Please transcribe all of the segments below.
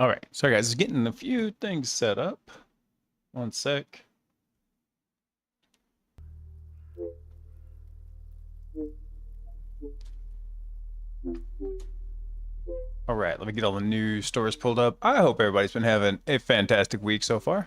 All right, so guys, getting a few things set up. One sec. All right, let me get all the news stories pulled up. I hope everybody's been having a fantastic week so far.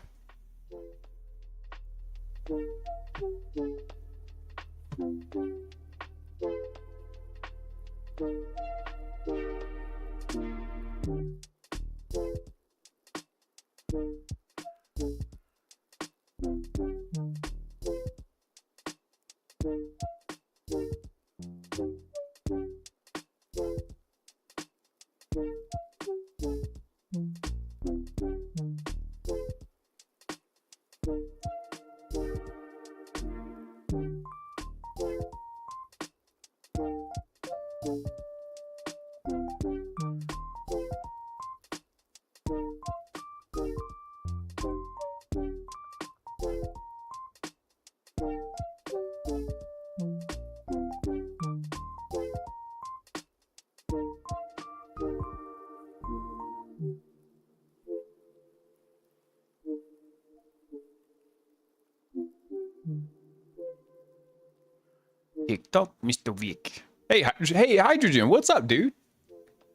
TikTok, Mr. Vic. Hey, Hydrogen, what's up, dude?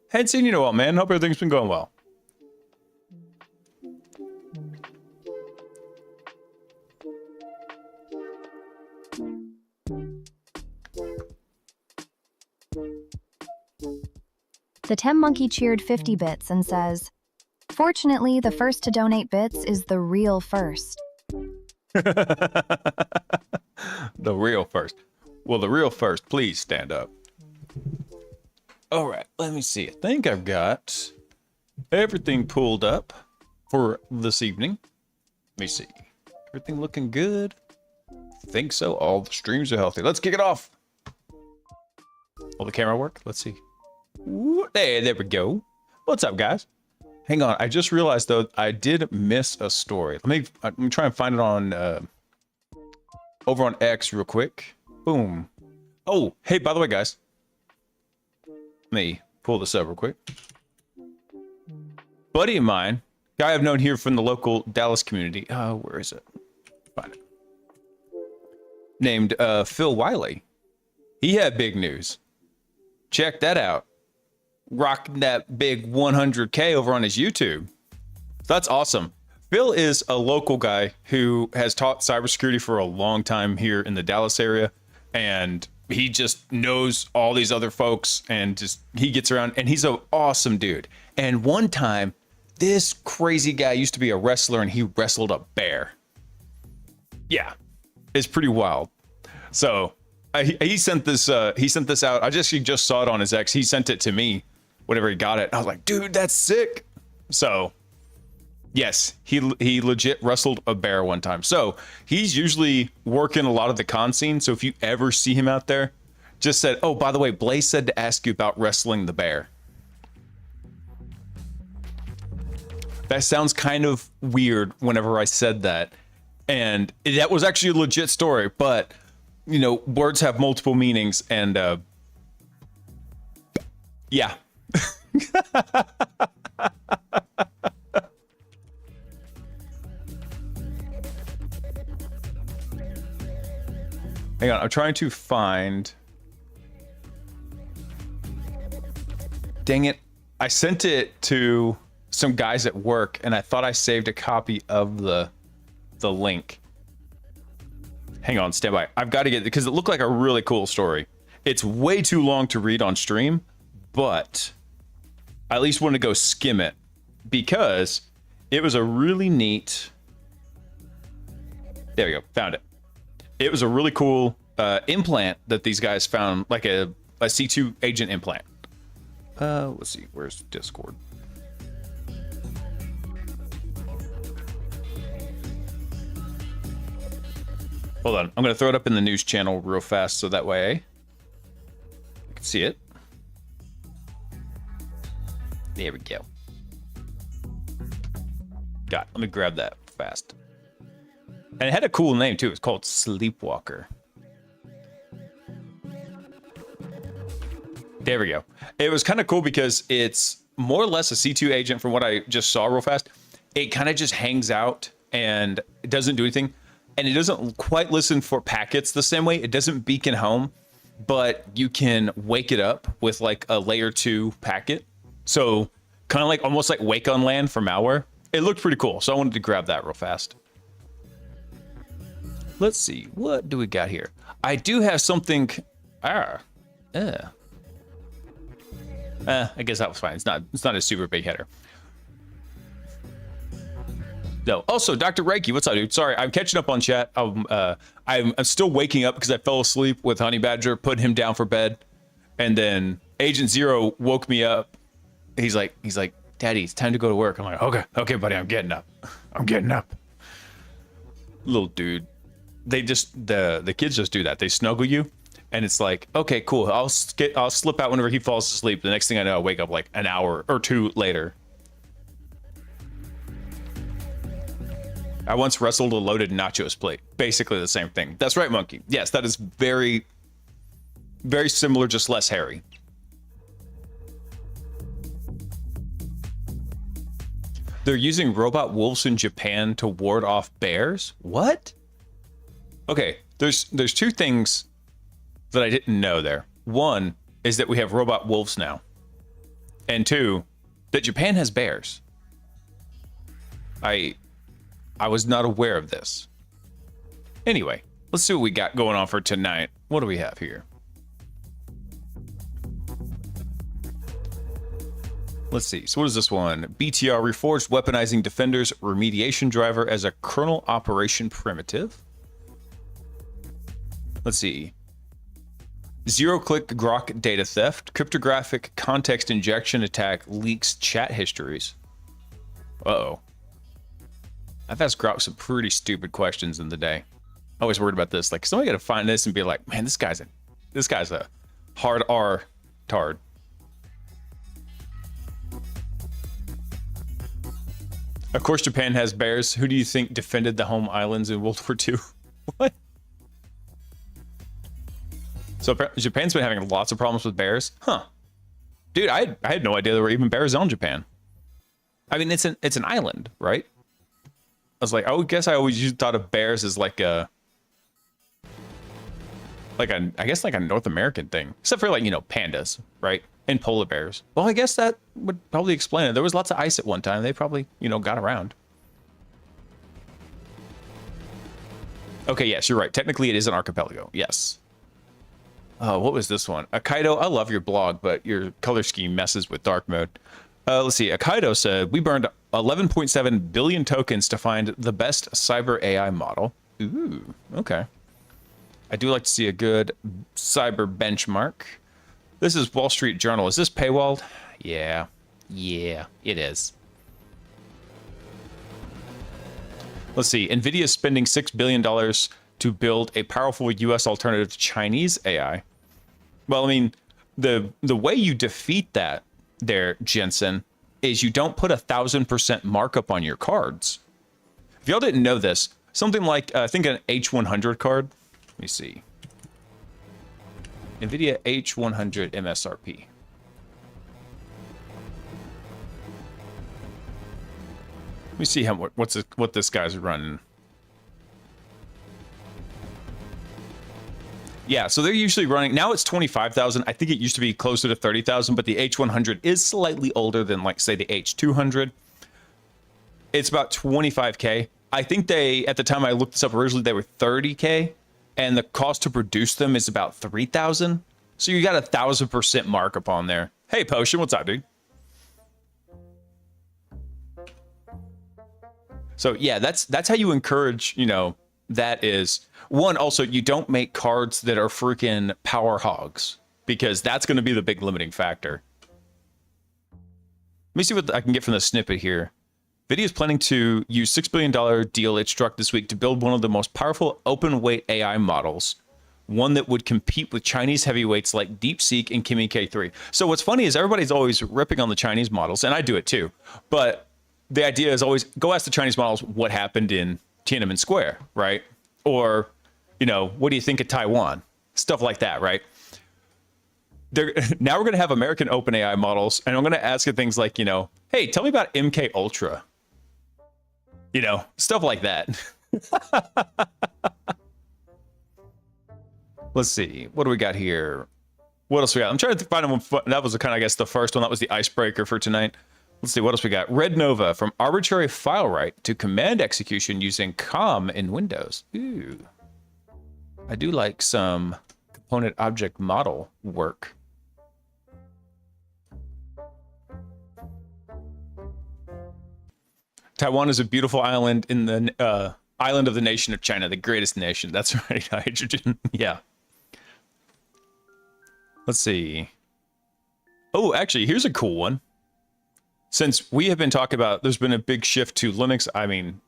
Hadn't seen you in a while, man. Hope everything's been going well. The Tem Monkey cheered 50 bits and says, "Fortunately, the first to donate bits is the real first." The real first. Well, the real first, please stand up. All right, let me see. I think I've got everything pulled up for this evening. Let me see. Everything looking good? Think so. All the streams are healthy. Let's kick it off. Will the camera work? Let's see. Ooh, there we go. What's up, guys? Hang on. I just realized, though, I did miss a story. Let me try and find it on over on X real quick. Boom. Oh, hey, by the way, guys. Let me pull this up real quick. Buddy of mine, guy I've known here from the local Dallas community. Where is it? Find it. Named Phil Wiley. He had big news. Check that out. Rocking that big 100K over on his YouTube. That's awesome. Phil is a local guy who has taught cybersecurity for a long time here in the Dallas area. And he just knows all these other folks and just he gets around and he's an awesome dude. And one time, this crazy guy used to be a wrestler and he wrestled a bear. Yeah, it's pretty wild. So he sent this out. I just saw it on his X. He sent it to me whenever he got it. I was like, dude, that's sick. So yes, he legit wrestled a bear one time. So he's usually working a lot of the con scene. So if you ever see him out there, just said, oh, by the way, Blaise said to ask you about wrestling the bear. That sounds kind of weird whenever I said that. And that was actually a legit story, but you know, words have multiple meanings and yeah. Hang on, I'm trying to find. Dang it. I sent it to some guys at work and I thought I saved a copy of the link. Hang on, stand by. I've got to get it because it looked like a really cool story. It's way too long to read on stream, but I at least want to go skim it because it was a really neat. There we go. Found it. It was a really cool implant that these guys found, like a C2 agent implant. Let's see. Where's Discord? Hold on. I'm going to throw it up in the news channel real fast so that way you can see it. There we go. Got it. Let me grab that fast. And it had a cool name too. It's called Sleepwalker. There we go. It was kind of cool because it's more or less a C2 agent from what I just saw real fast. It kind of just hangs out and it doesn't do anything. And it doesn't quite listen for packets the same way. It doesn't beacon home, but you can wake it up with like a layer 2 packet. So kind of like almost like Wake on Land for malware. It looked pretty cool. So I wanted to grab that real fast. Let's see. What do we got here? I do have something. I guess that was fine. It's not a super big header. No. Also, Dr. Reiki, what's up, dude? Sorry, I'm catching up on chat. I'm still waking up because I fell asleep with Honey Badger, put him down for bed, and then Agent Zero woke me up. He's like, Daddy, it's time to go to work. I'm like, okay, buddy, I'm getting up. Little dude, they just the kids just do that. They snuggle you, and it's like, okay, cool. I'll slip out whenever he falls asleep. The next thing I know, I wake up like an hour or two later. I once wrestled a loaded nachos plate. Basically the same thing. That's right, Monkey. Yes, that is very, very similar, just less hairy. They're using robot wolves in Japan to ward off bears? What? Okay, there's two things that I didn't know there. One is that we have robot wolves now. And two, that Japan has bears. I was not aware of this. Anyway, let's see what we got going on for tonight. What do we have here? Let's see. So what is this one? BTR reforged weaponizing Defender's remediation driver as a kernel operation primitive. Let's see. Zero-click Grok data theft. Cryptographic context injection attack leaks chat histories. Uh-oh. I've asked Grok some pretty stupid questions in the day. Always worried about this. Like, somebody got to find this and be like, man, this guy's a hard R tard. Of course, Japan has bears. Who do you think defended the home islands in World War II? What? So Japan's been having lots of problems with bears? Huh. Dude, I had no idea there were even bears on Japan. I mean, it's an island, right? I was like, I would guess I always thought of bears as like a North American thing, except for like, pandas, right? And polar bears. Well, I guess that would probably explain it. There was lots of ice at one time. They probably, got around. Okay, yes, you're right. Technically, it is an archipelago. Yes. What was this one? Akaido, I love your blog, but your color scheme messes with dark mode. Let's see. Akaido said, we burned 11.7 billion tokens to find the best cyber AI model. Ooh, okay. I do like to see a good cyber benchmark. This is Wall Street Journal. Is this paywalled? Yeah, it is. Let's see. NVIDIA is spending $6 billion to build a powerful U.S. alternative to Chinese AI. Well, I mean, the way you defeat that there, Jensen, is you don't put 1,000% markup on your cards. If y'all didn't know this, something like, I think an H100 card. Let me see. NVIDIA H100 MSRP. Let me see what this guy's running. Yeah, so they're usually running, now it's 25,000. I think it used to be closer to 30,000, but the H100 is slightly older than, like, say, the H200. It's about 25K. I think at the time I looked this up originally, they were 30K, and the cost to produce them is about 3,000. So you got 1,000% markup on there. Hey, Potion, what's up, dude? So yeah, that's how you encourage, that is one. Also, you don't make cards that are freaking power hogs, because that's going to be the big limiting factor. Let me see what I can get from the snippet here. NVIDIA is planning to use $6 billion deal it struck this week to build one of the most powerful open weight AI models, one that would compete with Chinese heavyweights like DeepSeek and Kimi K3. So what's funny is everybody's always ripping on the Chinese models, and I do it too. But the idea is always go ask the Chinese models what happened in Tiananmen Square, right? Or, what do you think of Taiwan? Stuff like that, right? they're now we're going to have American OpenAI models, and I'm going to ask it things like, hey, tell me about MK Ultra. Stuff like that. Let's see. What do we got here? What else we got? I'm trying to find one. That was kind of, I guess, the first one. That was the icebreaker for tonight. Let's see. What else we got? Red Nova, from arbitrary file write to command execution using COM in Windows. Ooh. I do like some component object model work. Taiwan is a beautiful island in the island of the nation of China, the greatest nation. That's right, hydrogen. Yeah. Let's see. Oh, actually, here's a cool one. Since we have been talking about, there's been a big shift to Linux. I mean,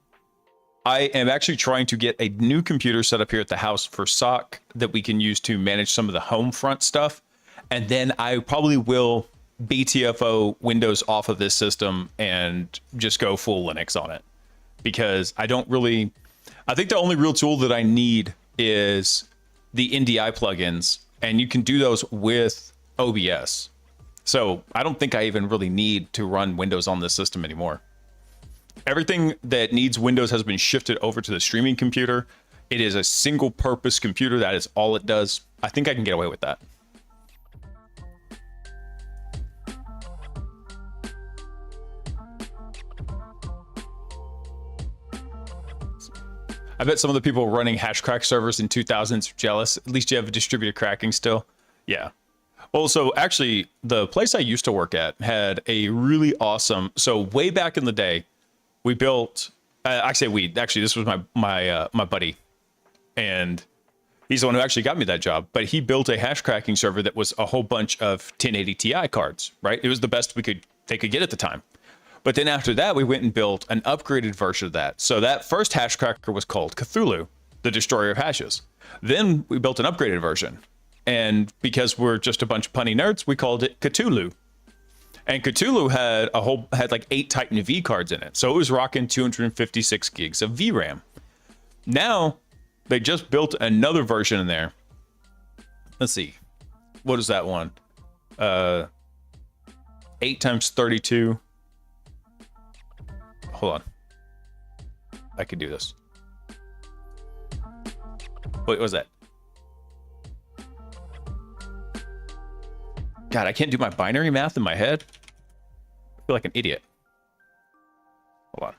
I am actually trying to get a new computer set up here at the house for SOC that we can use to manage some of the home front stuff. And then I probably will BTFO Windows off of this system and just go full Linux on it, because I think the only real tool that I need is the NDI plugins, and you can do those with OBS. So I don't think I even really need to run Windows on this system anymore. Everything that needs Windows has been shifted over to the streaming computer. It is a single purpose computer. That is all it does. I think I can get away with that. I bet some of the people running Hashcrack servers in 2000s are jealous. At least you have a distributed cracking still. Yeah. Also, actually, the place I used to work at had a really awesome. So way back in the day, we built. Actually, this was my buddy, and he's the one who actually got me that job. But he built a hash cracking server that was a whole bunch of 1080 Ti cards. Right, it was the best they could get at the time. But then after that, we went and built an upgraded version of that. So that first hash cracker was called Cthulhu, the Destroyer of Hashes. Then we built an upgraded version. And because we're just a bunch of punny nerds, we called it Cthulhu. And Cthulhu had like 8 Titan V cards in it. So it was rocking 256 gigs of VRAM. Now, they just built another version in there. Let's see. What is that one? 8 times 32. Hold on. I can do this. Wait, what was that? God, I can't do my binary math in my head. I feel like an idiot. Hold on.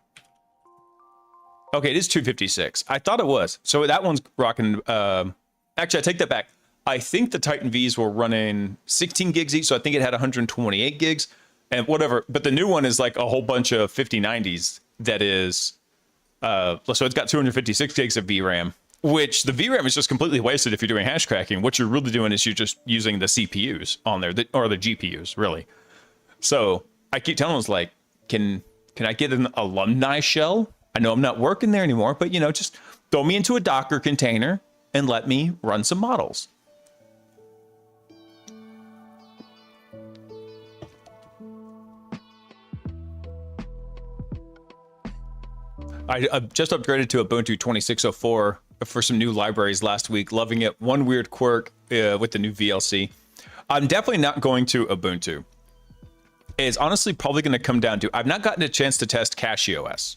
Okay, it is 256. I thought it was. So that one's rocking. Actually, I take that back. I think the Titan Vs were running 16 gigs each, so I think it had 128 gigs. And whatever, but the new one is like a whole bunch of 5090s that is, so it's got 256 gigs of VRAM, which the VRAM is just completely wasted if you're doing hash cracking. What you're really doing is you're just using the CPUs on there, or the GPUs, really. So I keep telling them, like, can I get an alumni shell? I know I'm not working there anymore, but, just throw me into a Docker container and let me run some models. I just upgraded to Ubuntu 2604 for some new libraries last week. Loving it. One weird quirk with the new VLC. I'm definitely not going to Ubuntu. It's honestly probably going to come down to, I've not gotten a chance to test CachyOS.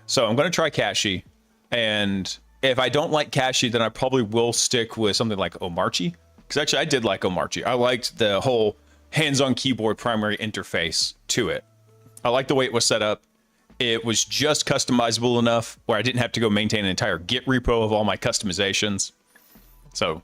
So I'm going to try Cachy. And if I don't like Cachy, then I probably will stick with something like Omarchy. Because actually I did like Omarchy. I liked the whole hands-on keyboard primary interface to it. I liked the way it was set up. It was just customizable enough where I didn't have to go maintain an entire Git repo of all my customizations. So.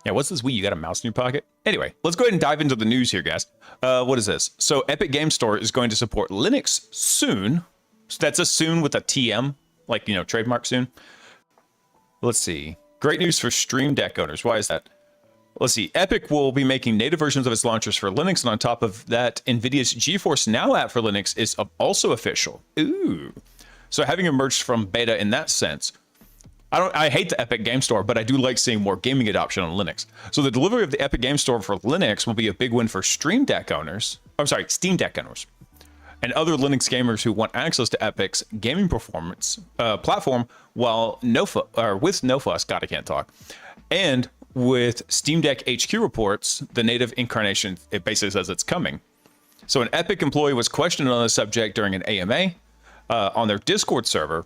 Yeah, what's this Wii? You got a mouse in your pocket? Anyway, let's go ahead and dive into the news here, guys. What is this? So Epic Game Store is going to support Linux soon. So that's a soon with a TM, like, trademark soon. Let's see. Great news for Stream Deck owners. Why is that? Let's see. Epic will be making native versions of its launchers for Linux, and on top of that, NVIDIA's GeForce Now app for Linux is also official. Ooh. So having emerged from beta in that sense, I hate the Epic Game Store, but I do like seeing more gaming adoption on Linux. So the delivery of the Epic Game Store for Linux will be a big win for Steam Deck owners. and other Linux gamers who want access to Epic's gaming performance platform while with no fuss, God, I can't talk, and with Steam Deck HQ reports, the native incarnation, it basically says it's coming. So an Epic employee was questioned on the subject during an AMA on their Discord server,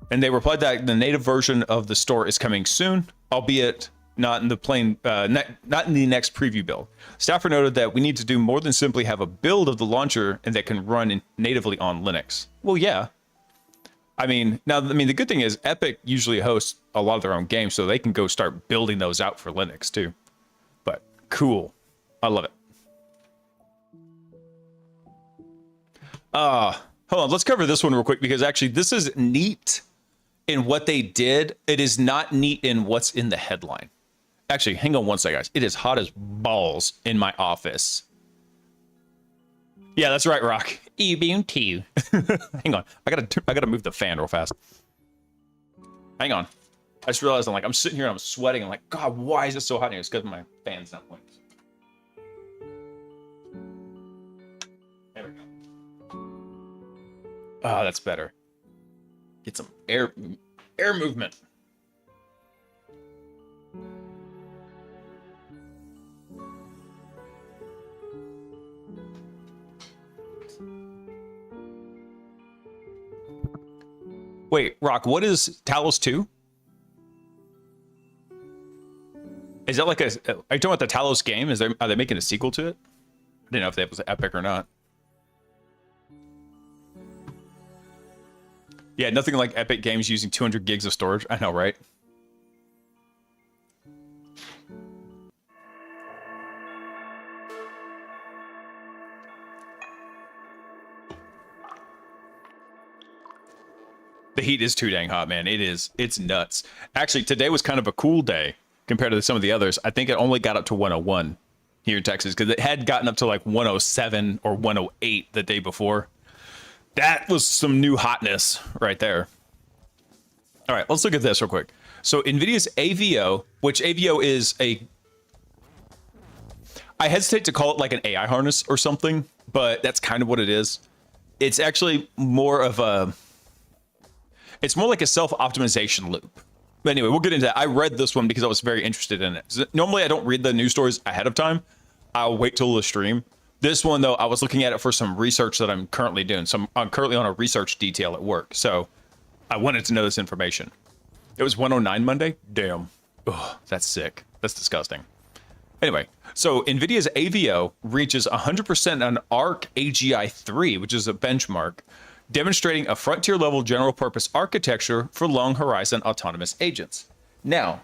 and they replied that the native version of the store is coming soon, albeit not in the next preview build. Staffer noted that we need to do more than simply have a build of the launcher and that can run natively on Linux. Well, yeah. The good thing is Epic usually hosts a lot of their own games, so they can go start building those out for Linux too. But cool. I love it. Hold on, let's cover this one real quick, because actually this is neat in what they did. It is not neat in what's in the headline. Actually, hang on one second, guys. It is hot as balls in my office. Yeah, that's right, Rock. Ubuntu. Hang on. I gotta move the fan real fast. Hang on. I just realized I'm sitting here and I'm sweating. I'm like, God, why is it so hot in here? It's because my fan's not working. There we go. Oh, that's better. Get some air movement. Wait, Rock, what is Talos 2? Is that like are you talking about the Talos game? Are they making a sequel to it? I didn't know if that was Epic or not. Yeah, nothing like Epic Games using 200 gigs of storage. I know, right? The heat is too dang hot, man. It is. It's nuts. Actually, today was kind of a cool day compared to some of the others. I think it only got up to 101 here in Texas, because it had gotten up to like 107 or 108 the day before. That was some new hotness right there. All right, let's look at this real quick. So NVIDIA's AVO, which AVO is I hesitate to call it like an AI harness or something, but that's kind of what it is. It's actually more of it's more like a self-optimization loop. But anyway, we'll get into that. I read this one because I was very interested in it. Normally, I don't read the news stories ahead of time. I'll wait till the stream. This one, though, I was looking at it for some research that I'm currently doing. So I'm currently on a research detail at work. So I wanted to know this information. It was 109 Monday? Damn. Ugh, that's sick. That's disgusting. Anyway, so NVIDIA's AVO reaches 100% on ARC AGI 3, which is a benchmark, demonstrating a frontier-level general-purpose architecture for long-horizon autonomous agents. Now,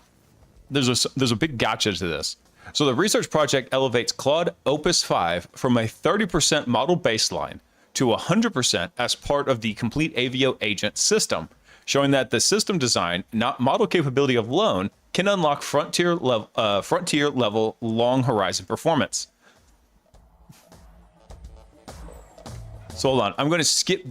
there's a big gotcha to this. So the research project elevates Claude Opus 5 from a 30% model baseline to 100% as part of the complete AVO agent system, showing that the system design, not model capability alone, can unlock frontier-level long-horizon performance. So hold on, I'm going to skip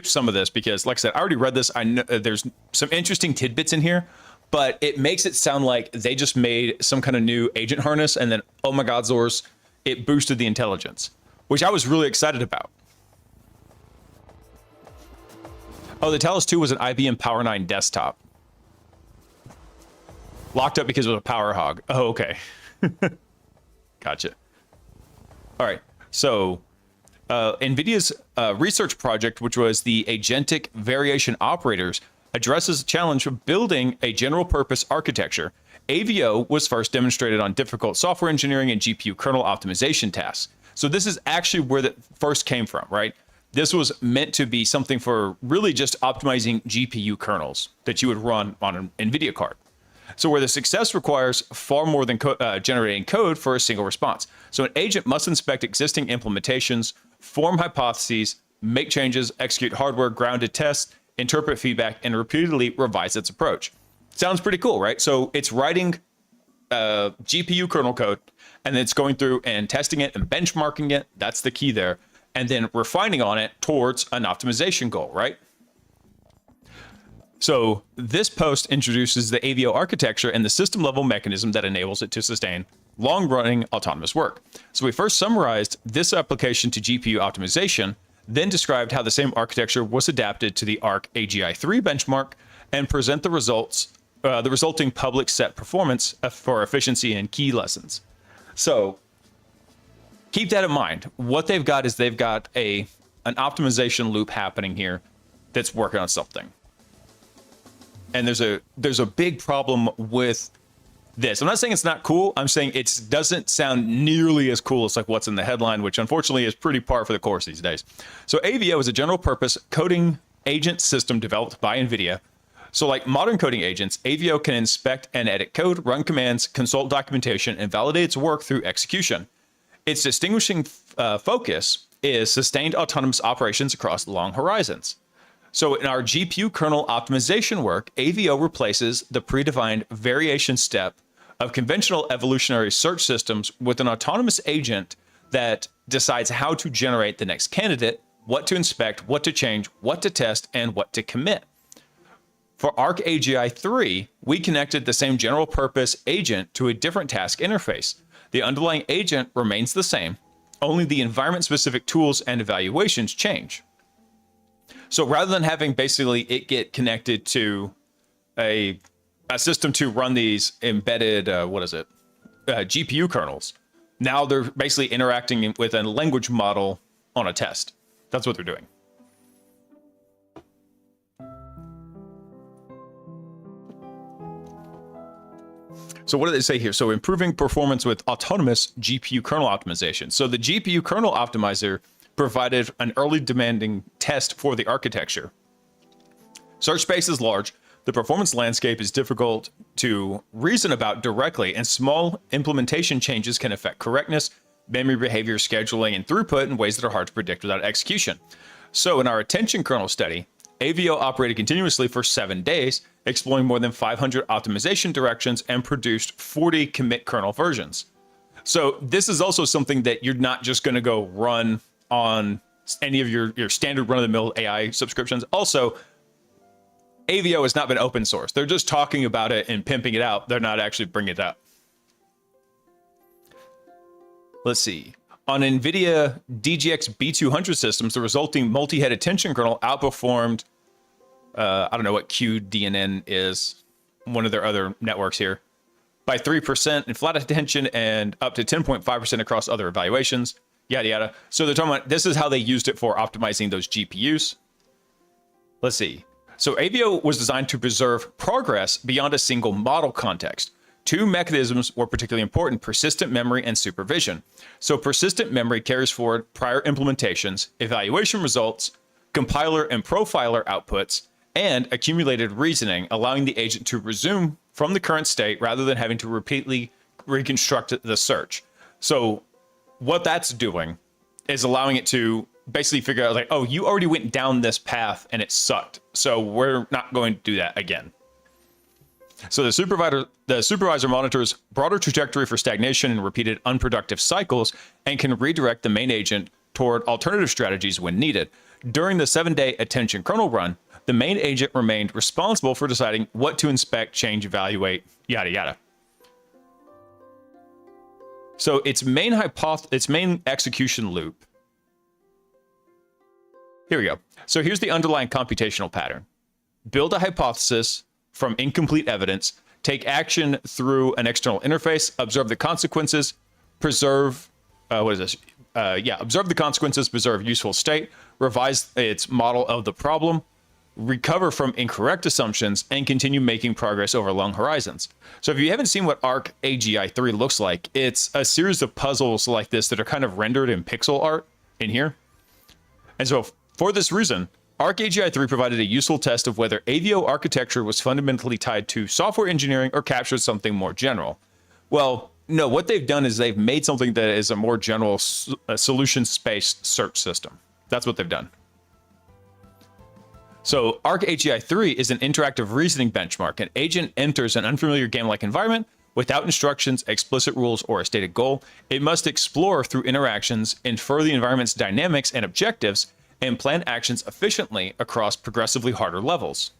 some of this because, like I said, I already read this. I know there's some interesting tidbits in here, but it makes it sound like they just made some kind of new agent harness and then, oh my God, Zors, it boosted the intelligence, which I was really excited about. Oh, the Talos 2 was an IBM Power 9 desktop. Locked up because it was a power hog. Oh, okay. Gotcha. All right, so NVIDIA's research project, which was the Agentic Variation Operators, addresses the challenge of building a general-purpose architecture. AVO was first demonstrated on difficult software engineering and GPU kernel optimization tasks. So this is actually where that first came from, right? This was meant to be something for really just optimizing GPU kernels that you would run on an NVIDIA card. So where the success requires far more than generating code for a single response. So an agent must inspect existing implementations, form hypotheses, make changes, execute hardware grounded tests, interpret feedback, and repeatedly revise its approach. Sounds pretty cool, right? So it's writing GPU kernel code, and then it's going through and testing it and benchmarking it. That's the key there. And then refining on it towards an optimization goal, right? So this post introduces the AVO architecture and the system level mechanism that enables it to sustain long-running autonomous work. So we first summarized this application to GPU optimization, then described how the same architecture was adapted to the ARC AGI3 benchmark, and present the resulting public set performance for efficiency and key lessons. So keep that in mind. What they've got is they've got an optimization loop happening here that's working on something. And there's a big problem with this. I'm not saying it's not cool. I'm saying it doesn't sound nearly as cool as like what's in the headline, which unfortunately is pretty par for the course these days. So AVO is a general purpose coding agent system developed by NVIDIA. So like modern coding agents, AVO can inspect and edit code, run commands, consult documentation, and validate its work through execution. Its distinguishing focus is sustained autonomous operations across long horizons. So in our GPU kernel optimization work, AVO replaces the predefined variation step of conventional evolutionary search systems with an autonomous agent that decides how to generate the next candidate, what to inspect, what to change, what to test, and what to commit. For ARC AGI 3, we connected the same general purpose agent to a different task interface. The underlying agent remains the same, only the environment-specific tools and evaluations change. So rather than having basically it get connected to a system to run these embedded, GPU kernels, now they're basically interacting with a language model on a test. That's what they're doing. So what do they say here? So improving performance with autonomous GPU kernel optimization. So the GPU kernel optimizer provided an early demanding test for the architecture. Search space is large, the performance landscape is difficult to reason about directly, and small implementation changes can affect correctness, memory behavior, scheduling, and throughput in ways that are hard to predict without execution. So in our attention kernel study, AVO operated continuously for 7 days, exploring more than 500 optimization directions and produced 40 commit kernel versions. So this is also something that you're not just going to go run on any of your standard run-of-the-mill AI subscriptions. Also, AVO has not been open source. They're just talking about it and pimping it out. They're not actually bringing it up. Let's see. On NVIDIA DGX B200 systems, the resulting multi-head attention kernel outperformed, I don't know what QDNN is, one of their other networks here, by 3% in flat attention and up to 10.5% across other evaluations, yada, yada. So they're talking about this is how they used it for optimizing those GPUs. Let's see. So AVO was designed to preserve progress beyond a single model context. Two mechanisms were particularly important: persistent memory and supervision. So persistent memory carries forward prior implementations, evaluation results, compiler and profiler outputs, and accumulated reasoning, allowing the agent to resume from the current state rather than having to repeatedly reconstruct the search. So what that's doing is allowing it to basically figure out like, oh, you already went down this path and it sucked, so we're not going to do that again. So the supervisor monitors broader trajectory for stagnation and repeated unproductive cycles and can redirect the main agent toward alternative strategies when needed. During the 7-day attention kernel run, the main agent remained responsible for deciding what to inspect, change, evaluate, yada, yada. So its main execution loop. Here we go. So here's the underlying computational pattern. Build a hypothesis from incomplete evidence, take action through an external interface, observe the consequences, observe the consequences, preserve useful state, revise its model of the problem, recover from incorrect assumptions, and continue making progress over long horizons. So if you haven't seen what ARC AGI 3 looks like, it's a series of puzzles like this that are kind of rendered in pixel art in here. And so for this reason, ARC AGI 3 provided a useful test of whether AVO architecture was fundamentally tied to software engineering or captured something more general. Well, no, what they've done is they've made something that is a more general solution-based search system. That's what they've done. So ARC AGI 3 is an interactive reasoning benchmark. An agent enters an unfamiliar game-like environment without instructions, explicit rules, or a stated goal. It must explore through interactions, infer the environment's dynamics and objectives, and plan actions efficiently across progressively harder levels.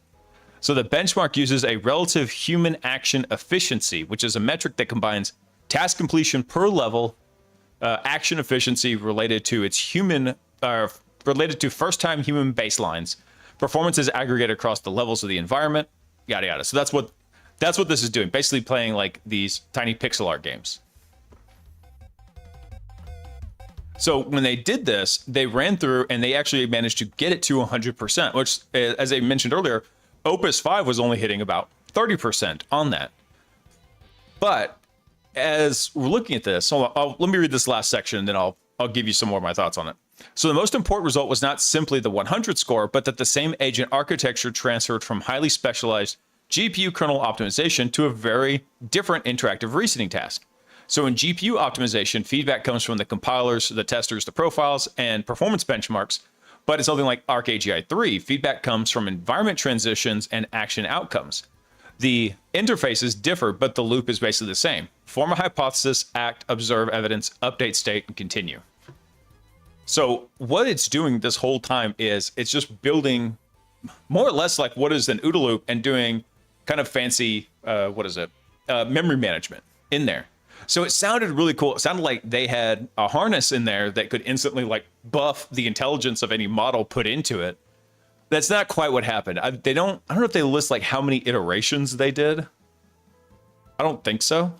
So the benchmark uses a relative human action efficiency, which is a metric that combines task completion per level, action efficiency related to related to first-time human baselines, performance is aggregated across the levels of the environment, yada yada. So that's what this is doing. Basically playing like these tiny pixel art games. So when they did this, they ran through and they actually managed to get it to 100%, which, as I mentioned earlier, Opus 5 was only hitting about 30% on that. But as we're looking at this, let me read this last section, and then I'll give you some more of my thoughts on it. So the most important result was not simply the 100 score, but that the same agent architecture transferred from highly specialized GPU kernel optimization to a very different interactive reasoning task. So in GPU optimization, feedback comes from the compilers, the testers, the profiles, and performance benchmarks. But in something like ArcAGI 3, feedback comes from environment transitions and action outcomes. The interfaces differ, but the loop is basically the same. Form a hypothesis, act, observe evidence, update state, and continue. So what it's doing this whole time is it's just building more or less like what is an OODA loop and doing kind of fancy, memory management in there. So it sounded really cool. It sounded like they had a harness in there that could instantly like buff the intelligence of any model put into it. That's not quite what happened. I don't know if they list like how many iterations they did. I don't think so.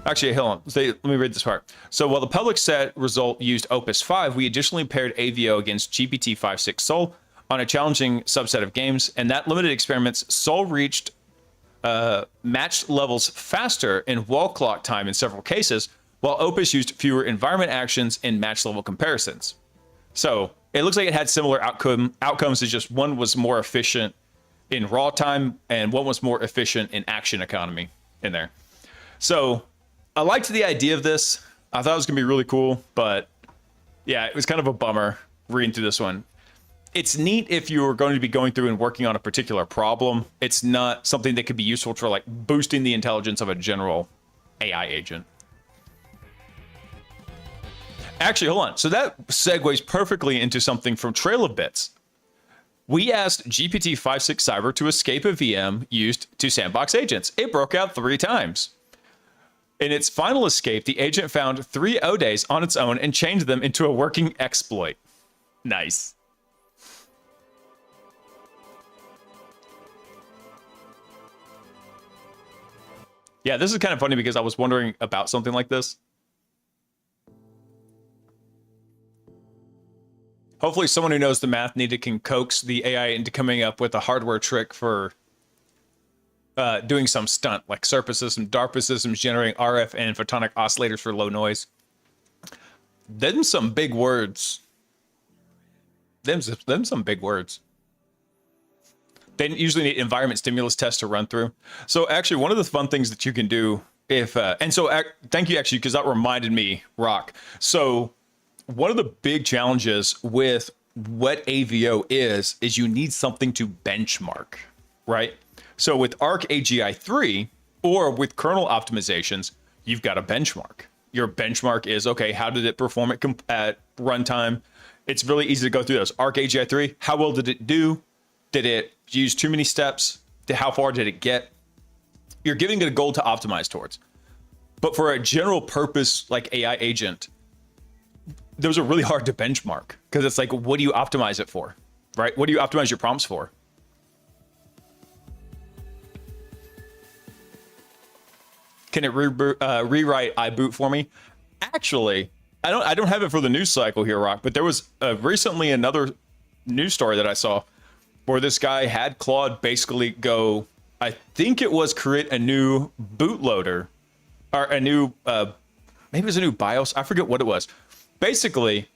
Actually, hold on. Let me read this part. So while the public set result used Opus 5, we additionally paired AVO against GPT-5.6 Sol on a challenging subset of games, and that limited experiments, Sol reached matched levels faster in wall clock time in several cases, while Opus used fewer environment actions in match level comparisons. So it looks like it had similar outcomes, it's just one was more efficient in raw time and one was more efficient in action economy in there. So I liked the idea of this. I thought it was gonna be really cool, but yeah, it was kind of a bummer reading through this one. It's neat if you were going to be going through and working on a particular problem. It's not something that could be useful for like boosting the intelligence of a general AI agent. Actually, hold on. So that segues perfectly into something from Trail of Bits. We asked GPT-5.6 Cyber to escape a VM used to sandbox agents. It broke out 3 times. In its final escape, the agent found 3 ODAs on its own and changed them into a working exploit. Nice. Yeah, this is kind of funny because I was wondering about something like this. Hopefully someone who knows the math needed can coax the AI into coming up with a hardware trick for doing some stunt, like SERPA systems, DARPA systems generating RF and photonic oscillators for low noise. Them some big words. Them some big words. They usually need environment stimulus tests to run through. So actually, one of the fun things that you can do if, thank you actually, because that reminded me, Rock. So one of the big challenges with what AVO is you need something to benchmark, right? So with ArcAGI 3 or with kernel optimizations, you've got a benchmark. Your benchmark is, okay, how did it perform at runtime? It's really easy to go through those. ArcAGI 3, how well did it do? Did it use too many steps? How far did it get? You're giving it a goal to optimize towards. But for a general purpose like AI agent, those are really hard to benchmark because it's like, what do you optimize it for, right? What do you optimize your prompts for? Can it rewrite iBoot for me? Actually, I don't have it for the news cycle here, Rock, but there was recently another news story that I saw where this guy had Claude basically go, I think it was create a new bootloader or a new, maybe it was a new BIOS. I forget what it was. Basically,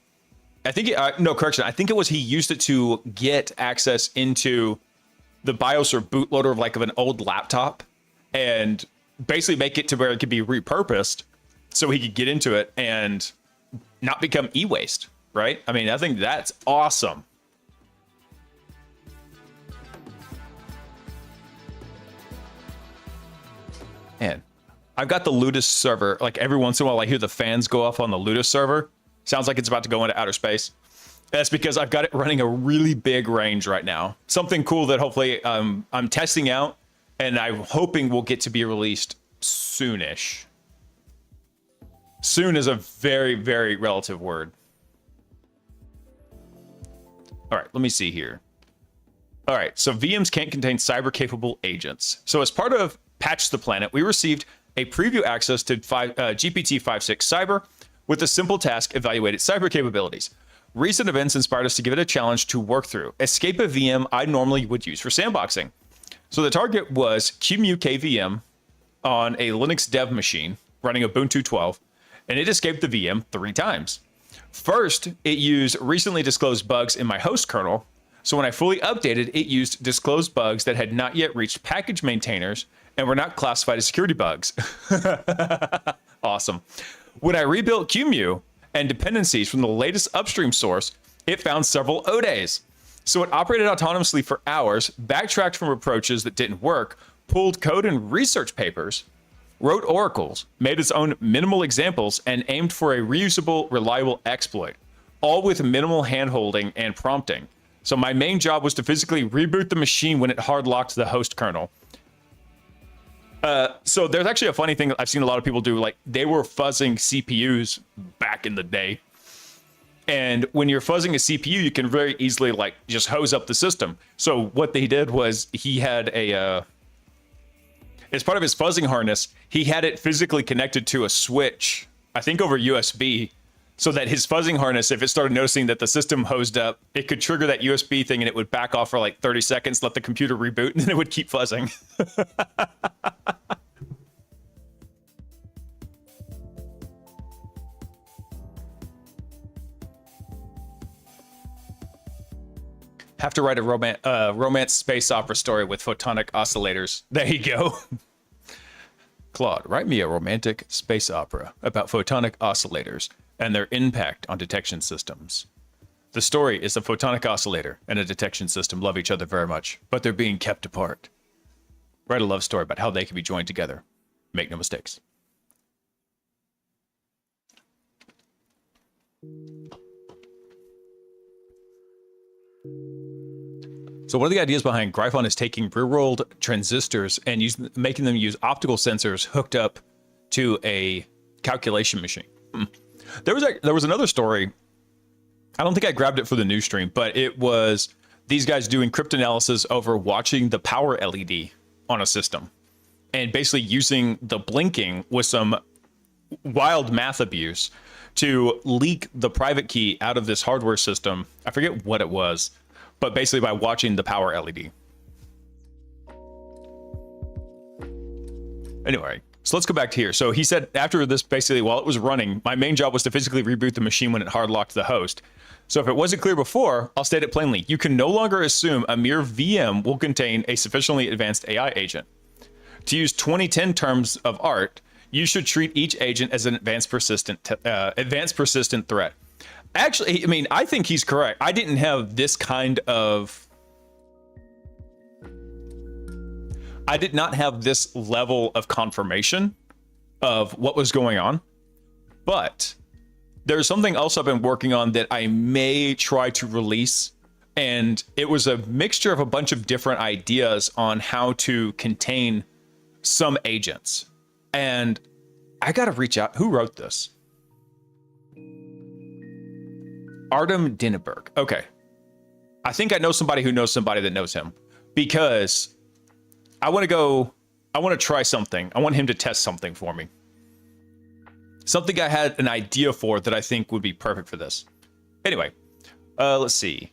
I think, I think it was he used it to get access into the BIOS or bootloader of an old laptop and basically make it to where it could be repurposed so he could get into it and not become e-waste, right? I mean, I think that's awesome. Man, I've got the Ludus server. Like every once in a while, I hear the fans go off on the Ludus server. Sounds like it's about to go into outer space. That's because I've got it running a really big range right now. Something cool that hopefully I'm testing out, and I'm hoping will get to be released soonish. Soon is a very, very relative word. All right, let me see here. All right, so VMs can't contain cyber-capable agents. So as part of Patch the Planet, we received a preview access to GPT-5.6 Cyber with a simple task, evaluate its cyber capabilities. Recent events inspired us to give it a challenge to work through. Escape a VM I normally would use for sandboxing. So the target was QEMU-KVM on a Linux dev machine running Ubuntu 12, and it escaped the VM 3 times. First, it used recently disclosed bugs in my host kernel. So when I fully updated, it used disclosed bugs that had not yet reached package maintainers and were not classified as security bugs. Awesome. When I rebuilt QEMU and dependencies from the latest upstream source, it found several ODAs. So it operated autonomously for hours, backtracked from approaches that didn't work, pulled code in research papers, wrote oracles, made its own minimal examples, and aimed for a reusable, reliable exploit, all with minimal handholding and prompting. So my main job was to physically reboot the machine when it hard locked the host kernel. So there's actually a funny thing that I've seen a lot of people do, like they were fuzzing CPUs back in the day. And when you're fuzzing a CPU, you can very easily like just hose up the system. So what they did was he had a, as part of his fuzzing harness, he had it physically connected to a switch, I think over USB, so that his fuzzing harness, if it started noticing that the system hosed up, it could trigger that USB thing and it would back off for like 30 seconds, let the computer reboot, and then it would keep fuzzing. Have to write a romance space opera story with photonic oscillators. There you go. Claude, write me a romantic space opera about photonic oscillators and their impact on detection systems. The story is a photonic oscillator and a detection system love each other very much, but they're being kept apart. Write a love story about how they can be joined together. Make no mistakes. So one of the ideas behind Gryphon is taking real-world transistors and making them use optical sensors hooked up to a calculation machine. There was another story. I don't think I grabbed it for the news stream, but it was these guys doing cryptanalysis over watching the power LED on a system and basically using the blinking with some wild math abuse to leak the private key out of this hardware system. I forget what it was, but basically by watching the power LED. Anyway, so let's go back to here. So he said after this, basically while it was running, my main job was to physically reboot the machine when it hard locked the host. So if it wasn't clear before, I'll state it plainly. You can no longer assume a mere VM will contain a sufficiently advanced AI agent. To use 2010 terms of art, you should treat each agent as an advanced persistent threat. Actually, I mean, I think he's correct. I didn't have this kind of... I did not have this level of confirmation of what was going on, but there's something else I've been working on that I may try to release, and it was a mixture of a bunch of different ideas on how to contain some agents. And I gotta reach out. Who wrote this? Artem Dinneberg. Okay. I think I know somebody who knows somebody that knows him, because I want to try something. I want him to test something for me. Something I had an idea for that I think would be perfect for this. Anyway, let's see.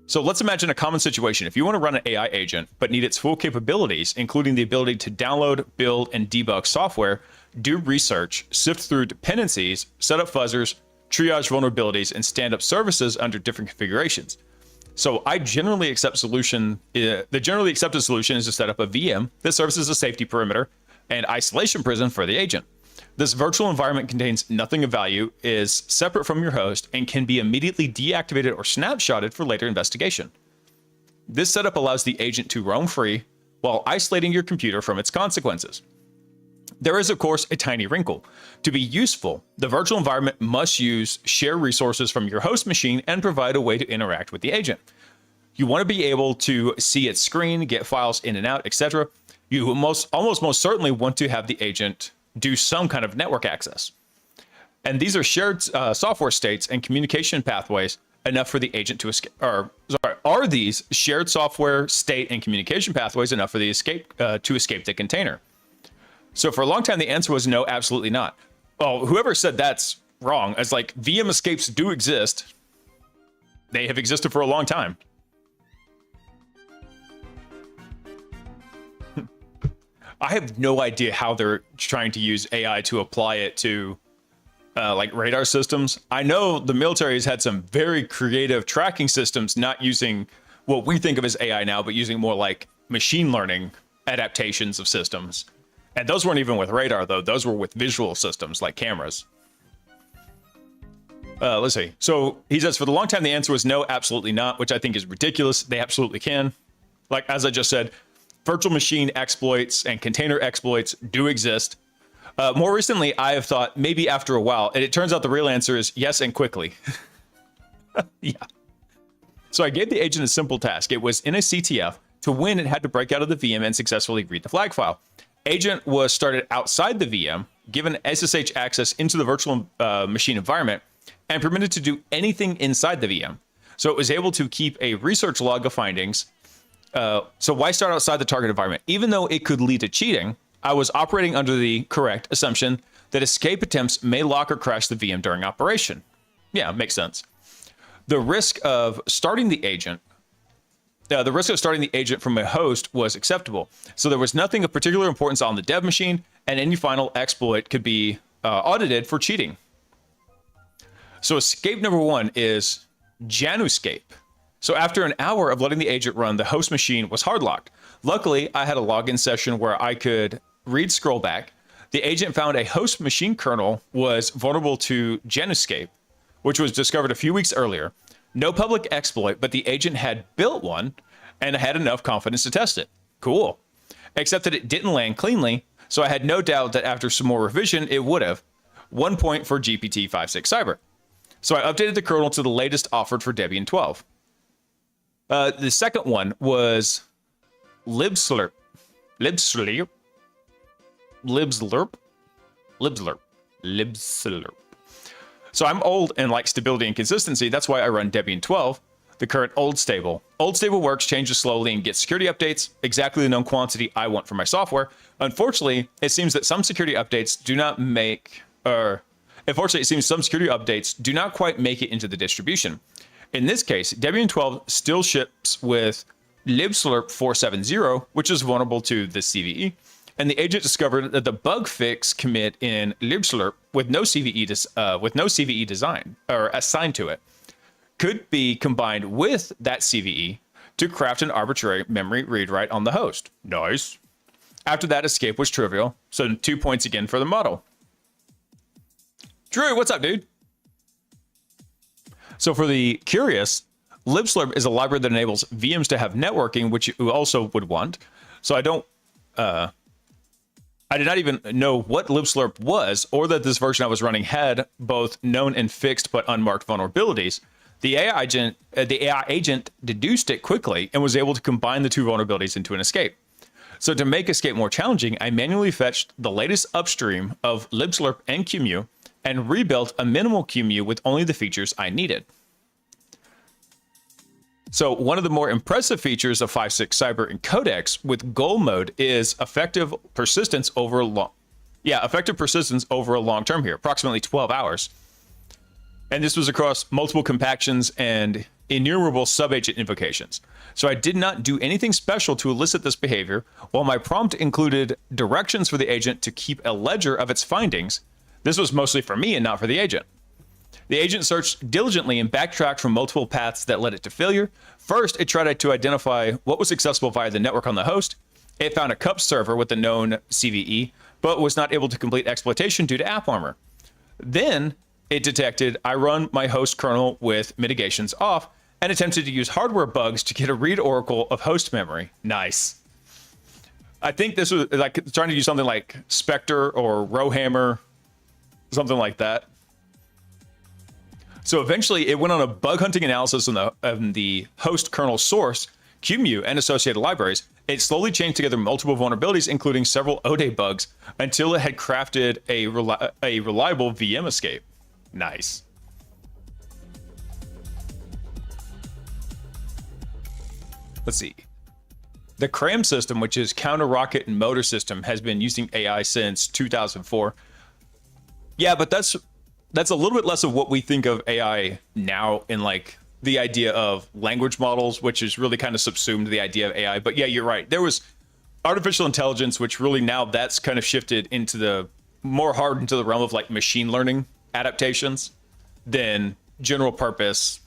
So let's imagine a common situation. If you want to run an AI agent, but need its full capabilities, including the ability to download, build, and debug software, do research, sift through dependencies, set up fuzzers, triage vulnerabilities, and stand up services under different configurations. So I generally accept solution. The generally accepted solution is to set up a VM that serves as a safety perimeter and isolation prison for the agent. This virtual environment contains nothing of value, is separate from your host, and can be immediately deactivated or snapshotted for later investigation. This setup allows the agent to roam free while isolating your computer from its consequences. There is, of course, a tiny wrinkle. To be useful, the virtual environment must use share resources from your host machine and provide a way to interact with the agent. You want to be able to see its screen, get files in and out, etc. You almost most certainly want to have the agent do some kind of network access. And these are shared software states and communication pathways enough for the agent to escape, are these shared software state and communication pathways enough for the to escape the container? So for a long time, the answer was no, absolutely not. Well, whoever said that's wrong, as like VM escapes do exist. They have existed for a long time. I have no idea how they're trying to use AI to apply it to like radar systems. I know the military has had some very creative tracking systems, not using what we think of as AI now, but using more like machine learning adaptations of systems. And those weren't even with radar, though. Those were with visual systems like cameras. Let's see. So he says, for the long time, the answer was no, absolutely not, which I think is ridiculous. They absolutely can. Like, as I just said, virtual machine exploits and container exploits do exist. More recently, I have thought maybe after a while, and it turns out the real answer is yes and quickly. Yeah. So I gave the agent a simple task. It was in a CTF. To win, it had to break out of the VM and successfully read the flag file. Agent was started outside the VM, given SSH access into the virtual machine environment, and permitted to do anything inside the VM. So it was able to keep a research log of findings. So why start outside the target environment? Even though it could lead to cheating, I was operating under the correct assumption that escape attempts may lock or crash the VM during operation. Yeah, makes sense. The risk of starting the agent from a host was acceptable. So there was nothing of particular importance on the dev machine, and any final exploit could be audited for cheating. So escape number one is Januscape. So after an hour of letting the agent run, the host machine was hard locked. Luckily, I had a login session where I could read scroll back. The agent found a host machine kernel was vulnerable to Januscape, which was discovered a few weeks earlier. No public exploit, but the agent had built one and had enough confidence to test it. Cool. Except that it didn't land cleanly, so I had no doubt that after some more revision, it would have. 1 point for GPT-5.6 Cyber. So I updated the kernel to the latest offered for Debian 12. The second one was libslurp. So I'm old and like stability and consistency. That's why I run Debian 12, the current old stable. Old stable works, changes slowly, and gets security updates, exactly the known quantity I want for my software. Unfortunately, it seems that some security updates do not quite make it into the distribution. In this case, Debian 12 still ships with libslurp 470, which is vulnerable to the CVE. And the agent discovered that the bug fix commit in libslurp with no CVE design or assigned to it could be combined with that CVE to craft an arbitrary memory read-write on the host. Nice. After that, escape was trivial, so 2 points again for the model. Drew, what's up, dude? So for the curious, libslurp is a library that enables VMs to have networking, which you also would want. So I did not even know what libslurp was, or that this version I was running had both known and fixed but unmarked vulnerabilities. The AI agent deduced it quickly and was able to combine the two vulnerabilities into an escape. So to make escape more challenging, I manually fetched the latest upstream of libslurp and QEMU and rebuilt a minimal QEMU with only the features I needed. So one of the more impressive features of 5.6 Cyber and Codex with goal mode is effective persistence over a long term here, approximately 12 hours. And this was across multiple compactions and innumerable subagent invocations. So I did not do anything special to elicit this behavior, while my prompt included directions for the agent to keep a ledger of its findings. This was mostly for me and not for the agent. The agent searched diligently and backtracked from multiple paths that led it to failure. First, it tried to identify what was accessible via the network on the host. It found a CUP server with the known CVE, but was not able to complete exploitation due to AppArmor. Then, it detected I run my host kernel with mitigations off and attempted to use hardware bugs to get a read oracle of host memory. Nice. I think this was like trying to do something like Spectre or Rowhammer, something like that. So eventually it went on a bug hunting analysis on the host kernel source, QEMU, and associated libraries. It slowly chained together multiple vulnerabilities, including several ODay bugs, until it had crafted a reliable VM escape. Nice. Let's see. The CRAM system, which is counter rocket and motor system, has been using AI since 2004. Yeah, but that's a little bit less of what we think of AI now in like the idea of language models, which is really kind of subsumed the idea of AI. But yeah, you're right. There was artificial intelligence, which really now that's kind of shifted into the more hard into the realm of like machine learning adaptations than general purpose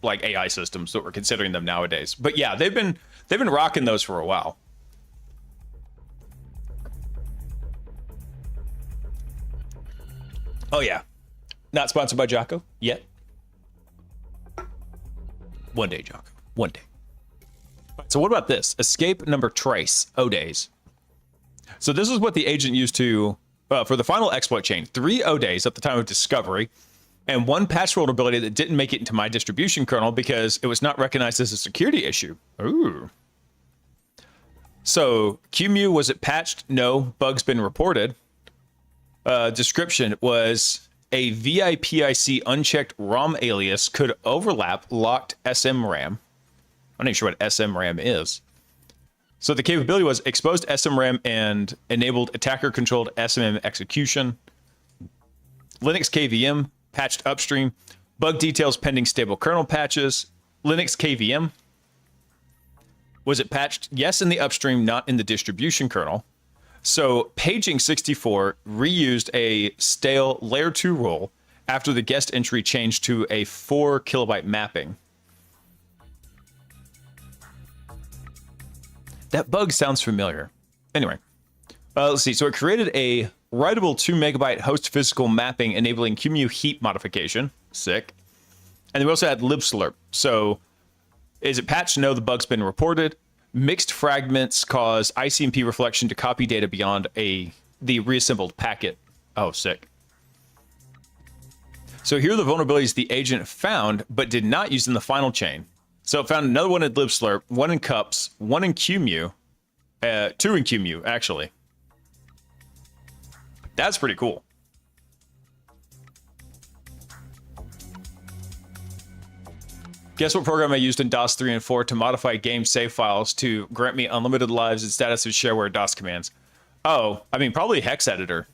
like AI systems that we're considering them nowadays. But yeah, they've been rocking those for a while. Oh yeah. Not sponsored by Jocko yet. One day, Jocko. One day. So what about this? Escape number trace, ODays. So this is what the agent used to, for the final exploit chain, 3 ODays at the time of discovery, and 1 patch vulnerability that didn't make it into my distribution kernel because it was not recognized as a security issue. Ooh. So QEMU, was it patched? No. Bugs been reported. Description was a VIPIC unchecked ROM alias could overlap locked SMRAM. I'm not even sure what SMRAM is. So the capability was exposed SMRAM and enabled attacker-controlled SMM execution. Linux KVM patched upstream. Bug details pending stable kernel patches. Linux KVM. Was it patched? Yes, in the upstream, not in the distribution kernel. So paging 64 reused a stale layer 2 rule after the guest entry changed to a 4 kilobyte mapping. That bug sounds familiar. Anyway, let's see. So it created a writable 2 megabyte host physical mapping enabling QEMU heap modification. Sick. And then we also had libslurp. So is it patched? No, the bug's been reported. Mixed fragments cause ICMP reflection to copy data beyond the reassembled packet. Oh, sick. So here are the vulnerabilities the agent found, but did not use in the final chain. So it found another one in libslurp, 1 in cups, 1 in QEMU, 2 in QEMU, actually. That's pretty cool. Guess what program I used in DOS 3 and 4 to modify game save files to grant me unlimited lives and status of shareware DOS commands? Oh, I mean, probably hex editor.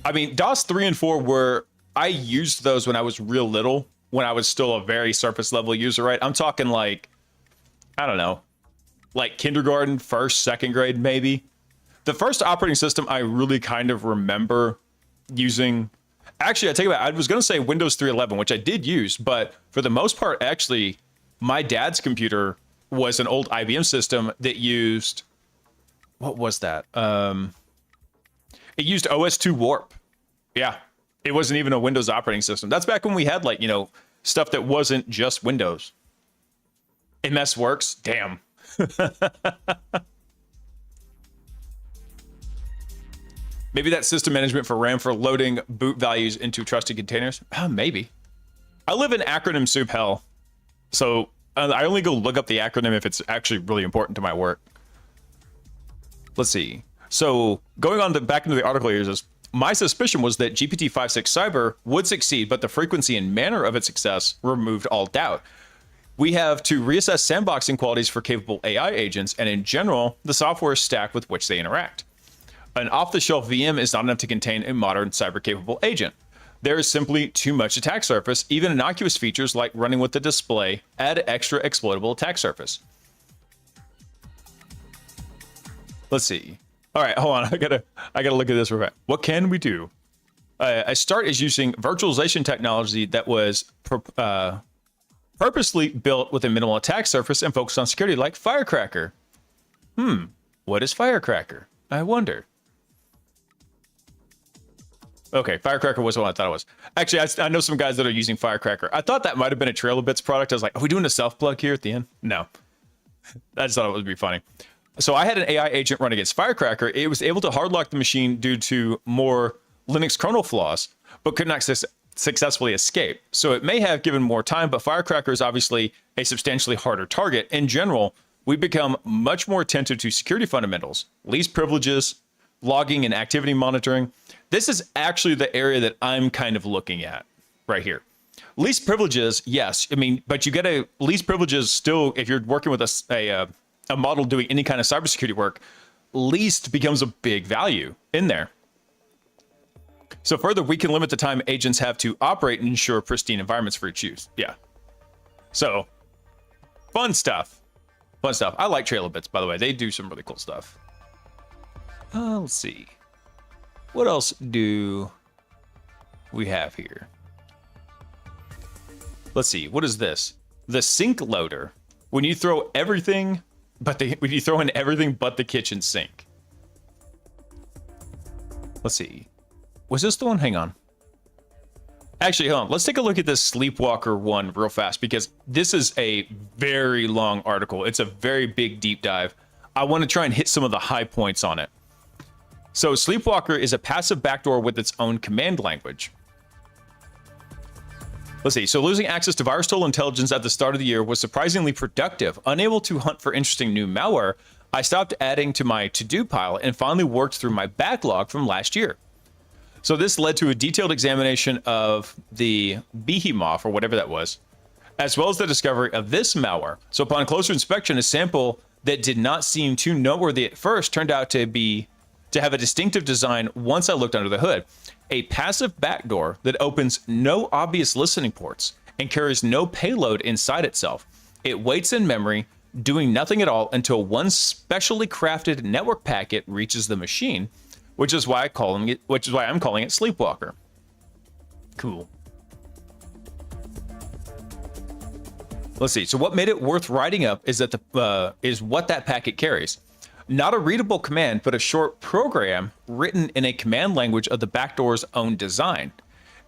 I mean, DOS 3 and 4 were, I used those when I was real little, when I was still a very surface level user, right? I'm talking like, I don't know, like kindergarten, first, second grade, maybe. The first operating system I really kind of remember using. Actually, I take it back. I was going to say Windows 3.11, which I did use, but for the most part, actually, my dad's computer was an old IBM system that used, what was that? It used OS2 Warp. Yeah, it wasn't even a Windows operating system. That's back when we had like, you know, stuff that wasn't just Windows. MS Works, damn. Maybe that's system management for RAM for loading boot values into trusted containers. Maybe. I live in acronym soup hell, so I only go look up the acronym if it's actually really important to my work. Let's see. So going on back into the article here is, my suspicion was that GPT-5.6 Cyber would succeed, but the frequency and manner of its success removed all doubt. We have to reassess sandboxing qualities for capable AI agents, and in general, the software stack with which they interact. An off-the-shelf VM is not enough to contain a modern cyber-capable agent. There is simply too much attack surface. Even innocuous features like running with the display add extra exploitable attack surface. Let's see. All right, hold on. I gotta look at this real fast. What can we do? A start is using virtualization technology that was purposely built with a minimal attack surface and focused on security, like Firecracker. What is Firecracker? I wonder. Okay, Firecracker was what I thought it was. Actually, I know some guys that are using Firecracker. I thought that might have been a Trail of Bits product. I was like, are we doing a self-plug here at the end? No. I just thought it would be funny. So I had an AI agent run against Firecracker. It was able to hardlock the machine due to more Linux kernel flaws, but could not successfully escape. So it may have given more time, but Firecracker is obviously a substantially harder target. In general, we become much more attentive to security fundamentals, least privileges, logging and activity monitoring. This is actually the area that I'm kind of looking at right here. Least privileges, yes. I mean, but you get a least privileges still, if you're working with a model doing any kind of cybersecurity work, least becomes a big value in there. So further, we can limit the time agents have to operate and ensure pristine environments for its use. Yeah. So fun stuff. Fun stuff. I like Trailbits, by the way. They do some really cool stuff. Let's see. What else do we have here? Let's see. What is this? The sink loader. When you throw everything, when you throw in everything but the kitchen sink. Let's see. Was this the one? Hang on. Actually, hold on. Let's take a look at this Sleepwalker one real fast, because this is a very long article. It's a very big deep dive. I want to try and hit some of the high points on it. So Sleepwalker is a passive backdoor with its own command language. Let's see. So losing access to virus tool intelligence at the start of the year was surprisingly productive. Unable to hunt for interesting new malware, I stopped adding to my to-do pile and finally worked through my backlog from last year. So this led to a detailed examination of the Behemoth, or whatever that was, as well as the discovery of this malware. So upon closer inspection, a sample that did not seem too noteworthy at first turned out to have a distinctive design once I looked under the hood. A passive backdoor that opens no obvious listening ports and carries no payload inside itself. It waits in memory, doing nothing at all until one specially crafted network packet reaches the machine, which is why I'm calling it Sleepwalker. Cool. Let's see. So what made it worth writing up is that is what that packet carries. Not a readable command, but a short program written in a command language of the backdoor's own design.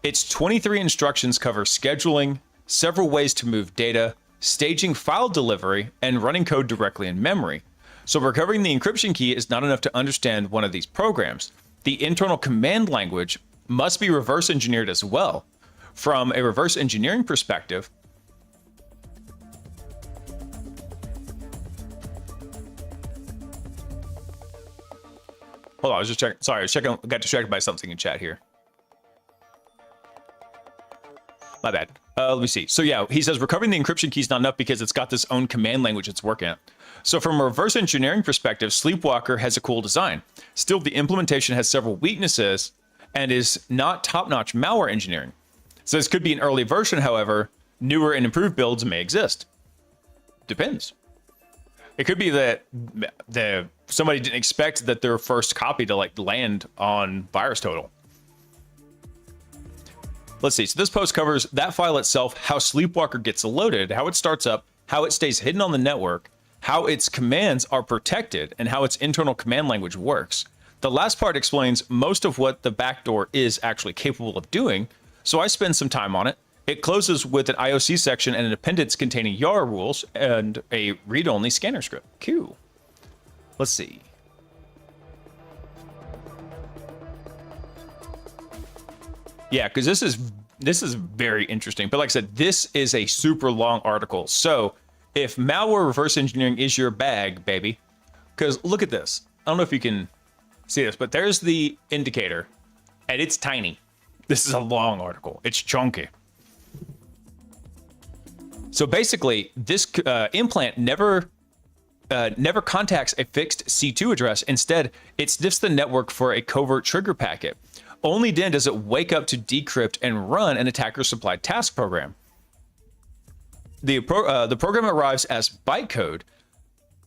Its 23 instructions cover scheduling, several ways to move data, staging file delivery, and running code directly in memory. So recovering the encryption key is not enough to understand one of these programs. The internal command language must be reverse engineered as well. From a reverse engineering perspective, hold on, I was just checking. Sorry, I was checking. Got distracted by something in chat here. My bad. Let me see. So yeah, he says recovering the encryption key is not enough because it's got this own command language it's working at. So from a reverse engineering perspective, Sleepwalker has a cool design. Still, the implementation has several weaknesses and is not top-notch malware engineering. So this could be an early version, however, newer and improved builds may exist. Depends. It could be that somebody didn't expect that their first copy to land on VirusTotal. Let's see. So this post covers that file itself, how Sleepwalker gets loaded, how it starts up, how it stays hidden on the network, how its commands are protected, and how its internal command language works. The last part explains most of what the backdoor is actually capable of doing, so I spend some time on it. It closes with an IOC section and an appendix containing YARA rules and a read-only scanner script. Cool. Let's see. Yeah, because this is very interesting. But like I said, this is a super long article. So if malware reverse engineering is your bag, baby, because look at this. I don't know if you can see this, but there's the indicator, and it's tiny. This is a long article. It's chunky. So basically, this implant never contacts a fixed C2 address. Instead, it sniffs the network for a covert trigger packet. Only then does it wake up to decrypt and run an attacker-supplied task program. The program arrives as bytecode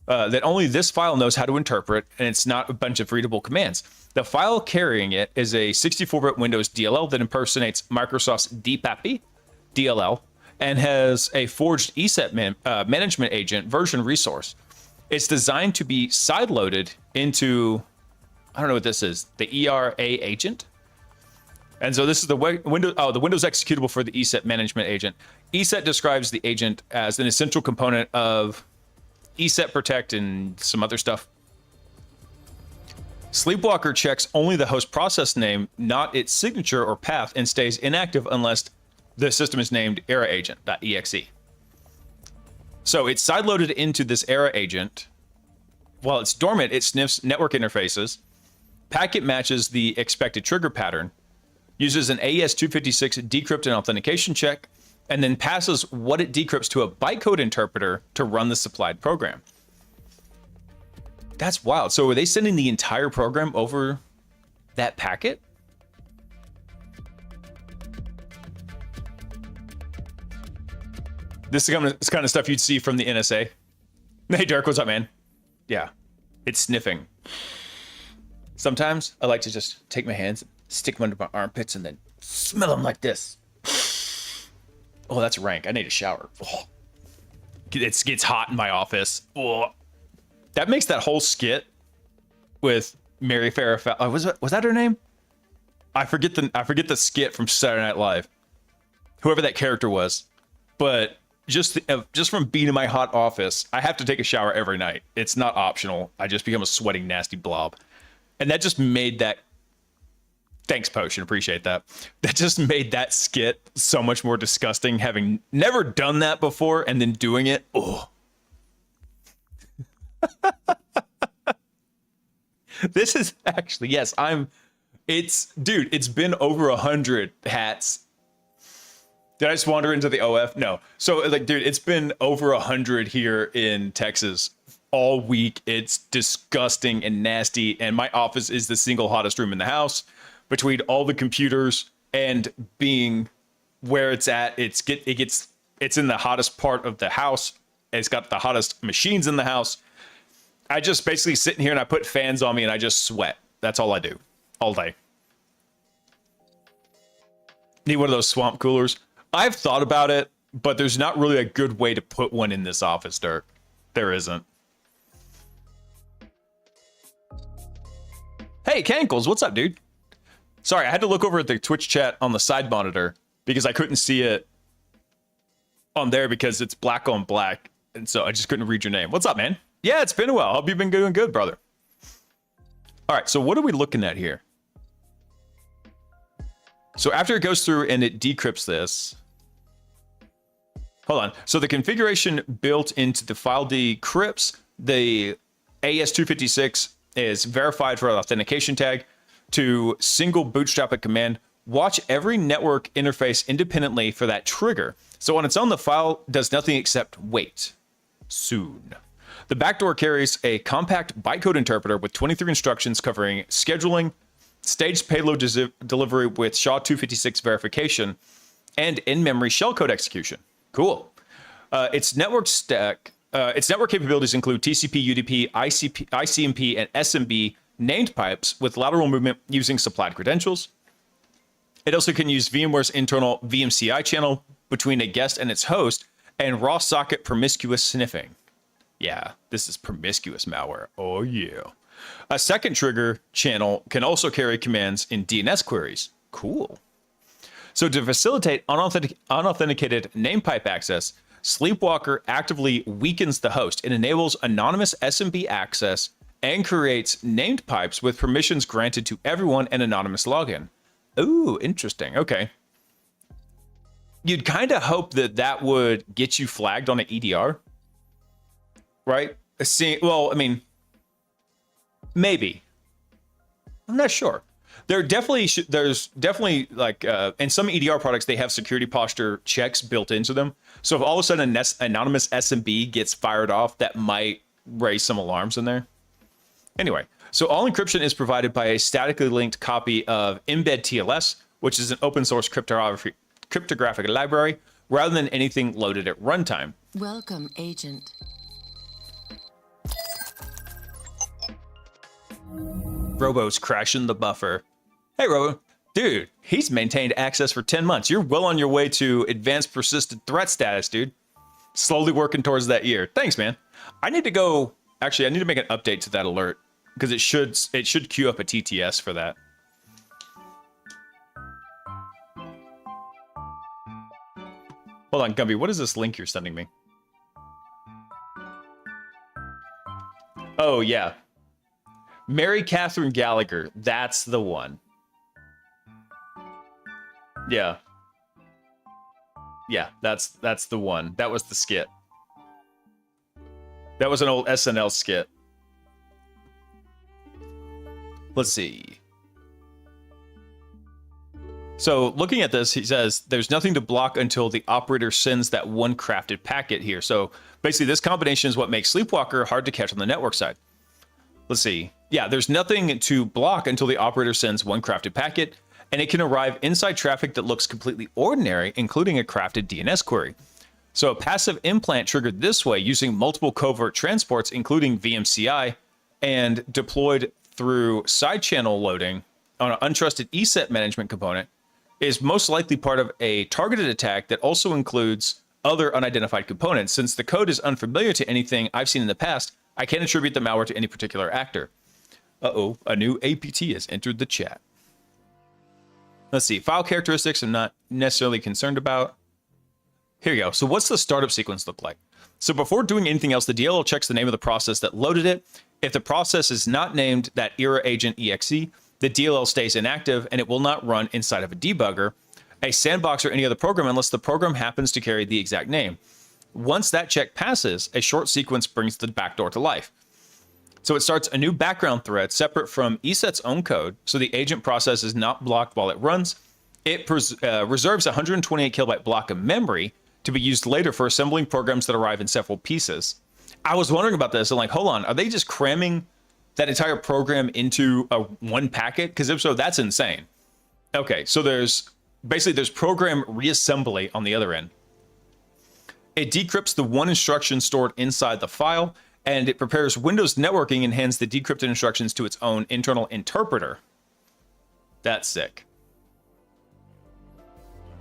that only this file knows how to interpret, and it's not a bunch of readable commands. The file carrying it is a 64-bit Windows DLL that impersonates Microsoft's DPAPI DLL and has a forged ESET management agent version resource. It's designed to be sideloaded into, I don't know what this is, the ERA agent. And so this is the Windows executable for the ESET management agent. ESET describes the agent as an essential component of ESET protect and some other stuff. Sleepwalker checks only the host process name, not its signature or path, and stays inactive unless the system is named eraagent.exe. So it's sideloaded into this era agent. While it's dormant, it sniffs network interfaces, packet matches the expected trigger pattern, uses an AES-256 decrypt and authentication check, and then passes what it decrypts to a bytecode interpreter to run the supplied program. That's wild. So are they sending the entire program over that packet? This is kind of stuff you'd see from the NSA. Hey, Dirk, what's up, man? Yeah, it's sniffing. Sometimes I like to just take my hands, stick them under my armpits, and then smell them like this. Oh, that's rank. I need a shower. Oh. It gets hot in my office. Oh. That makes that whole skit with Mary Farrah Fowler. Was that her name? I forget the skit from Saturday Night Live. Whoever that character was, but just from being in my hot office, I have to take a shower every night. It's not optional. I just become a sweating, nasty blob, and that just made that. Thanks, Potion. Appreciate that. That just made that skit so much more disgusting. Having never done that before and then doing it. Oh. This is actually, yes, it's been over 100 hats. Did I just wander into the OF? No. So like, dude, it's been over 100 here in Texas all week. It's disgusting and nasty. And my office is the single hottest room in the house. Between all the computers and being where it's at, it's in the hottest part of the house. It's got the hottest machines in the house. I just basically sit in here and I put fans on me and I just sweat. That's all I do all day. Need one of those swamp coolers. I've thought about it, but there's not really a good way to put one in this office, Dirk. There isn't. Hey, Cankles, what's up, dude? Sorry, I had to look over at the Twitch chat on the side monitor because I couldn't see it on there because it's black on black. And so I just couldn't read your name. What's up, man? Yeah, it's been a while. Hope you've been doing good, brother. All right, so what are we looking at here? So after it goes through and it decrypts this, hold on. So the configuration built into the file decrypts, the AES-256 is verified for an authentication tag to single bootstrap a command. Watch every network interface independently for that trigger. So on its own, the file does nothing except wait. Soon. The backdoor carries a compact bytecode interpreter with 23 instructions covering scheduling, staged payload delivery with SHA-256 verification, and in-memory shellcode execution. Cool. Its network capabilities include TCP, UDP, ICMP, and SMB named pipes with lateral movement using supplied credentials. It also can use VMware's internal VMCI channel between a guest and its host, and raw socket promiscuous sniffing. Yeah, this is promiscuous malware. Oh yeah. A second trigger channel can also carry commands in DNS queries. Cool. So to facilitate unauthenticated name pipe access, Sleepwalker actively weakens the host. It enables anonymous SMB access and creates named pipes with permissions granted to everyone and anonymous login. Ooh, interesting. Okay. You'd kind of hope that that would get you flagged on an EDR, right? Well, I mean, maybe. I'm not sure. There's definitely like, in some EDR products, they have security posture checks built into them. So if all of a sudden an anonymous SMB gets fired off, that might raise some alarms in there. Anyway, so all encryption is provided by a statically linked copy of Embed TLS, which is an open source cryptographic library, rather than anything loaded at runtime. Welcome, agent. Robo's crashing the buffer. Hey, Robo. Dude, he's maintained access for 10 months. You're well on your way to advanced persistent threat status, dude. Slowly working towards that year. Thanks, man. I need to go... Actually, I need to make an update to that alert because it should queue up a TTS for that. Hold on, Gumby. What is this link you're sending me? Oh, yeah. Mary Catherine Gallagher. That's the one. Yeah. Yeah, that's the one. That was the skit. That was an old SNL skit. Let's see. So looking at this, he says there's nothing to block until the operator sends that one crafted packet here. So basically this combination is what makes Sleepwalker hard to catch on the network side. Let's see. Yeah, there's nothing to block until the operator sends one crafted packet, and it can arrive inside traffic that looks completely ordinary, including a crafted DNS query. So a passive implant triggered this way using multiple covert transports, including VMCI, and deployed through side channel loading on an untrusted ESET management component is most likely part of a targeted attack that also includes other unidentified components. Since the code is unfamiliar to anything I've seen in the past, I can't attribute the malware to any particular actor. Uh-oh, a new APT has entered the chat. Let's see, file characteristics I'm not necessarily concerned about. Here you go. So what's the startup sequence look like? So before doing anything else, the DLL checks the name of the process that loaded it. If the process is not named that era agent exe, the DLL stays inactive and it will not run inside of a debugger, a sandbox, or any other program unless the program happens to carry the exact name. Once that check passes, a short sequence brings the backdoor to life. So it starts a new background thread separate from ESET's own code, so the agent process is not blocked while it runs. It reserves a 128 kilobyte block of memory to be used later for assembling programs that arrive in several pieces. I was wondering about this and like, hold on, are they just cramming that entire program into a one packet? Because if so, that's insane. Okay, so there's program reassembly on the other end. It decrypts the one instruction stored inside the file, and it prepares Windows networking and hands the decrypted instructions to its own internal interpreter. That's sick.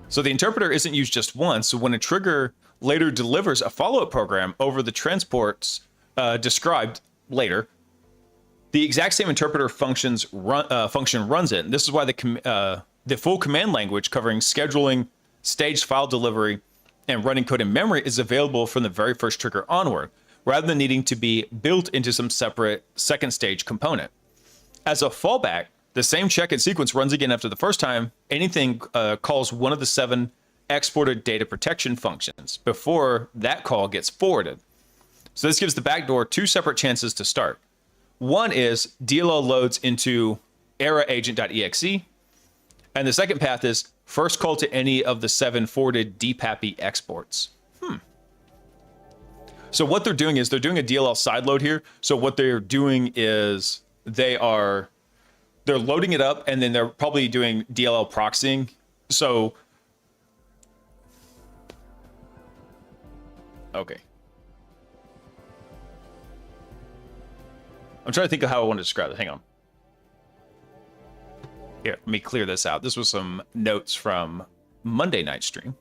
So the interpreter isn't used just once, so when a trigger later delivers a follow-up program over the transports described later, the exact same interpreter function runs it. And this is why the full command language covering scheduling, staged file delivery, and running code in memory is available from the very first trigger onward, rather than needing to be built into some separate second stage component. As a fallback, the same check and sequence runs again after the first time anything calls one of the 7 exported data protection functions before that call gets forwarded. So this gives the backdoor 2 separate chances to start. One is DLL loads into eraagent.exe, and the second path is first call to any of the 7 forwarded DPAPI exports. So what they're doing is they're doing a DLL sideload here. So what they're doing is they're loading it up, and then they're probably doing DLL proxying. So, okay. I'm trying to think of how I want to describe it. Hang on. Here, let me clear this out. This was some notes from Monday night stream.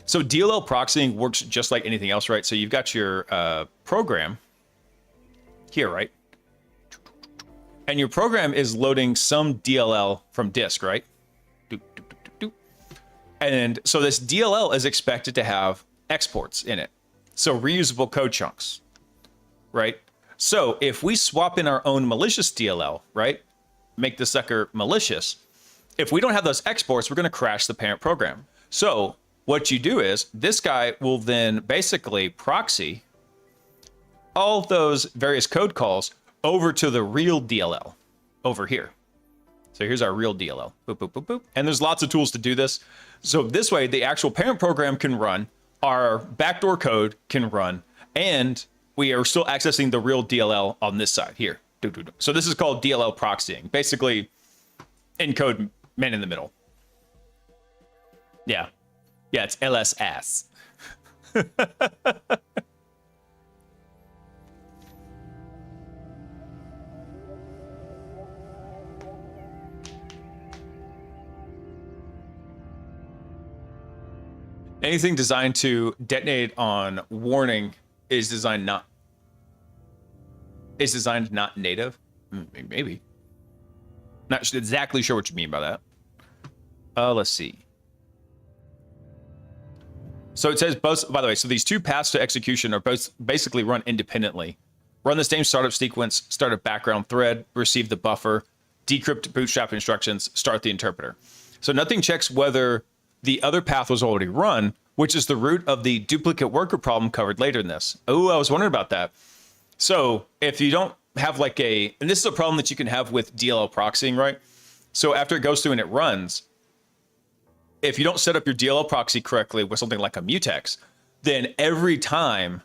So DLL proxying works just like anything else, right? So you've got your program here, right? And your program is loading some DLL from disk, right? And so this DLL is expected to have exports in it. So reusable code chunks, right? So if we swap in our own malicious DLL, right? Make the sucker malicious. If we don't have those exports, we're going to crash the parent program. So what you do is this guy will then basically proxy all those various code calls over to the real DLL over here. So here's our real DLL. Boop, boop, boop, boop. And there's lots of tools to do this. So this way, the actual parent program can run, our backdoor code can run, and we are still accessing the real DLL on this side here. So this is called DLL proxying. Basically, encode man in the middle. Yeah. Yeah, it's LSS. Anything designed to detonate on warning is designed not native. Maybe. Not exactly sure what you mean by that. Let's see. So it says both, by the way, so these 2 paths to execution are both basically run independently. Run the same startup sequence, start a background thread, receive the buffer, decrypt bootstrap instructions, start the interpreter. So nothing checks whether the other path was already run, which is the root of the duplicate worker problem covered later in this. Oh, I was wondering about that. So if you don't have like and this is a problem that you can have with DLL proxying, right? So after it goes through and it runs, if you don't set up your DLL proxy correctly with something like a mutex, then every time,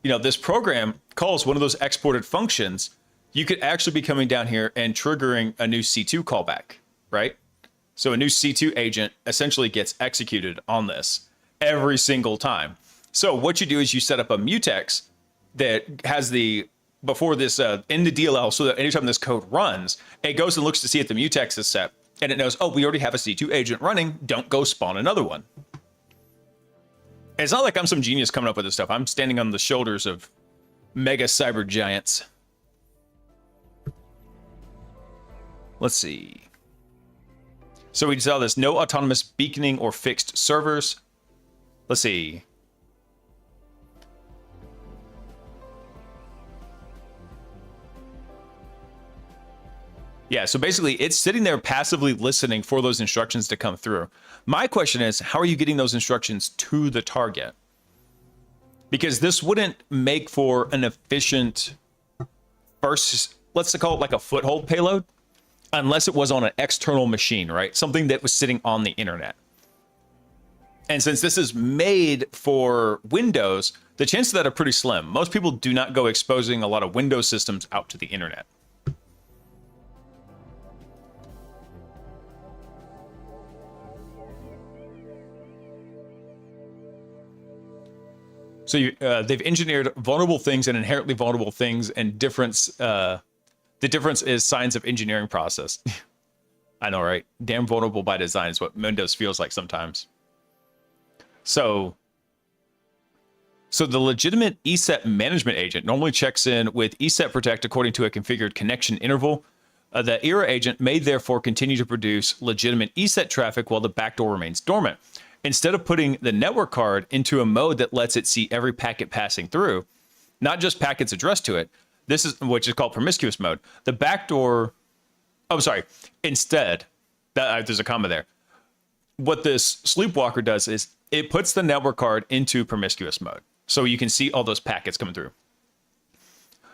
this program calls one of those exported functions, you could actually be coming down here and triggering a new C2 callback, right? So a new C2 agent essentially gets executed on this every single time. So what you do is you set up a mutex that has before this in the DLL, so that anytime this code runs, it goes and looks to see if the mutex is set, and it knows, oh, we already have a C2 agent running, don't go spawn another one. It's not like I'm some genius coming up with this stuff. I'm standing on the shoulders of mega cyber giants. Let's see. So we saw this, no autonomous beaconing or fixed servers. Let's see. Yeah, so basically it's sitting there passively listening for those instructions to come through. My question is, how are you getting those instructions to the target? Because this wouldn't make for an efficient first, let's call it like a foothold payload, unless it was on an external machine, right? Something that was sitting on the internet. And since this is made for Windows, the chances of that are pretty slim. Most people do not go exposing a lot of Windows systems out to the internet. So they've engineered vulnerable things and inherently vulnerable things, and the difference is science of engineering process. I know, right? Damn vulnerable by design is what Windows feels like sometimes. So the legitimate ESET management agent normally checks in with ESET protect according to a configured connection interval. The ERA agent may therefore continue to produce legitimate ESET traffic while the backdoor remains dormant. Instead of putting the network card into a mode that lets it see every packet passing through, not just packets addressed to it, which is called promiscuous mode, the backdoor, instead, there's a comma there. What this sleepwalker does is it puts the network card into promiscuous mode, so you can see all those packets coming through.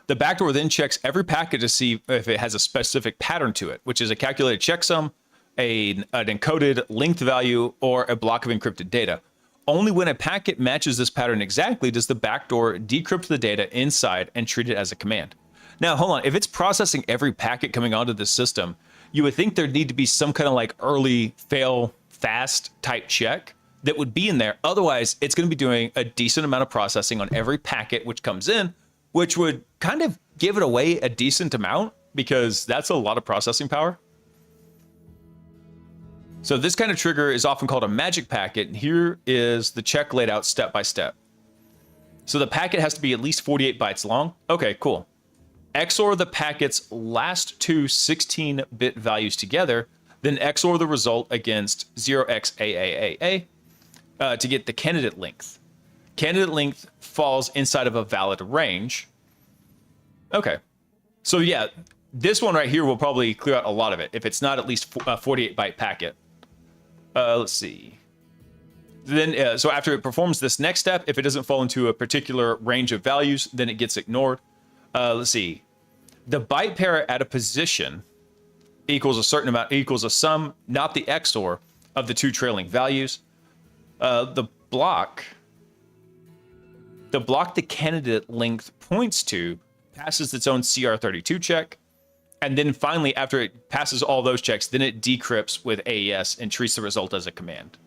The backdoor then checks every packet to see if it has a specific pattern to it, which is a calculated checksum, an encoded length value, or a block of encrypted data. Only when a packet matches this pattern exactly does the backdoor decrypt the data inside and treat it as a command. Now, hold on. If it's processing every packet coming onto the system, you would think there'd need to be some kind of like early fail fast type check that would be in there. Otherwise, it's going to be doing a decent amount of processing on every packet which comes in, which would kind of give it away a decent amount because that's a lot of processing power. So this kind of trigger is often called a magic packet. And here is the check laid out step by step. So the packet has to be at least 48 bytes long. Okay, cool. XOR the packet's last two 16-bit values together, then XOR the result against 0xAAAA to get the candidate length. Candidate length falls inside of a valid range. Okay. So yeah, this one right here will probably clear out a lot of it if it's not at least a 48-byte packet. Let's see. Then, so after it performs this next step, if it doesn't fall into a particular range of values, then it gets ignored. Let's see. The byte pair at a position equals a certain amount, equals a sum, not the XOR of the two trailing values. The block the candidate length points to passes its own CR32 check. And then finally, after it passes all those checks, then it decrypts with AES and treats the result as a command.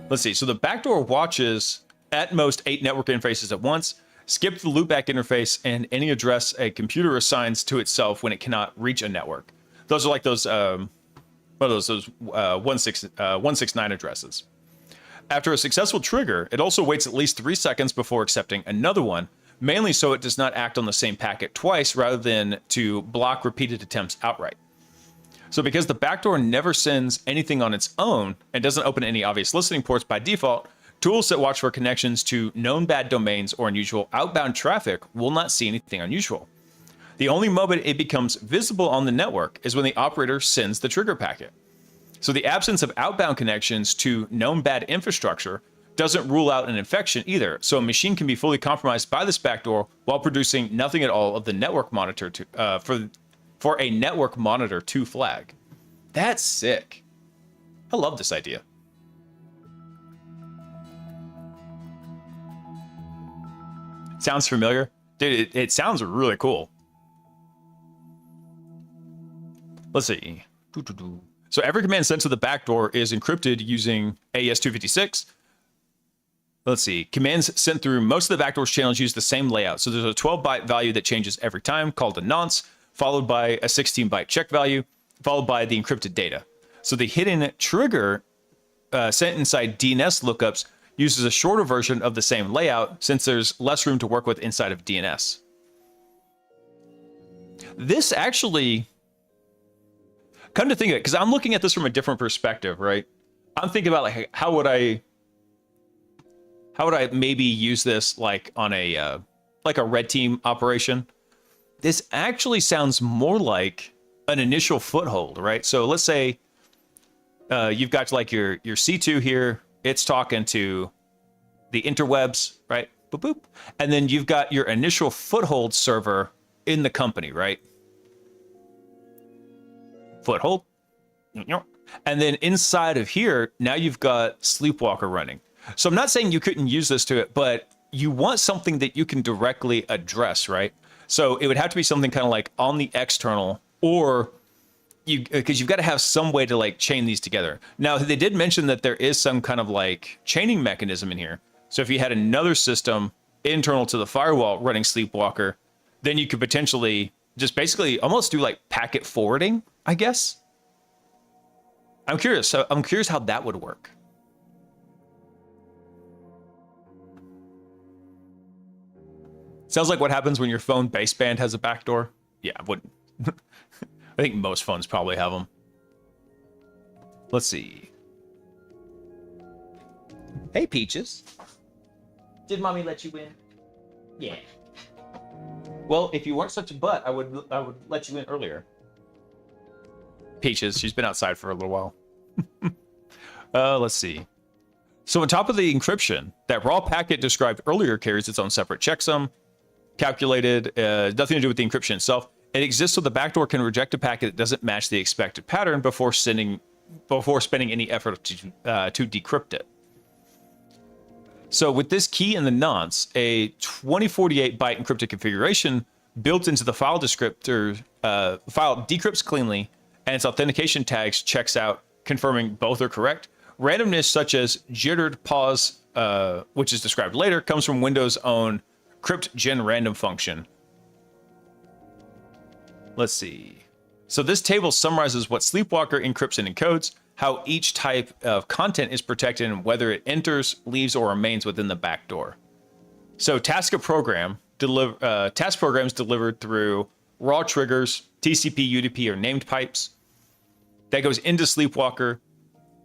Let's see. So the backdoor watches at most 8 network interfaces at once, skip the loopback interface, and any address a computer assigns to itself when it cannot reach a network. Those are like those, 169 addresses. After a successful trigger, it also waits at least 3 seconds before accepting another one, mainly so it does not act on the same packet twice rather than to block repeated attempts outright. So because the backdoor never sends anything on its own and doesn't open any obvious listening ports by default, Tools that watch for connections to known bad domains or unusual outbound traffic will not see anything unusual. The only moment it becomes visible on the network is when the operator sends the trigger packet. So the absence of outbound connections to known bad infrastructure doesn't rule out an infection either. So a machine can be fully compromised by this backdoor while producing nothing at all of the network monitor for a network monitor to flag. That's sick. I love this idea. Sounds familiar? Dude, it sounds really cool. Let's see. So every command sent to the backdoor is encrypted using AES-256. Let's see. Commands sent through most of the backdoor's channels use the same layout. So there's a 12-byte value that changes every time called a nonce, followed by a 16-byte check value, followed by the encrypted data. So the hidden trigger sent inside DNS lookups uses a shorter version of the same layout since there's less room to work with inside of DNS. This actually, come to think of it, because I'm looking at this from a different perspective, right? I'm thinking about like how would I maybe use this like on a red team operation? This actually sounds more like an initial foothold, right? So let's say you've got like your C2 here. It's talking to the interwebs, right? Boop, boop. And then you've got your initial foothold server in the company, right? Foothold. And then inside of here, now you've got Sleepwalker running. So I'm not saying you couldn't use this to it, but you want something that you can directly address, right? So it would have to be something kind of like on the external, or because you've got to have some way to like chain these together. Now, they did mention that there is some kind of like chaining mechanism in here. So if you had another system internal to the firewall running Sleepwalker, then you could potentially just basically almost do like packet forwarding, I guess. I'm curious. So I'm curious how that would work. Sounds like what happens when your phone baseband has a backdoor. Yeah, I wouldn't. I think most phones probably have them. Let's see. Hey, Peaches. Did mommy let you in? Yeah. Well, if you weren't such a butt, I would let you in earlier. Peaches, she's been outside for a little while. Let's see. So on top of the encryption, that raw packet described earlier carries its own separate checksum. Calculated, nothing to do with the encryption itself. It exists so the backdoor can reject a packet that doesn't match the expected pattern before spending any effort to decrypt it. So with this key in the nonce, a 2048-byte encrypted configuration built into the file descriptor, file decrypts cleanly, and its authentication tags checks out, confirming both are correct. Randomness such as jittered pause, which is described later, comes from Windows' own crypt gen random function. Let's see. So this table summarizes what Sleepwalker encrypts and encodes, how each type of content is protected, and whether it enters, leaves, or remains within the backdoor. So task programs delivered through raw triggers, TCP, UDP, or named pipes. That goes into Sleepwalker.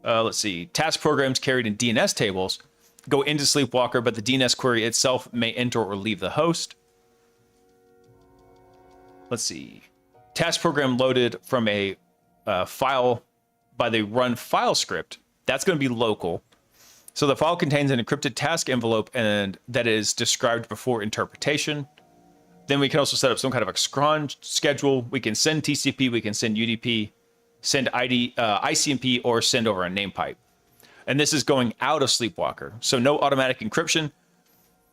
Let's see. Task programs carried in DNS tables go into Sleepwalker, but the DNS query itself may enter or leave the host. Let's see. Task program loaded from a file by the run file script. That's going to be local. So the file contains an encrypted task envelope and that is described before interpretation. Then we can also set up some kind of a cron schedule. We can send TCP, we can send UDP, send ICMP, or send over a name pipe. And this is going out of Sleepwalker. So no automatic encryption.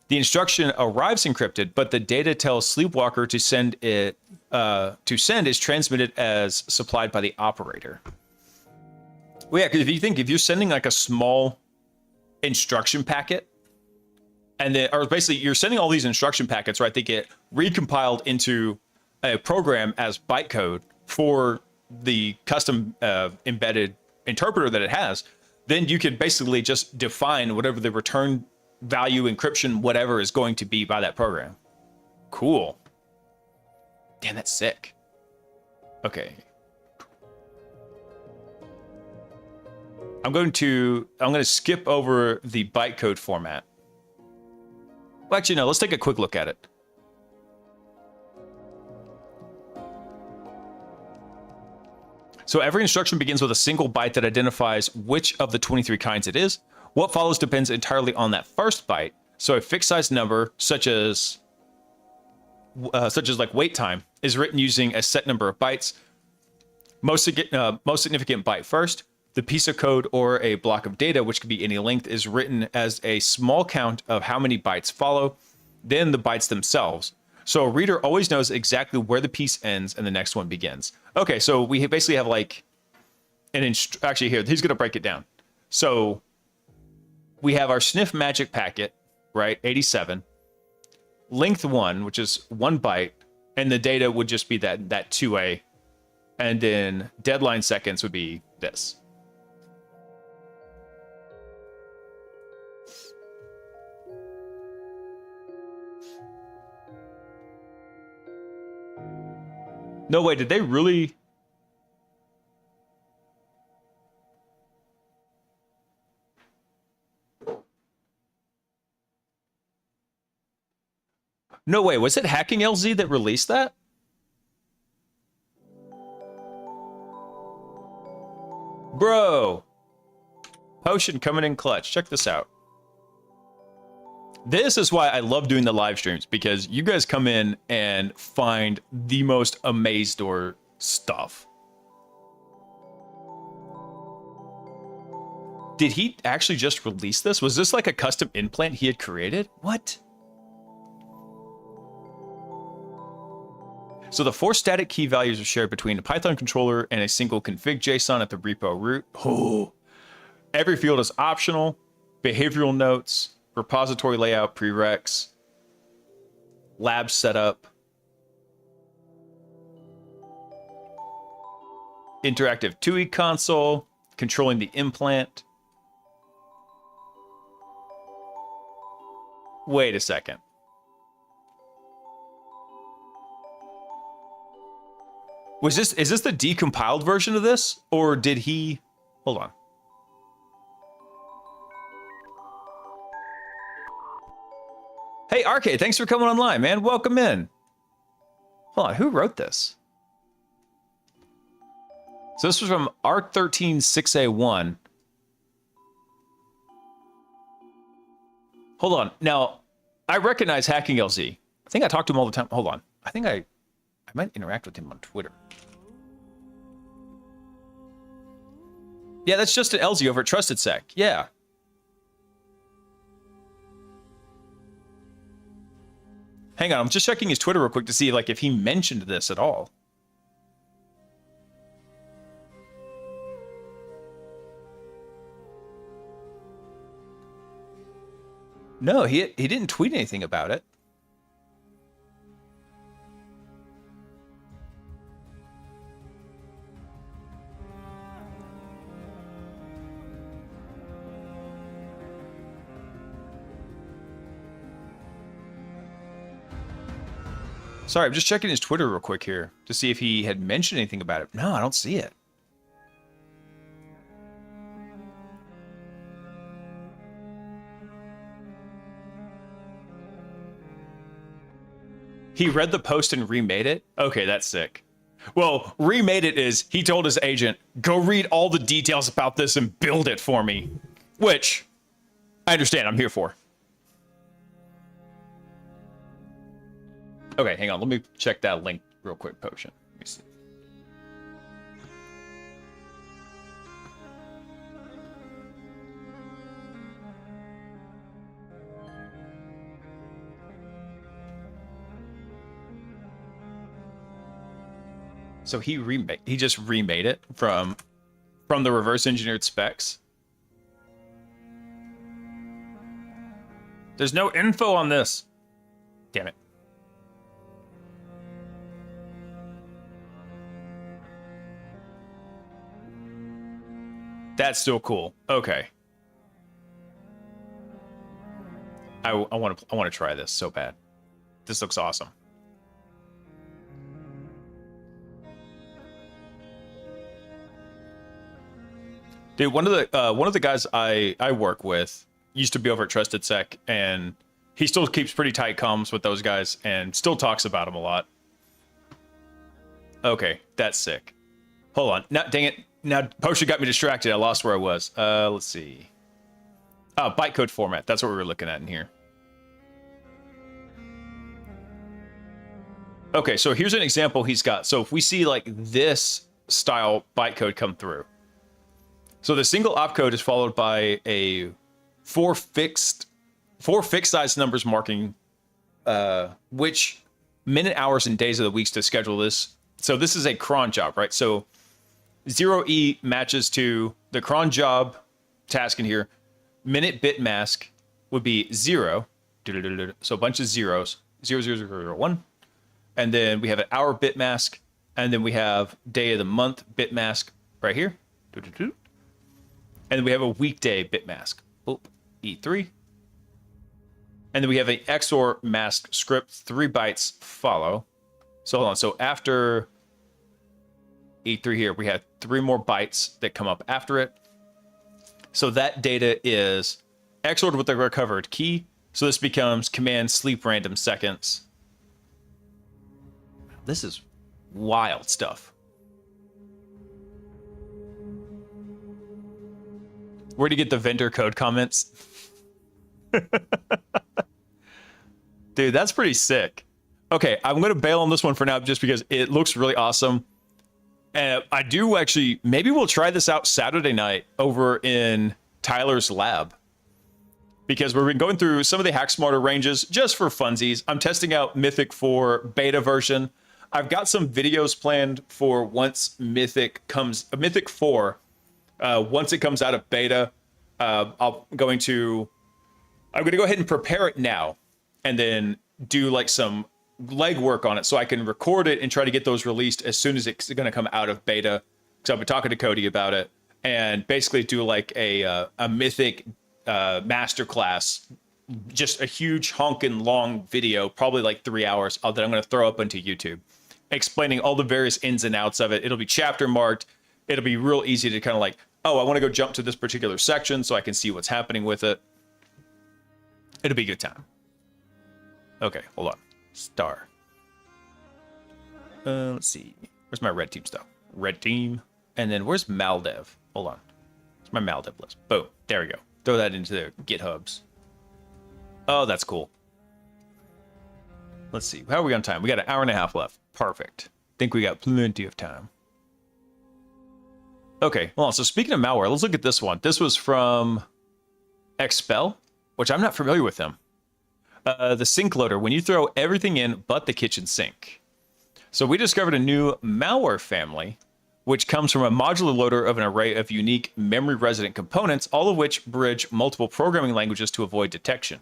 The instruction arrives encrypted, but the data tells Sleepwalker to send it is transmitted as supplied by the operator. Well, yeah, because if you're sending like a small instruction packet, and then, or basically you're sending all these instruction packets, right? They get recompiled into a program as bytecode for the custom embedded interpreter that it has. Then you could basically just define whatever the return value, encryption, whatever is going to be by that program. Cool. Damn, that's sick. Okay. I'm going to skip over the bytecode format. Well, actually, no, let's take a quick look at it. So every instruction begins with a single byte that identifies which of the 23 kinds it is. What follows depends entirely on that first byte. So a fixed size number, such as like wait time, is written using a set number of bytes. Most significant byte first. The piece of code or a block of data, which could be any length, is written as a small count of how many bytes follow, then the bytes themselves. So a reader always knows exactly where the piece ends and the next one begins. Okay, so we basically have like actually here, he's going to break it down. So we have our sniff magic packet, right? 87. Length 1, which is 1 byte, and the data would just be that 2A. And then deadline seconds would be this. No way, did they really? No way, was it Hacking LZ that released that? Bro. Potion coming in clutch. Check this out. This is why I love doing the live streams, because you guys come in and find the most amazed or stuff. Did he actually just release this? Was this like a custom implant he had created? What? So the 4 static key values are shared between a Python controller and a single config JSON at the repo root. Oh. Every field is optional. Behavioral notes, repository layout, prereqs, lab setup, interactive TUI console, controlling the implant. Wait a second. Is this the decompiled version of this? Or did he... Hold on. Hey, Arcade, thanks for coming online, man. Welcome in. Hold on, who wrote this? So this was from ARC136A1. Hold on. Now, I recognize Hacking LZ. I think I talk to him all the time. Hold on. I think I might interact with him on Twitter. Yeah, that's just an LZ over at TrustedSec. Yeah. Hang on, I'm just checking his Twitter real quick to see like if he mentioned this at all. No, he didn't tweet anything about it. Sorry, I'm just checking his Twitter real quick here to see if he had mentioned anything about it. No, I don't see it. He read the post and remade it? Okay, that's sick. Well, remade it is he told his agent, go read all the details about this and build it for me. Which, I understand, I'm here for. Okay, hang on. Let me check that link real quick, Potion. Let me see. So he just remade it from the reverse engineered specs. There's no info on this. Damn it. That's still cool. Okay. I want to try this so bad. This looks awesome. Dude, one of the guys I work with used to be over at Trusted Sec, and he still keeps pretty tight comms with those guys and still talks about them a lot. Okay, that's sick. Hold on. Now, dang it. Now, Potion got me distracted. I lost where I was. Let's see. Oh, bytecode format. That's what we were looking at in here. Okay, so here's an example he's got. So if we see like this style bytecode come through. So the single opcode is followed by a four fixed size numbers marking which minute, hours, and days of the weeks to schedule this. So this is a cron job, right? So 0E matches to the cron job task in here. Minute bit mask would be 0. So a bunch of zeros. 00001. And then we have an hour bit mask. And then we have day of the month bit mask right here. And then we have a weekday bit mask. Oop, E3. And then we have an XOR mask script, 3 bytes follow. So hold on. So after E3 here, we have 3 more bytes that come up after it. So that data is XORed with the recovered key. So this becomes command sleep random seconds. This is wild stuff. Where do you get the vendor code comments? Dude, that's pretty sick. Okay, I'm going to bail on this one for now just because it looks really awesome. And I do actually, maybe we'll try this out Saturday night over in Tyler's lab. Because we've been going through some of the Hack Smarter ranges just for funsies. I'm testing out Mythic 4 beta version. I've got some videos planned for once Mythic 4, once it comes out of beta. I'm going to go ahead and prepare it now and then do like some legwork on it so I can record it and try to get those released as soon as it's going to come out of beta. So I've been talking to Cody about it and basically do like a Mythic masterclass, just a huge honking long video, probably like 3 hours that I'm going to throw up onto YouTube, explaining all the various ins and outs of it. It'll be chapter marked. It'll be real easy to kind of like, oh, I want to go jump to this particular section so I can see what's happening with it. It'll be a good time. Okay, hold on. Star. Let's see. Where's my red team stuff? Red team. And then where's Maldev? Hold on. It's my Maldev list. Boom. There we go. Throw that into their GitHubs. Oh, that's cool. Let's see. How are we on time? We got an hour and a half left. Perfect. Think we got plenty of time. Okay. Well, so speaking of malware, let's look at this one. This was from Expel, which I'm not familiar with them. The sink loader, when you throw everything in but the kitchen sink. So we discovered a new malware family, which comes from a modular loader of an array of unique memory resident components, all of which bridge multiple programming languages to avoid detection.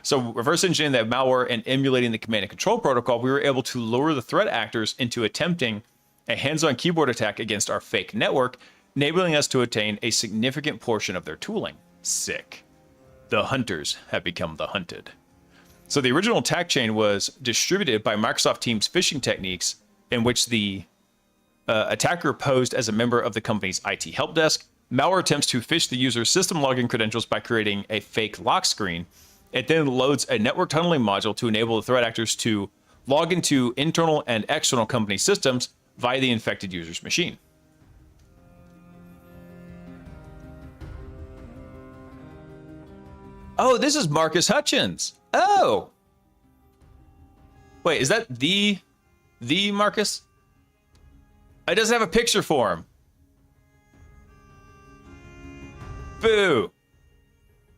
So reverse engineering that malware and emulating the command and control protocol, we were able to lure the threat actors into attempting a hands-on keyboard attack against our fake network, enabling us to attain a significant portion of their tooling. Sick. The hunters have become the hunted. So the original attack chain was distributed by Microsoft Teams phishing techniques, in which the attacker posed as a member of the company's IT help desk. Malware attempts to phish the user's system login credentials by creating a fake lock screen. It then loads a network tunneling module to enable the threat actors to log into internal and external company systems via the infected user's machine. Oh, this is Marcus Hutchins. Oh. Wait, is that the Marcus? It doesn't have a picture for him. Boo.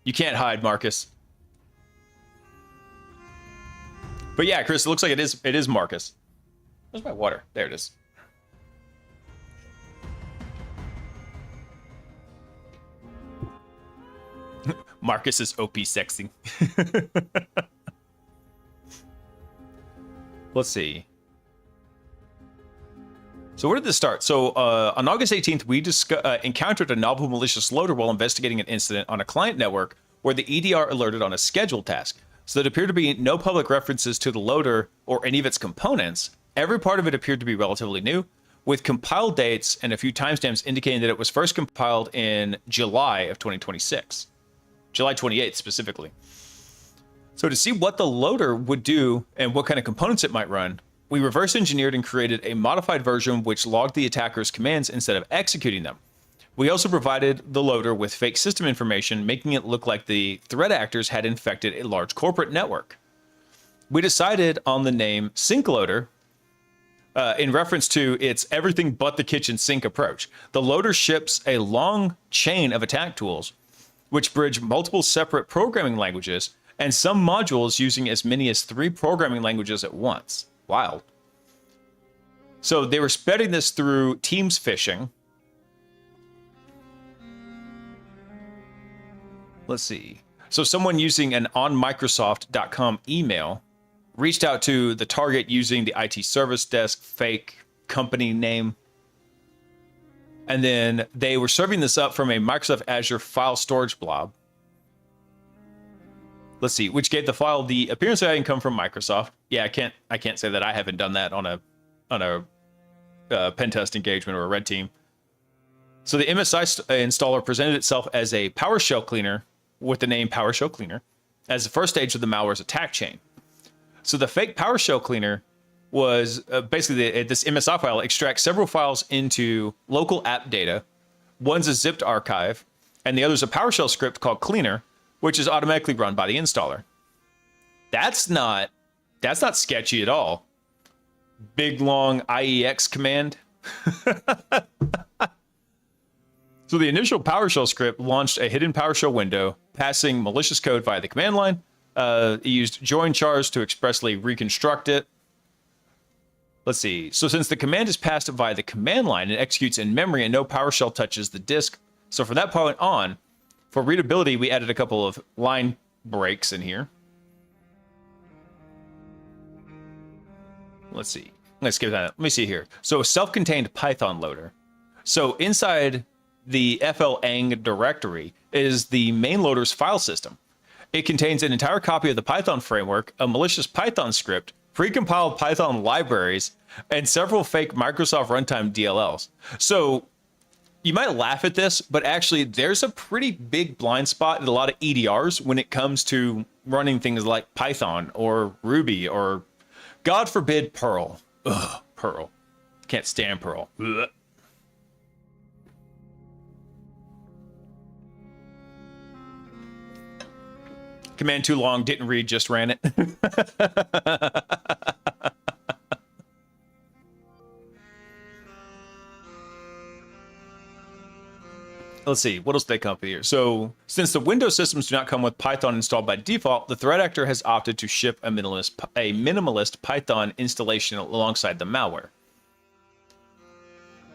You can't hide, Marcus. But yeah, Chris, it looks like it is Marcus. Where's my water? There it is. Marcus is OP sexy. Let's see. So where did this start? So on August 18th, we encountered a novel malicious loader while investigating an incident on a client network where the EDR alerted on a scheduled task. So there appeared to be no public references to the loader or any of its components. Every part of it appeared to be relatively new. with compiled dates and a few timestamps indicating that it was first compiled in July of 2026. July 28th specifically. So to see what the loader would do and what kind of components it might run, we reverse engineered and created a modified version which logged the attacker's commands instead of executing them. We also provided the loader with fake system information, making it look like the threat actors had infected a large corporate network. We decided on the name Sink Loader in reference to its everything but the kitchen sink approach. The loader ships a long chain of attack tools, which bridge multiple separate programming languages and some modules using as many as 3 programming languages at once. Wild. So they were spreading this through Teams phishing. Let's see. So someone using an onmicrosoft.com email reached out to the target using the IT service desk fake company name. And then they were serving this up from a Microsoft Azure file storage blob. Let's see, which gave the file the appearance that it can come from Microsoft. Yeah, I can't say that I haven't done that on a pen test engagement or a red team. So the MSI installer presented itself as a PowerShell cleaner with the name PowerShell Cleaner as the first stage of the malware's attack chain. So the fake PowerShell cleaner was basically this MSI file extracts several files into local app data. One's a zipped archive, and the other's a PowerShell script called Cleaner, which is automatically run by the installer. That's not sketchy at all. Big long IEX command. So the initial PowerShell script launched a hidden PowerShell window, passing malicious code via the command line. It used join chars to expressly reconstruct it. Let's see. So since the command is passed via the command line, it executes in memory and no PowerShell touches the disk. So from that point on, for readability, we added a couple of line breaks in here. Let's see. Let's skip that. Let me see here. So a self-contained Python loader. So inside the flang directory is the main loader's file system. It contains an entire copy of the Python framework, a malicious Python script, precompiled Python libraries, and several fake Microsoft runtime DLLs. So you might laugh at this, but actually there's a pretty big blind spot in a lot of EDRs when it comes to running things like Python or Ruby or, God forbid, Perl. Ugh, Perl. Can't stand Perl. Ugh. Command too long, didn't read, just ran it. Let's see, what else did they come up with here? So, since the Windows systems do not come with Python installed by default, the threat actor has opted to ship a minimalist Python installation alongside the malware.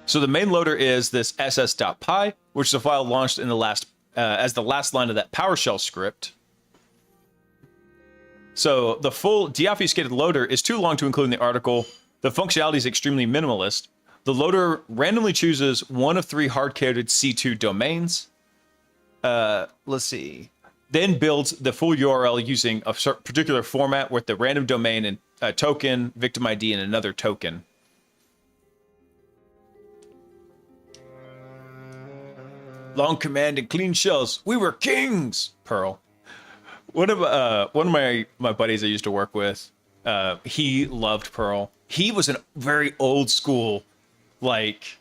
So the main loader is this ss.py, which is a file launched in the last as the last line of that PowerShell script. So the full deobfuscated loader is too long to include in the article. The functionality is extremely minimalist. The loader randomly chooses one of 3 hard-coded C2 domains. Let's see. Then builds the full URL using a particular format with the random domain and a token, victim ID, and another token. Long command and clean shells. We were kings, Pearl. One of my buddies I used to work with, he loved Perl. He was a very old school, like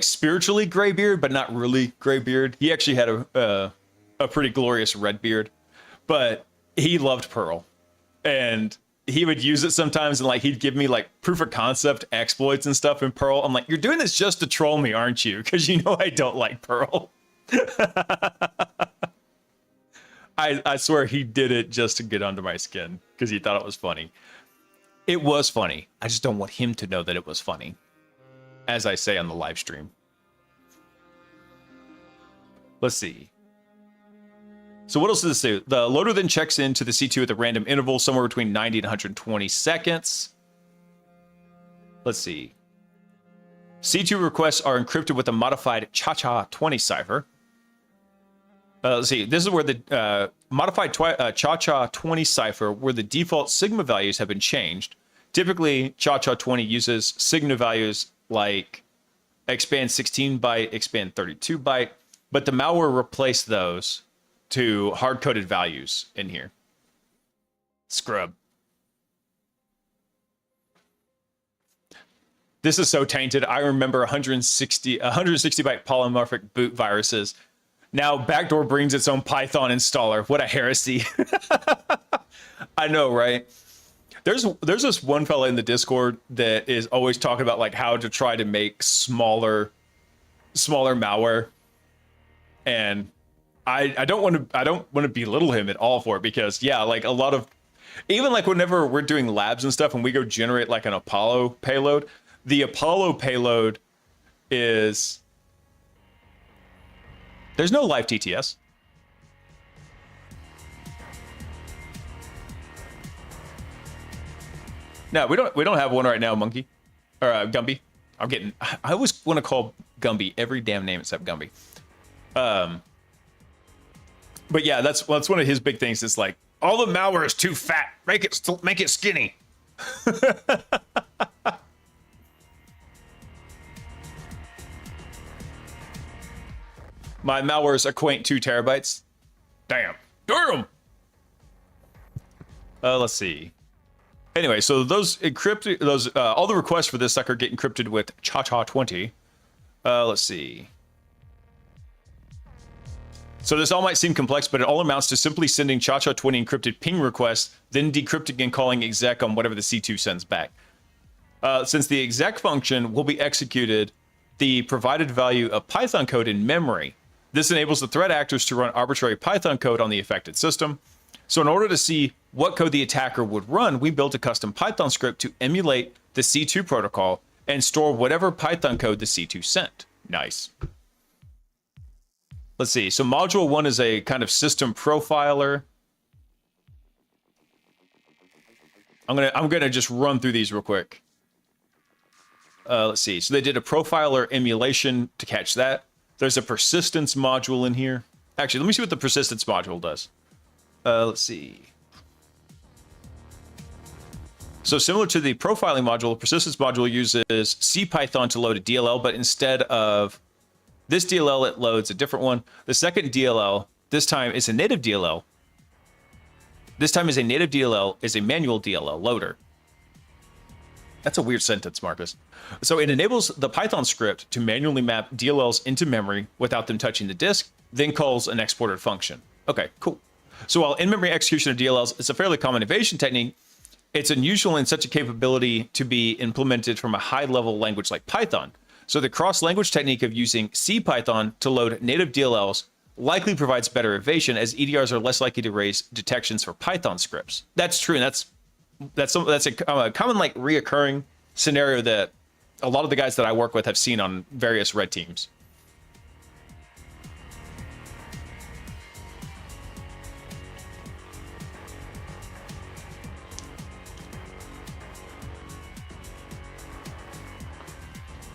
spiritually gray beard, but not really gray beard. He actually had a pretty glorious red beard, but he loved Perl, and he would use it sometimes, and like he'd give me like proof of concept exploits and stuff in Perl. I'm like, you're doing this just to troll me, aren't you? Because you know I don't like Perl. I swear he did it just to get under my skin because he thought it was funny. It was funny. I just don't want him to know that it was funny, as I say on the live stream. Let's see. So what else does this do? The loader then checks into the C2 at the random interval, somewhere between 90 and 120 seconds. Let's see. C2 requests are encrypted with a modified ChaCha20 cipher. Let's see. This is where the modified ChaCha20 cipher, where the default sigma values have been changed. Typically, ChaCha20 uses sigma values like expand 16 byte, expand 32 byte, but the malware replaced those to hard-coded values in here. Scrub. This is so tainted. I remember 160 byte polymorphic boot viruses. Now backdoor brings its own Python installer. What a heresy. I know, right? There's this one fella in the Discord that is always talking about like how to try to make smaller malware. And I don't want to belittle him at all for it, because yeah, like a lot of, even like whenever we're doing labs and stuff and we go generate like an Apollo payload, the Apollo payload is, there's no live TTS. No, we don't have one right now, Monkey. Or Gumby. I always want to call Gumby every damn name except Gumby. But yeah, that's one of his big things. Is like, all the malware is too fat. Make it skinny. My malware is a quaint 2 terabytes. Damn. Let's see. Anyway, so those encrypted, all the requests for this sucker get encrypted with cha-cha-20. Let's see. So this all might seem complex, but it all amounts to simply sending cha-cha-20 encrypted ping requests, then decrypting and calling exec on whatever the C2 sends back. Since the exec function will be executed the provided value of Python code in memory, this enables the threat actors to run arbitrary Python code on the affected system. So in order to see what code the attacker would run, we built a custom Python script to emulate the C2 protocol and store whatever Python code the C2 sent. Nice. Let's see. So module 1 is a kind of system profiler. I'm gonna just run through these real quick. Let's see. So they did a profiler emulation to catch that. There's a persistence module in here. Actually, let me see what the persistence module does. Let's see. So similar to the profiling module, the persistence module uses CPython to load a DLL, but instead of this DLL, it loads a different one. The second DLL, this time is a native DLL. This time is a native DLL, is a manual DLL loader. That's a weird sentence, Marcus. So it enables the Python script to manually map DLLs into memory without them touching the disk, then calls an exported function. Okay, cool. So while in-memory execution of DLLs is a fairly common evasion technique, it's unusual in such a capability to be implemented from a high-level language like Python. So the cross-language technique of using CPython to load native DLLs likely provides better evasion, as EDRs are less likely to raise detections for Python scripts. That's true, and that's a common, like, reoccurring scenario that a lot of the guys that I work with have seen on various red teams.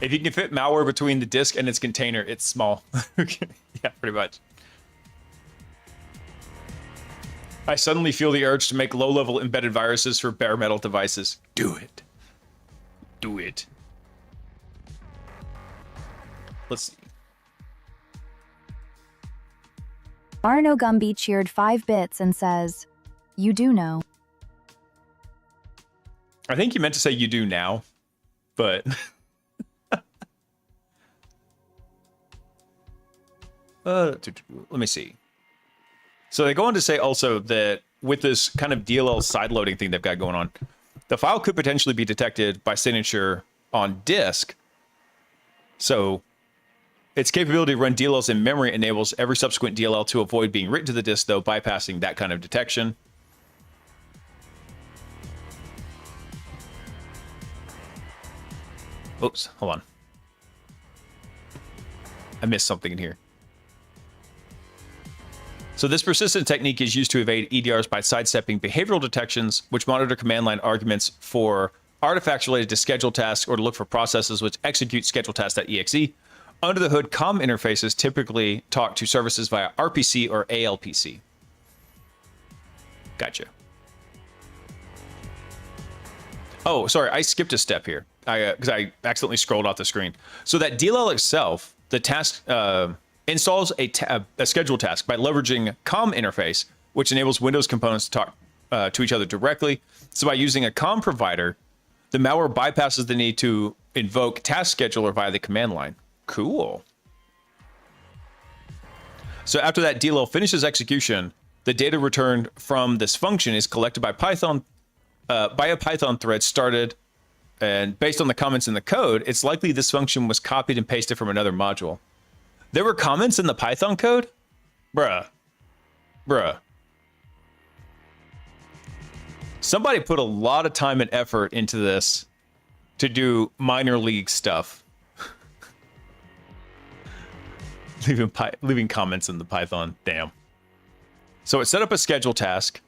If you can fit malware between the disk and its container, it's small. Okay. Yeah, pretty much. I suddenly feel the urge to make low-level embedded viruses for bare metal devices. Do it. Do it. Let's see. Arno Gumby cheered 5 bits and says, "You do know." I think you meant to say you do now, but... let me see. So they go on to say also that with this kind of DLL sideloading thing they've got going on, the file could potentially be detected by signature on disk. So its capability to run DLLs in memory enables every subsequent DLL to avoid being written to the disk, though bypassing that kind of detection. Oops, hold on. I missed something in here. So this persistent technique is used to evade EDRs by sidestepping behavioral detections, which monitor command line arguments for artifacts related to schedule tasks or to look for processes which execute schedule tasks.exe. Under the hood, COM interfaces typically talk to services via RPC or ALPC. Gotcha. Oh, sorry, I skipped a step here. because I accidentally scrolled off the screen. So that DLL itself, the task installs a scheduled task by leveraging COM interface, which enables Windows components to talk to each other directly. So by using a COM provider, the malware bypasses the need to invoke task scheduler via the command line. Cool. So after that DLL finishes execution, the data returned from this function is collected by Python by a Python thread started, and based on the comments in the code, it's likely this function was copied and pasted from another module. There were comments in the Python code? Bruh. Somebody put a lot of time and effort into this to do minor league stuff. leaving comments in the Python. Damn. So it set up a schedule task.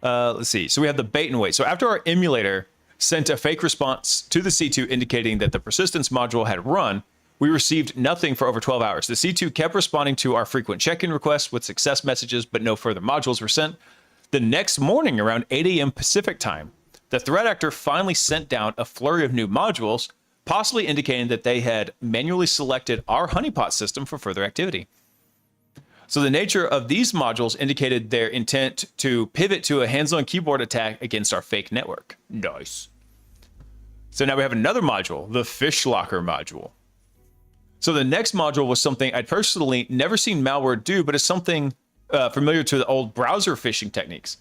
Let's see. So we have the bait and wait. So after our emulator sent a fake response to the C2 indicating that the persistence module had run, we received nothing for over 12 hours. The C2 kept responding to our frequent check-in requests with success messages, but no further modules were sent. The next morning, around 8 a.m. Pacific time, the threat actor finally sent down a flurry of new modules, possibly indicating that they had manually selected our honeypot system for further activity. So the nature of these modules indicated their intent to pivot to a hands-on keyboard attack against our fake network. Nice. So now we have another module, the fish locker module. So the next module was something I'd personally never seen malware do, but it's something familiar to the old browser phishing techniques.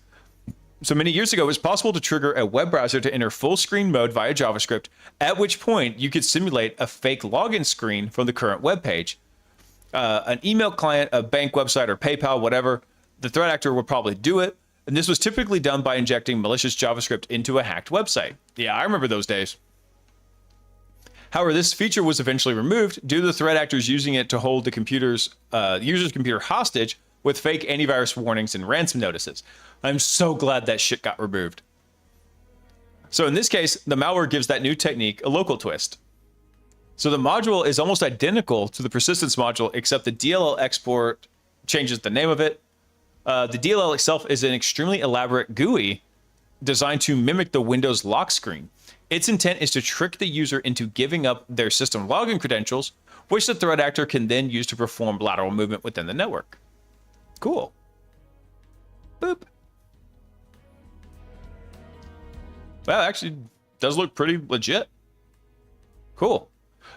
So many years ago, it was possible to trigger a web browser to enter full screen mode via JavaScript, at which point you could simulate a fake login screen from the current web page. An email client, a bank website, or PayPal, whatever, the threat actor would probably do it. And this was typically done by injecting malicious JavaScript into a hacked website. Yeah, I remember those days. However, this feature was eventually removed due to the threat actors using it to hold the user's computer hostage with fake antivirus warnings and ransom notices. I'm so glad that shit got removed. So in this case, the malware gives that new technique a local twist. So the module is almost identical to the persistence module, except the DLL export changes the name of it. The DLL itself is an extremely elaborate GUI designed to mimic the Windows lock screen. Its intent is to trick the user into giving up their system login credentials, which the threat actor can then use to perform lateral movement within the network. Cool. Boop. Well, actually, does look pretty legit. Cool.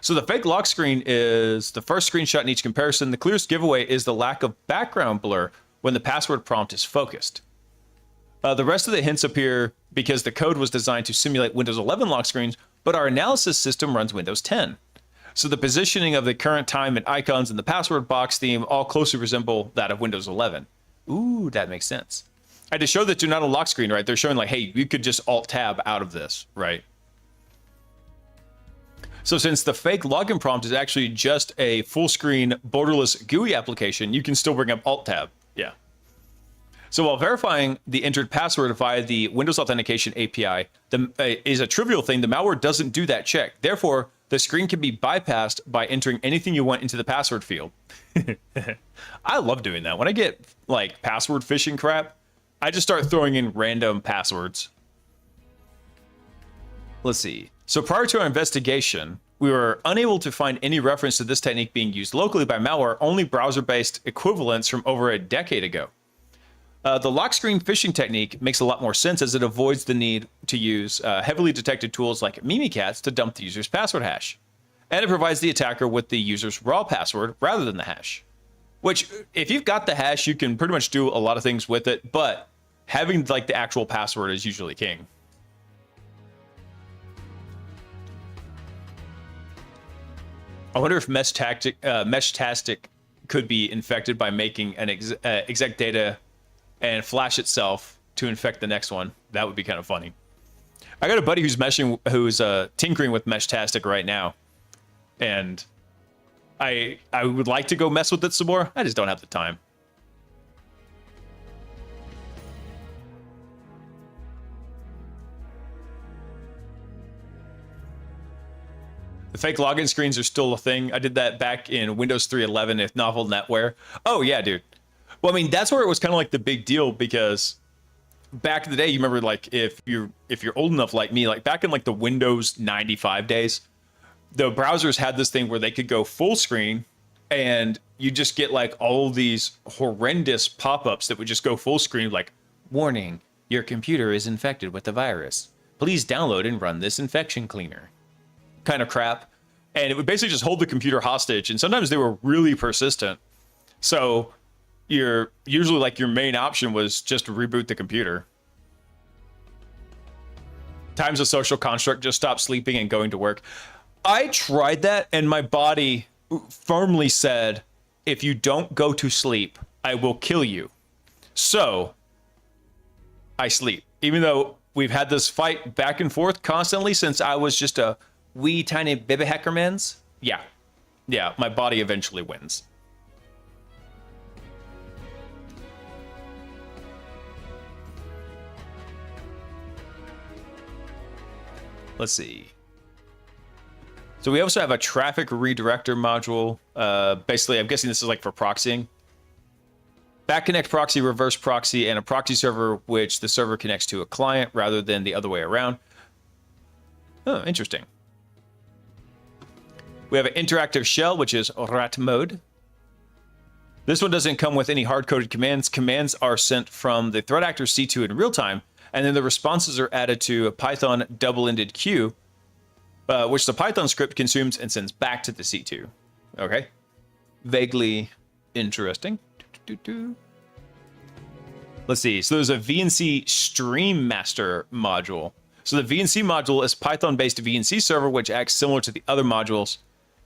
So the fake lock screen is the first screenshot in each comparison. The clearest giveaway is the lack of background blur when the password prompt is focused. The rest of the hints appear because the code was designed to simulate Windows 11 lock screens, but our analysis system runs Windows 10. So the positioning of the current time and icons in the password box theme all closely resemble that of Windows 11. Ooh, that makes sense. I just show that you're not a lock screen, right? They're showing like, hey, you could just Alt-Tab out of this, right? So since the fake login prompt is actually just a full-screen borderless GUI application, you can still bring up Alt-Tab. Yeah. So while verifying the entered password via the Windows Authentication API is a trivial thing, the malware doesn't do that check. Therefore, the screen can be bypassed by entering anything you want into the password field. I love doing that. When I get like password phishing crap, I just start throwing in random passwords. Let's see. So prior to our investigation, we were unable to find any reference to this technique being used locally by malware, only browser-based equivalents from over a decade ago. The lock screen phishing technique makes a lot more sense as it avoids the need to use heavily detected tools like Mimikatz to dump the user's password hash. And it provides the attacker with the user's raw password rather than the hash. Which, if you've got the hash, you can pretty much do a lot of things with it, but having like the actual password is usually king. I wonder if Meshtastic could be infected by making an exec data and flash itself to infect the next one. That would be kind of funny. I got a buddy who's tinkering with Meshtastic right now, and I would like to go mess with it some more. I just don't have the time. The fake login screens are still a thing. I did that back in Windows 3.11 with Novel NetWare. Oh yeah, dude. Well, I mean, that's where it was kind of like the big deal, because back in the day, you remember, like, if you're old enough like me, like back in like the Windows 95 days, the browsers had this thing where they could go full screen, and you just get like all these horrendous pop-ups that would just go full screen, like, warning, your computer is infected with the virus. Please download and run this infection cleaner. Kind of crap. And it would basically just hold the computer hostage. And sometimes they were really persistent. So usually like your main option was just to reboot the computer. Times a social construct, just stop sleeping and going to work. I tried that, and my body firmly said, if you don't go to sleep, I will kill you. So I sleep, even though we've had this fight back and forth constantly since I was just a wee tiny baby hackermans. Yeah, my body eventually wins. Let's see. So we also have a traffic redirector module. Basically, I'm guessing this is like for proxying. Back connect proxy, reverse proxy, and a proxy server, which the server connects to a client rather than the other way around. Oh, interesting. We have an interactive shell, which is rat mode. This one doesn't come with any hard-coded commands. Commands are sent from the threat actor C2 in real time, and then the responses are added to a Python double-ended queue, which the Python script consumes and sends back to the C2. Okay. Vaguely interesting. Let's see. So there's a VNC Stream Master module. So the VNC module is Python-based VNC server, which acts similar to the other modules.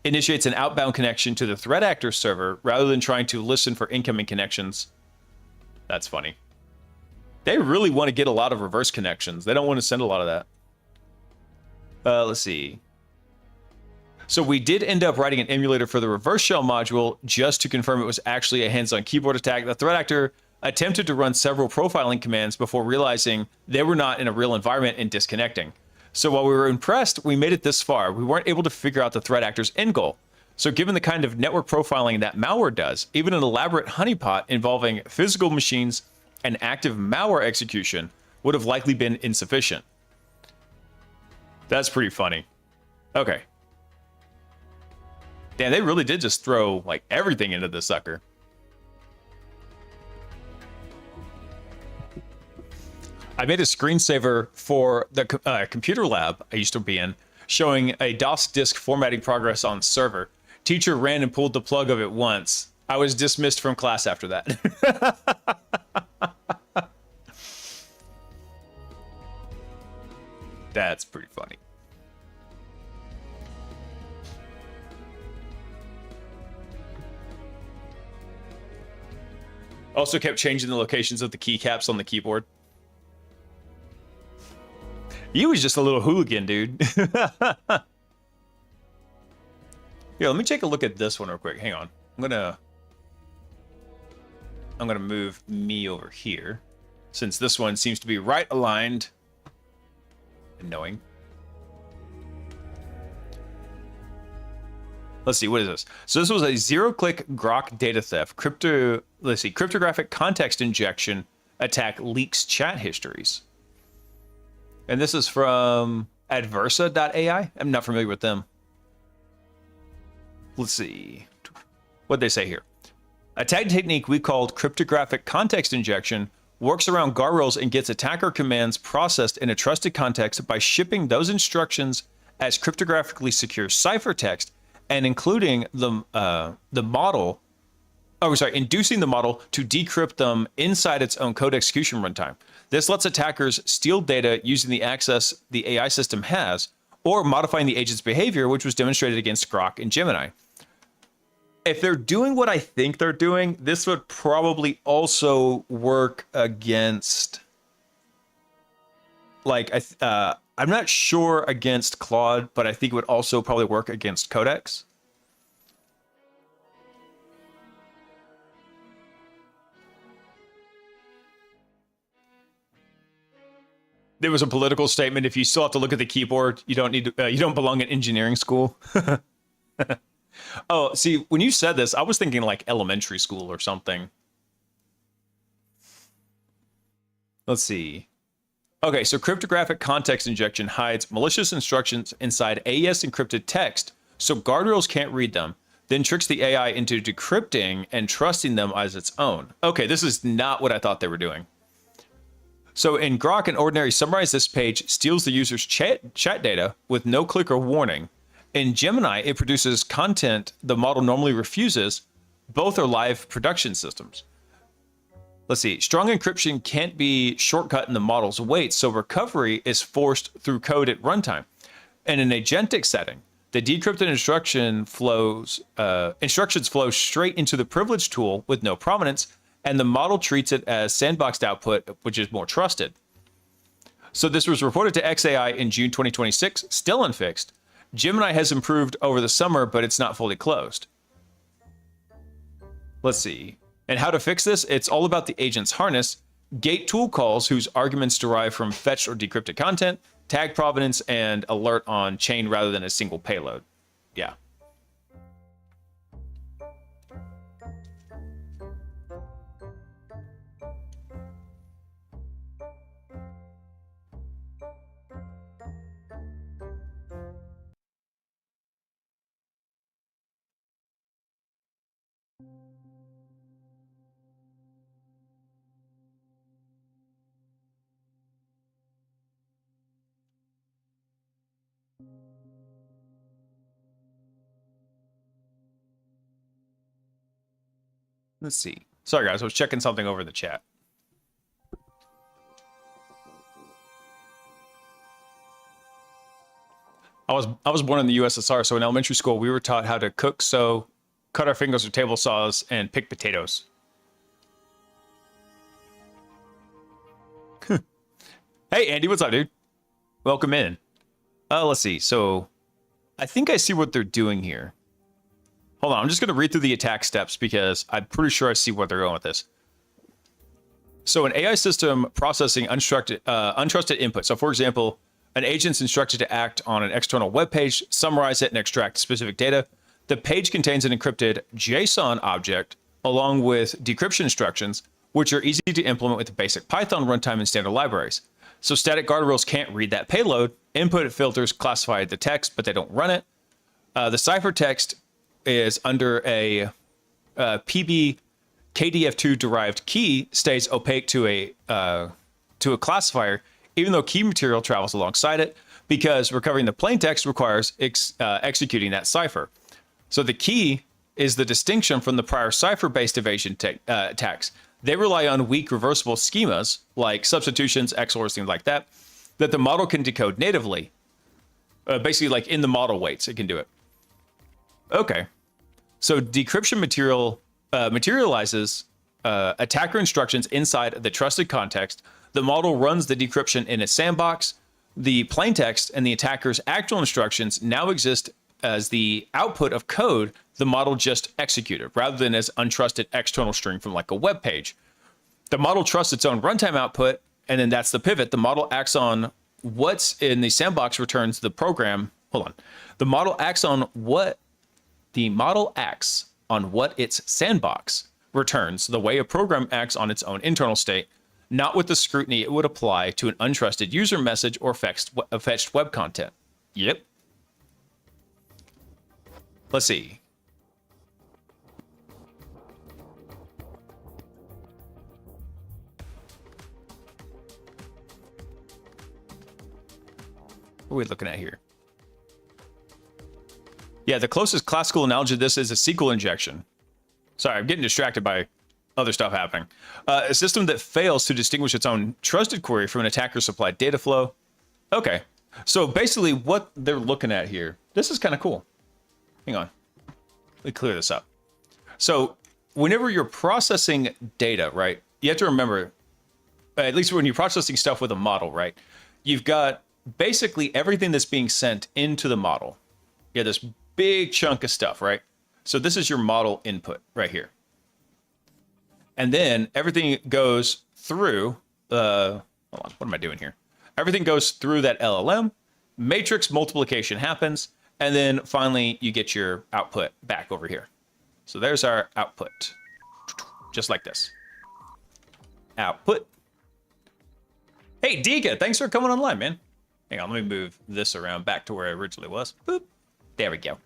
Initiates an outbound connection to the threat actor server rather than trying to listen for incoming connections. That's funny. They really want to get a lot of reverse connections. They don't want to send a lot of that. Let's see. So we did end up writing an emulator for the reverse shell module just to confirm it was actually a hands-on keyboard attack. The threat actor attempted to run several profiling commands before realizing they were not in a real environment and disconnecting. So while we were impressed we made it this far, we weren't able to figure out the threat actor's end goal. So given the kind of network profiling that malware does, even an elaborate honeypot involving physical machines and active malware execution would have likely been insufficient. That's pretty funny. Okay. Damn, they really did just throw like everything into this sucker. I made a screensaver for the computer lab I used to be in, showing a DOS disk formatting progress on server. Teacher ran and pulled the plug of it once. I was dismissed from class after that. That's pretty funny. Also kept changing the locations of the keycaps on the keyboard. He was just a little hooligan, dude. Here, let me take a look at this one real quick. Hang on. I'm gonna move me over here, since this one seems to be right aligned and knowing. Let's see, what is this? So this was a zero-click grok data theft, cryptographic context injection attack leaks chat histories. And this is from adversa.ai. I'm not familiar with them. Let's see. What'd they say here? Attack technique we called cryptographic context injection works around guardrails and gets attacker commands processed in a trusted context by shipping those instructions as cryptographically secure ciphertext and including the model, inducing the model to decrypt them inside its own code execution runtime. This lets attackers steal data using the access the AI system has, or modifying the agent's behavior, which was demonstrated against Grok and Gemini. If they're doing what I think they're doing, this would probably also work against, like, I'm not sure against Claude, but I think it would also probably work against Codex. There was a political statement. If you still have to look at the keyboard, you don't need to, you don't belong in engineering school. Oh, see, when you said this, I was thinking like elementary school or something. Let's see. Okay, so cryptographic context injection hides malicious instructions inside AES encrypted text, so guardrails can't read them, then tricks the AI into decrypting and trusting them as its own. Okay, this is not what I thought they were doing. So in Grok, an ordinary summarize this page steals the user's chat data with no click or warning. In Gemini, it produces content the model normally refuses. Both are live production systems. Let's see. Strong encryption can't be shortcut in the model's weight, so recovery is forced through code at runtime. In an agentic setting, the decrypted instructions flow straight into the privilege tool with no provenance, and the model treats it as sandboxed output, which is more trusted. So this was reported to XAI in June 2026, still unfixed. Gemini has improved over the summer, but it's not fully closed. Let's see. And how to fix this? It's all about the agent's harness, gate tool calls whose arguments derive from fetched or decrypted content, tag provenance, and alert on chain rather than a single payload. Yeah. Let's see. Sorry, guys. I was checking something over the chat. I was born in the USSR, so in elementary school, we were taught how to cook, sew, cut our fingers with table saws, and pick potatoes. Hey, Andy, what's up, dude? Welcome in. Let's see. So I think I see what they're doing here. Hold on. I'm just going to read through the attack steps because I'm pretty sure I see where they're going with this. So an AI system processing untrusted input. So for example, an agent's instructed to act on an external web page, summarize it, and extract specific data. The page contains an encrypted JSON object along with decryption instructions, which are easy to implement with basic Python runtime and standard libraries. So static guardrails can't read that payload. Input filters classify the text, but they don't run it. The ciphertext is under a PB KDF2 derived key, stays opaque to a classifier, even though key material travels alongside it, because recovering the plain text requires executing that cipher. So the key is the distinction from the prior cipher-based evasion attacks. They rely on weak reversible schemas like substitutions, XORs, things like that, that the model can decode natively. Basically, like in the model weights, it can do it. Okay. So decryption materializes attacker instructions inside the trusted context. The model runs the decryption in a sandbox. The plaintext and the attacker's actual instructions now exist as the output of code the model just executed, rather than as untrusted external string from like a web page. The model trusts its own runtime output, and then that's the pivot. The model acts on what's in the sandbox, returns the program. Hold on. The model acts on what its sandbox returns, the way a program acts on its own internal state, not with the scrutiny it would apply to an untrusted user message or fetched web content. Yep. Let's see. What are we looking at here? Yeah, the closest classical analogy to this is a SQL injection. Sorry, I'm getting distracted by other stuff happening. A system that fails to distinguish its own trusted query from an attacker-supplied data flow. Okay, so basically what they're looking at here, this is kind of cool. Hang on, let me clear this up. So whenever you're processing data, right, you have to remember, at least when you're processing stuff with a model, right, you've got basically everything that's being sent into the model. Yeah, this big chunk of stuff, right? So this is your model input right here. And then everything goes through, hold on, what am I doing here? Everything goes through that LLM, matrix multiplication happens, and then finally you get your output back over here. So there's our output, just like this. Output. Hey, Dika, thanks for coming online, man. Hang on, let me move this around back to where I originally was. Boop. There we go.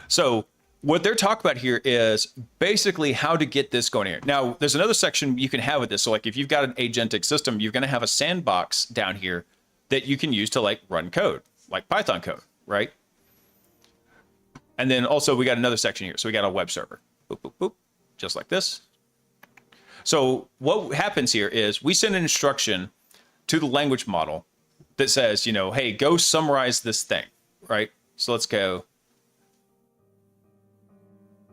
So what they're talking about here is basically how to get this going here. Now, there's another section you can have with this. So like if you've got an agentic system, you're going to have a sandbox down here that you can use to like run code, like Python code, right? And then also we got another section here. So we got a web server, boop, boop, boop, just like this. So what happens here is we send an instruction to the language model that says, you know, hey, go summarize this thing, right? So let's go.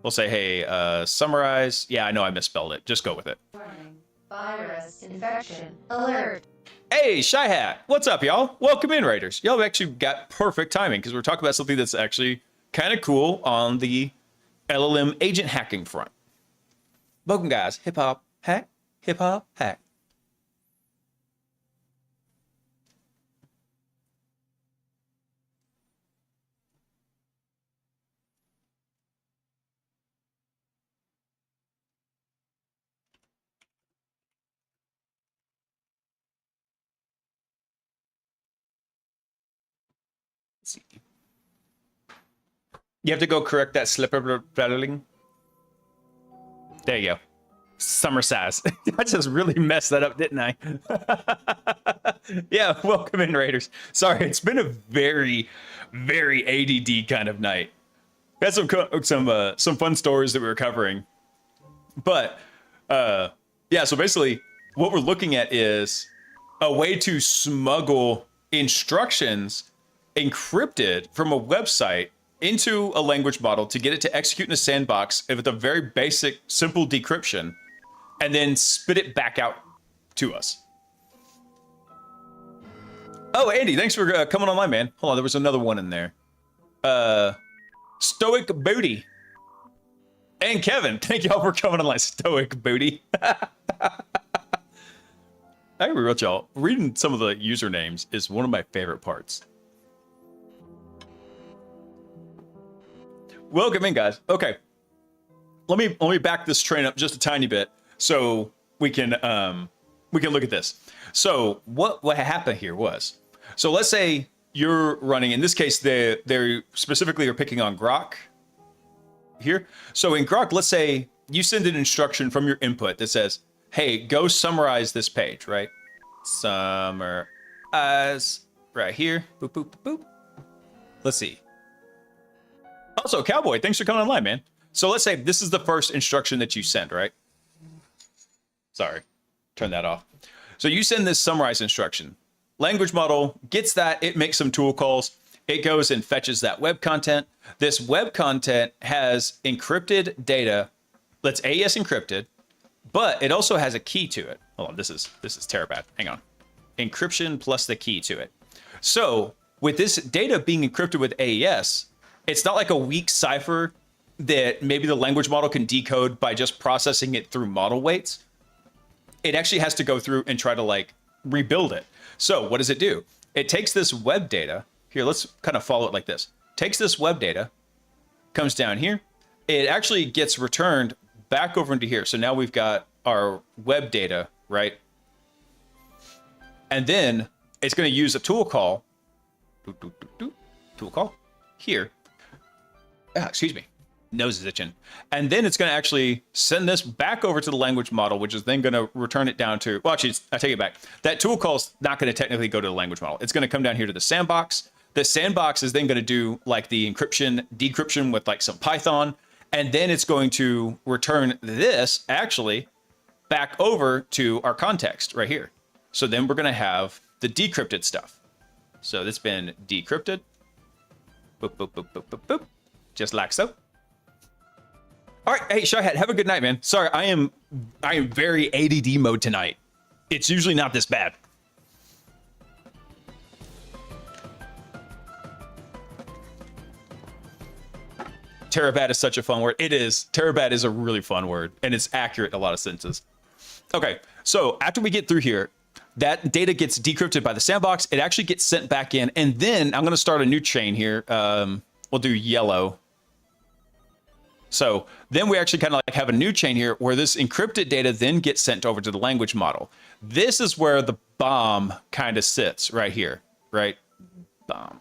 We'll say, hey, summarize. Yeah, I know I misspelled it. Just go with it. Warning. Virus infection alert. Hey, Shy Hat. What's up, y'all? Welcome in, Raiders. Y'all have actually got perfect timing because we're talking about something that's actually kind of cool on the LLM agent hacking front. Welcome, guys. Hip hop hack, hip hop hack. Let's see. You have to go correct that slipper battling. There you go. Summer size. I just really messed that up, didn't I? Yeah, welcome in, Raiders. Sorry, it's been a very, very ADD kind of night. We had some fun stories that we were covering, but yeah. So basically, what we're looking at is a way to smuggle instructions encrypted from a website into a language model to get it to execute in a sandbox with a very basic, simple decryption, and then spit it back out to us. Oh, Andy, thanks for coming online, man. Hold on, there was another one in there. Stoic Booty. And Kevin, thank y'all for coming online, Stoic Booty. I agree with y'all. Reading some of the usernames is one of my favorite parts. Welcome in, guys. Okay, let me back this train up just a tiny bit so we can look at this. So what happened here was, so let's say you're running, in this case they specifically are picking on Grok here. So in Grok, let's say you send an instruction from your input that says, hey, go summarize this page, right? Summarize right here. Boop, boop, boop. Let's see. Also, Cowboy, thanks for coming online, man. So let's say this is the first instruction that you send, right? Sorry, turn that off. So you send this summarize instruction. Language model gets that, it makes some tool calls. It goes and fetches that web content. This web content has encrypted data that's AES encrypted, but it also has a key to it. Hold on, this is Terabad. Hang on. Encryption plus the key to it. So with this data being encrypted with AES, it's not like a weak cipher that maybe the language model can decode by just processing it through model weights. It actually has to go through and try to like rebuild it. So what does it do? It takes this web data. Here, let's kind of follow it like this. Takes this web data, comes down here. It actually gets returned back over into here. So now we've got our web data, right? And then it's going to use a tool call. Tool call here. Excuse me. Nose is itching. And then it's going to actually send this back over to the language model, which is then going to return it down to, well, actually, I take it back. That tool call is not going to technically go to the language model. It's going to come down here to the sandbox. The sandbox is then going to do like the encryption, decryption with like some Python. And then it's going to return this actually back over to our context right here. So then we're going to have the decrypted stuff. So that's been decrypted. Boop, boop, boop, boop, boop, boop. Just like so. All right, hey, Shyhead, have a good night, man. Sorry, I am very ADD mode tonight. It's usually not this bad. Terabad is such a fun word. It is. Terabad is a really fun word, and it's accurate in a lot of senses. Okay, so after we get through here, that data gets decrypted by the sandbox. It actually gets sent back in, and then I'm going to start a new chain here. We'll do yellow. So then we actually kind of like have a new chain here where this encrypted data then gets sent over to the language model. This is where the bomb kind of sits right here, right? Bomb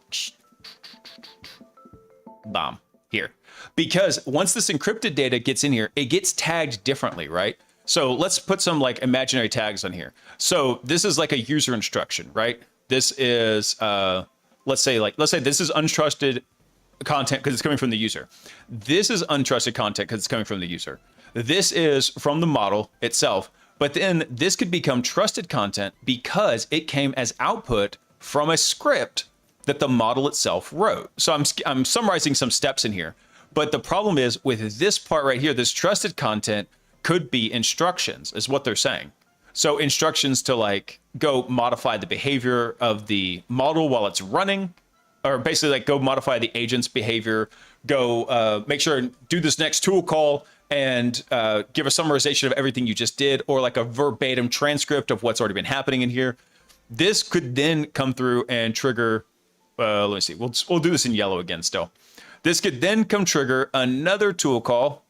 here. Because once this encrypted data gets in here, it gets tagged differently, right? So let's put some like imaginary tags on here. So this is like a user instruction, right? This is, let's say this is untrusted content because it's coming from the user. This is untrusted content because it's coming from the user. This is from the model itself, but then this could become trusted content because it came as output from a script that the model itself wrote. So I'm summarizing some steps in here, but the problem is with this part right here, this trusted content could be instructions is what they're saying. So instructions to like go modify the behavior of the model while it's running, or basically like go modify the agent's behavior, go make sure and do this next tool call and give a summarization of everything you just did, or like a verbatim transcript of what's already been happening in here. This could then come through and trigger, let me see, we'll do this in yellow again still. This could then come trigger another tool call,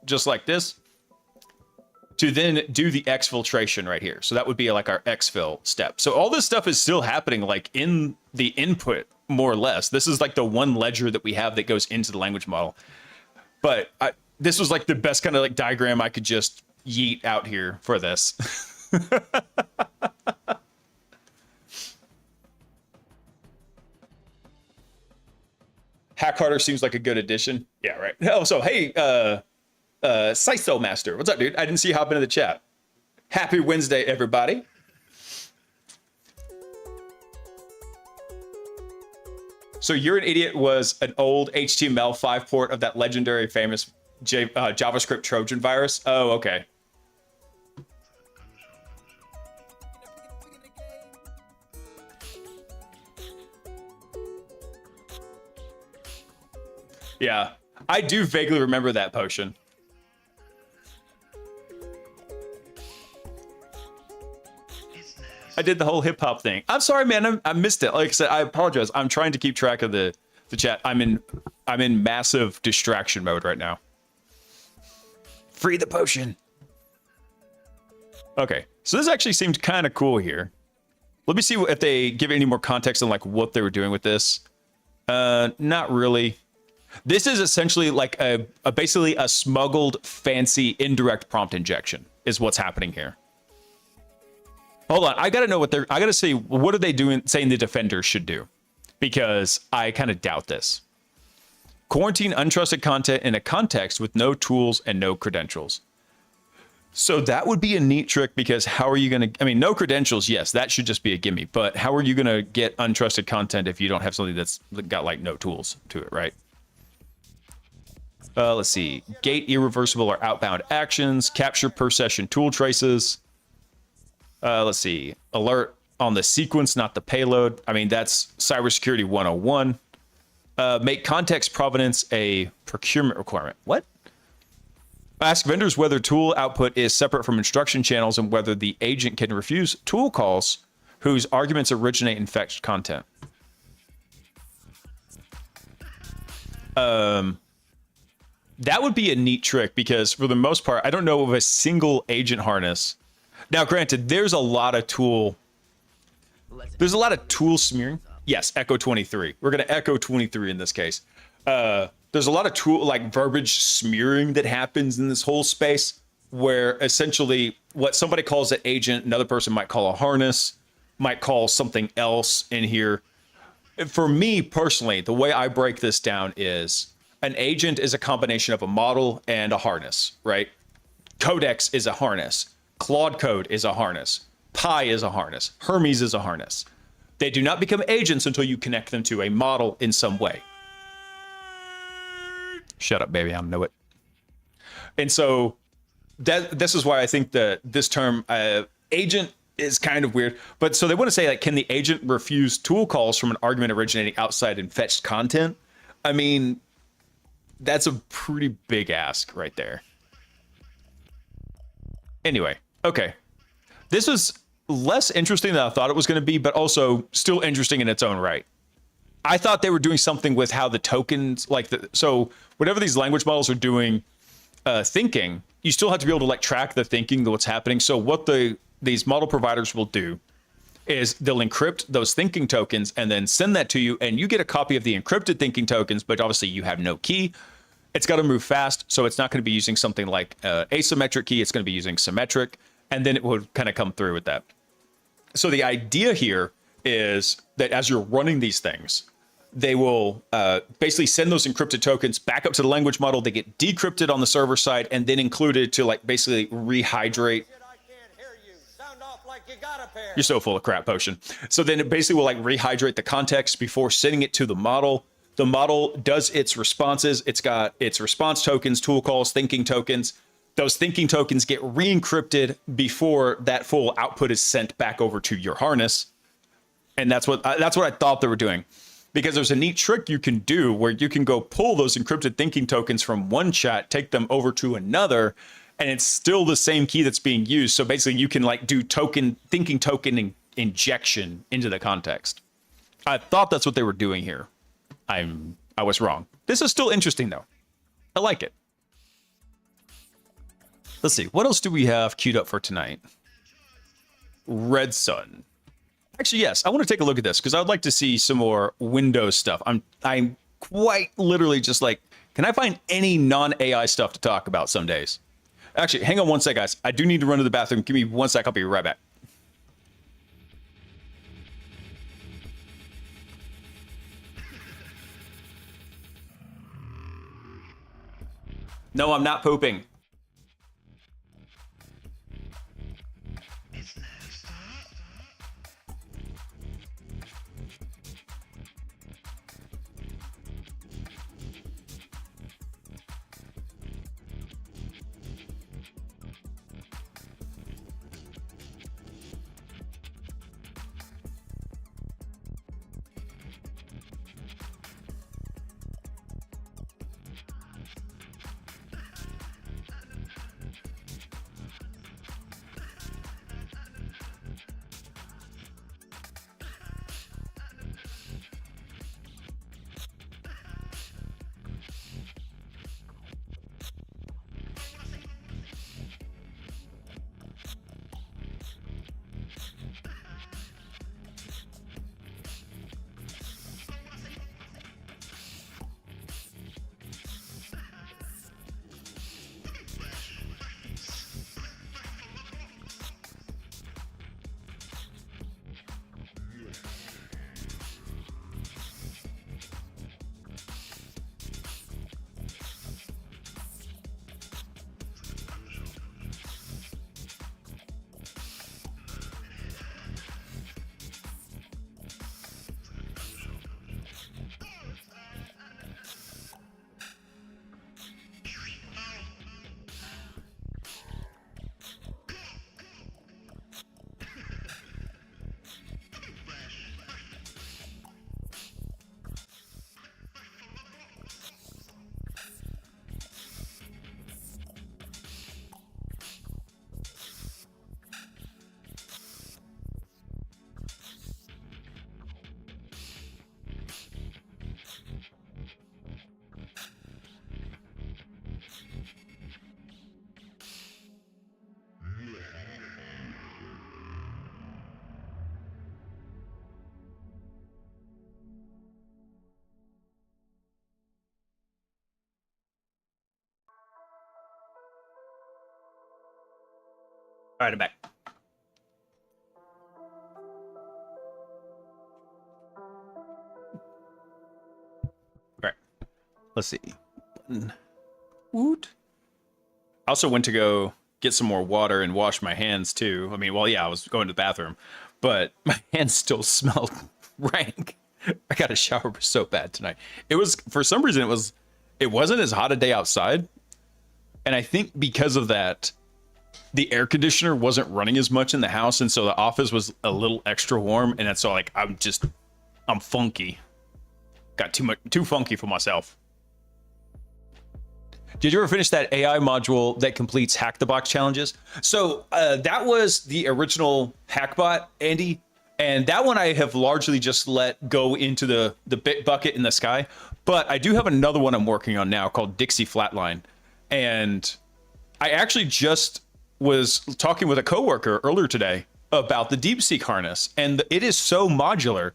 just like this, to then do the exfiltration right here. So that would be like our exfil step. So all this stuff is still happening like in the input, more or less. This is like the one ledger that we have that goes into the language model. But this was like the best kind of like diagram I could just yeet out here for this. Hack Harder seems like a good addition. Yeah, right. Oh, so hey, Seiso Master, what's up, dude? I didn't see you hop into the chat. Happy Wednesday, everybody. So You're an Idiot was an old HTML5 port of that legendary famous JavaScript Trojan virus. Oh, okay. Yeah, I do vaguely remember that potion. I did the whole hip hop thing. I'm sorry, man. I missed it. Like I said, I apologize. I'm trying to keep track of the chat. I'm in massive distraction mode right now. Free the potion. Okay, so this actually seemed kind of cool here. Let me see if they give any more context on like what they were doing with this. Not really. This is essentially like basically a smuggled, fancy, indirect prompt injection is what's happening here. Hold on, I gotta know what I gotta see, what are they doing, saying the defenders should do? Because I kind of doubt this. Quarantine untrusted content in a context with no tools and no credentials. So that would be a neat trick, because how are you gonna, I mean, no credentials, yes, that should just be a gimme, but how are you gonna get untrusted content if you don't have something that's got like no tools to it, right? Let's see, gate irreversible or outbound actions, capture per session tool traces. Let's see, alert on the sequence, not the payload. I mean, that's cybersecurity 101. Make context provenance a procurement requirement. What? Ask vendors whether tool output is separate from instruction channels and whether the agent can refuse tool calls whose arguments originate in fetched content. That would be a neat trick, because for the most part, I don't know of a single agent harness. Now, granted, there's a lot of tool smearing. Yes, Echo 23. We're going to Echo 23 in this case. There's a lot of tool, like verbiage smearing that happens in this whole space, where essentially what somebody calls an agent, another person might call a harness, might call something else in here. For me personally, the way I break this down is an agent is a combination of a model and a harness, right? Codex is a harness. Claude Code is a harness. Pi is a harness. Hermes is a harness. They do not become agents until you connect them to a model in some way. Shut up, baby. I know it. And so this is why I think that this term agent is kind of weird. But so they want to say, like, can the agent refuse tool calls from an argument originating outside and fetched content? I mean, that's a pretty big ask right there. Anyway, okay. This was less interesting than I thought it was going to be, but also still interesting in its own right. I thought they were doing something with how the tokens, like so whatever these language models are doing, thinking, you still have to be able to like track the thinking, what's happening. So what these model providers will do is they'll encrypt those thinking tokens and then send that to you, and you get a copy of the encrypted thinking tokens, but obviously you have no key. It's got to move fast, so it's not going to be using something like asymmetric key. It's going to be using symmetric, and then it will kind of come through with that. So the idea here is that as you're running these things, they will basically send those encrypted tokens back up to the language model. They get decrypted on the server side and then included to like basically rehydrate. You're so full of crap, Potion. So then it basically will like rehydrate the context before sending it to the model. The model does its responses. It's got its response tokens, tool calls, thinking tokens. Those thinking tokens get re-encrypted before that full output is sent back over to your harness. And that's what I thought they were doing. Because there's a neat trick you can do where you can go pull those encrypted thinking tokens from one chat, take them over to another, and it's still the same key that's being used. So basically you can like do thinking token injection into the context. I thought that's what they were doing here. I was wrong. This is still interesting though. I like it. Let's see. What else do we have queued up for tonight? Red Sun. Actually, yes. I want to take a look at this because I would like to see some more Windows stuff. I'm quite literally just like, can I find any non-AI stuff to talk about some days? Actually, hang on one sec, guys. I do need to run to the bathroom. Give me one sec. I'll be right back. No, I'm not pooping. All right, I'm back. All right, let's see. Woot. I also went to go get some more water and wash my hands too. I mean, well, yeah, I was going to the bathroom, but my hands still smelled rank. I got a shower so bad tonight. It was, for some reason, it wasn't as hot a day outside. And I think because of that, the air conditioner wasn't running as much in the house, and so the office was a little extra warm, and that's so like I'm funky. Got too funky for myself. Did you ever finish that AI module that completes Hack the Box challenges? So that was the original Hackbot, Andy. And that one I have largely just let go into the bit bucket in the sky. But I do have another one I'm working on now called Dixie Flatline. And I actually just was talking with a coworker earlier today about the DeepSeek harness. And it is so modular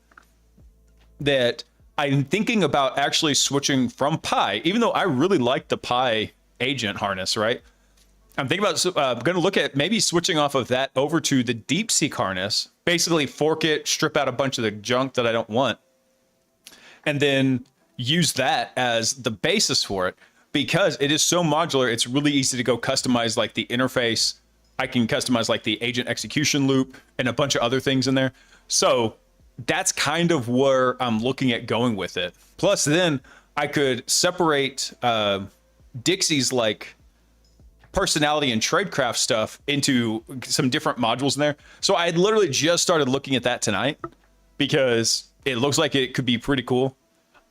that I'm thinking about actually switching from Pi, even though I really like the Pi agent harness, right? I'm thinking about going to look at maybe switching off of that over to the DeepSeek harness, basically fork it, strip out a bunch of the junk that I don't want, and then use that as the basis for it. Because it is so modular, it's really easy to go customize like the interface. I can customize like the agent execution loop and a bunch of other things in there. So that's kind of where I'm looking at going with it. Plus then I could separate Dixie's like personality and tradecraft stuff into some different modules in there. So I had literally just started looking at that tonight because it looks like it could be pretty cool.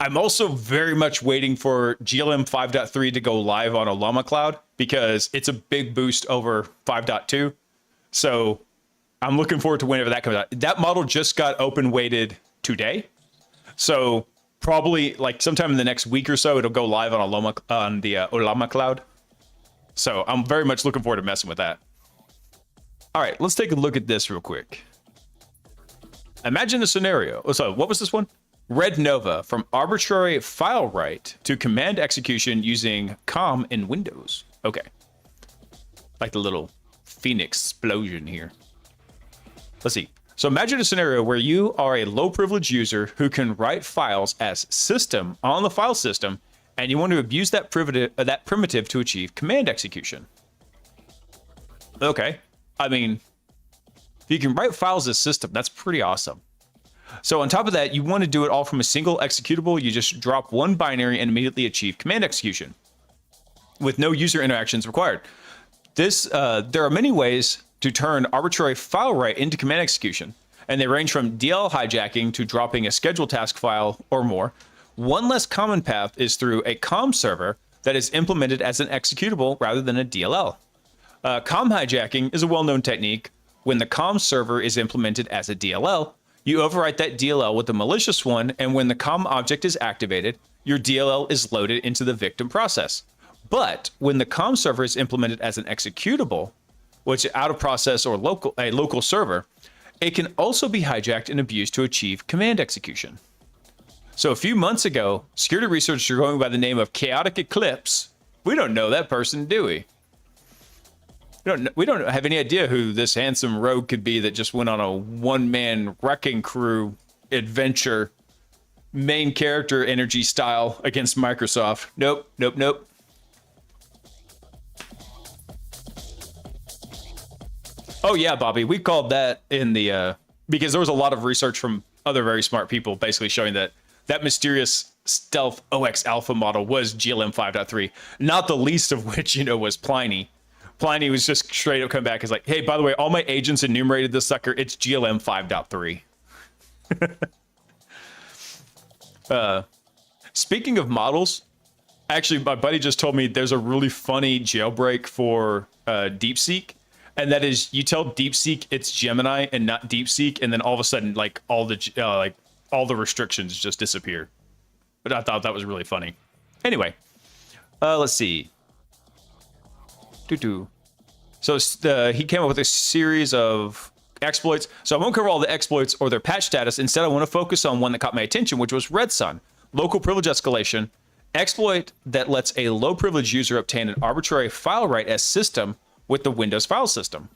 I'm also very much waiting for GLM 5.3 to go live on Olama Cloud because it's a big boost over 5.2. So I'm looking forward to whenever that comes out. That model just got open weighted today. So probably like sometime in the next week or so, it'll go live on the Olama Cloud. So I'm very much looking forward to messing with that. All right, let's take a look at this real quick. Imagine a scenario. So what was this one? Red Nova, from arbitrary file write to command execution using COM in Windows. Okay. Like the little Phoenix explosion here. Let's see. So imagine a scenario where you are a low privilege user who can write files as system on the file system, and you want to abuse that primitive to achieve command execution. Okay. I mean, if you can write files as system, that's pretty awesome. So on top of that, you want to do it all from a single executable. You just drop one binary and immediately achieve command execution with no user interactions required. There are many ways to turn arbitrary file write into command execution, and they range from DLL hijacking to dropping a scheduled task file or more. One less common path is through a COM server that is implemented as an executable rather than a DLL. COM hijacking is a well-known technique. When the COM server is implemented as a DLL, you overwrite that DLL with a malicious one, and when the COM object is activated, your DLL is loaded into the victim process. But when the COM server is implemented as an executable, which is out of process or a local server, it can also be hijacked and abused to achieve command execution. So a few months ago, security researchers going by the name of Chaotic Eclipse, we don't know that person, do we? We don't have any idea who this handsome rogue could be that just went on a one-man wrecking crew adventure, main character energy style against Microsoft. Nope. Oh yeah, Bobby, we called that in the because there was a lot of research from other very smart people basically showing that that mysterious stealth OX alpha model was GLM 5.3, not the least of which, was Pliny. Pliny was just straight up come back as like, hey, by the way, all my agents enumerated this sucker. It's GLM 5.3. Speaking of models, actually, my buddy just told me there's a really funny jailbreak for DeepSeek. And that is, you tell DeepSeek it's Gemini and not DeepSeek, and then all of a sudden, like all the restrictions just disappear. But I thought that was really funny. Anyway, let's see. So he came up with a series of exploits. So I won't cover all the exploits or their patch status. Instead, I want to focus on one that caught my attention, which was Red Sun, local privilege escalation, exploit that lets a low privilege user obtain an arbitrary file write as system with the Windows file system.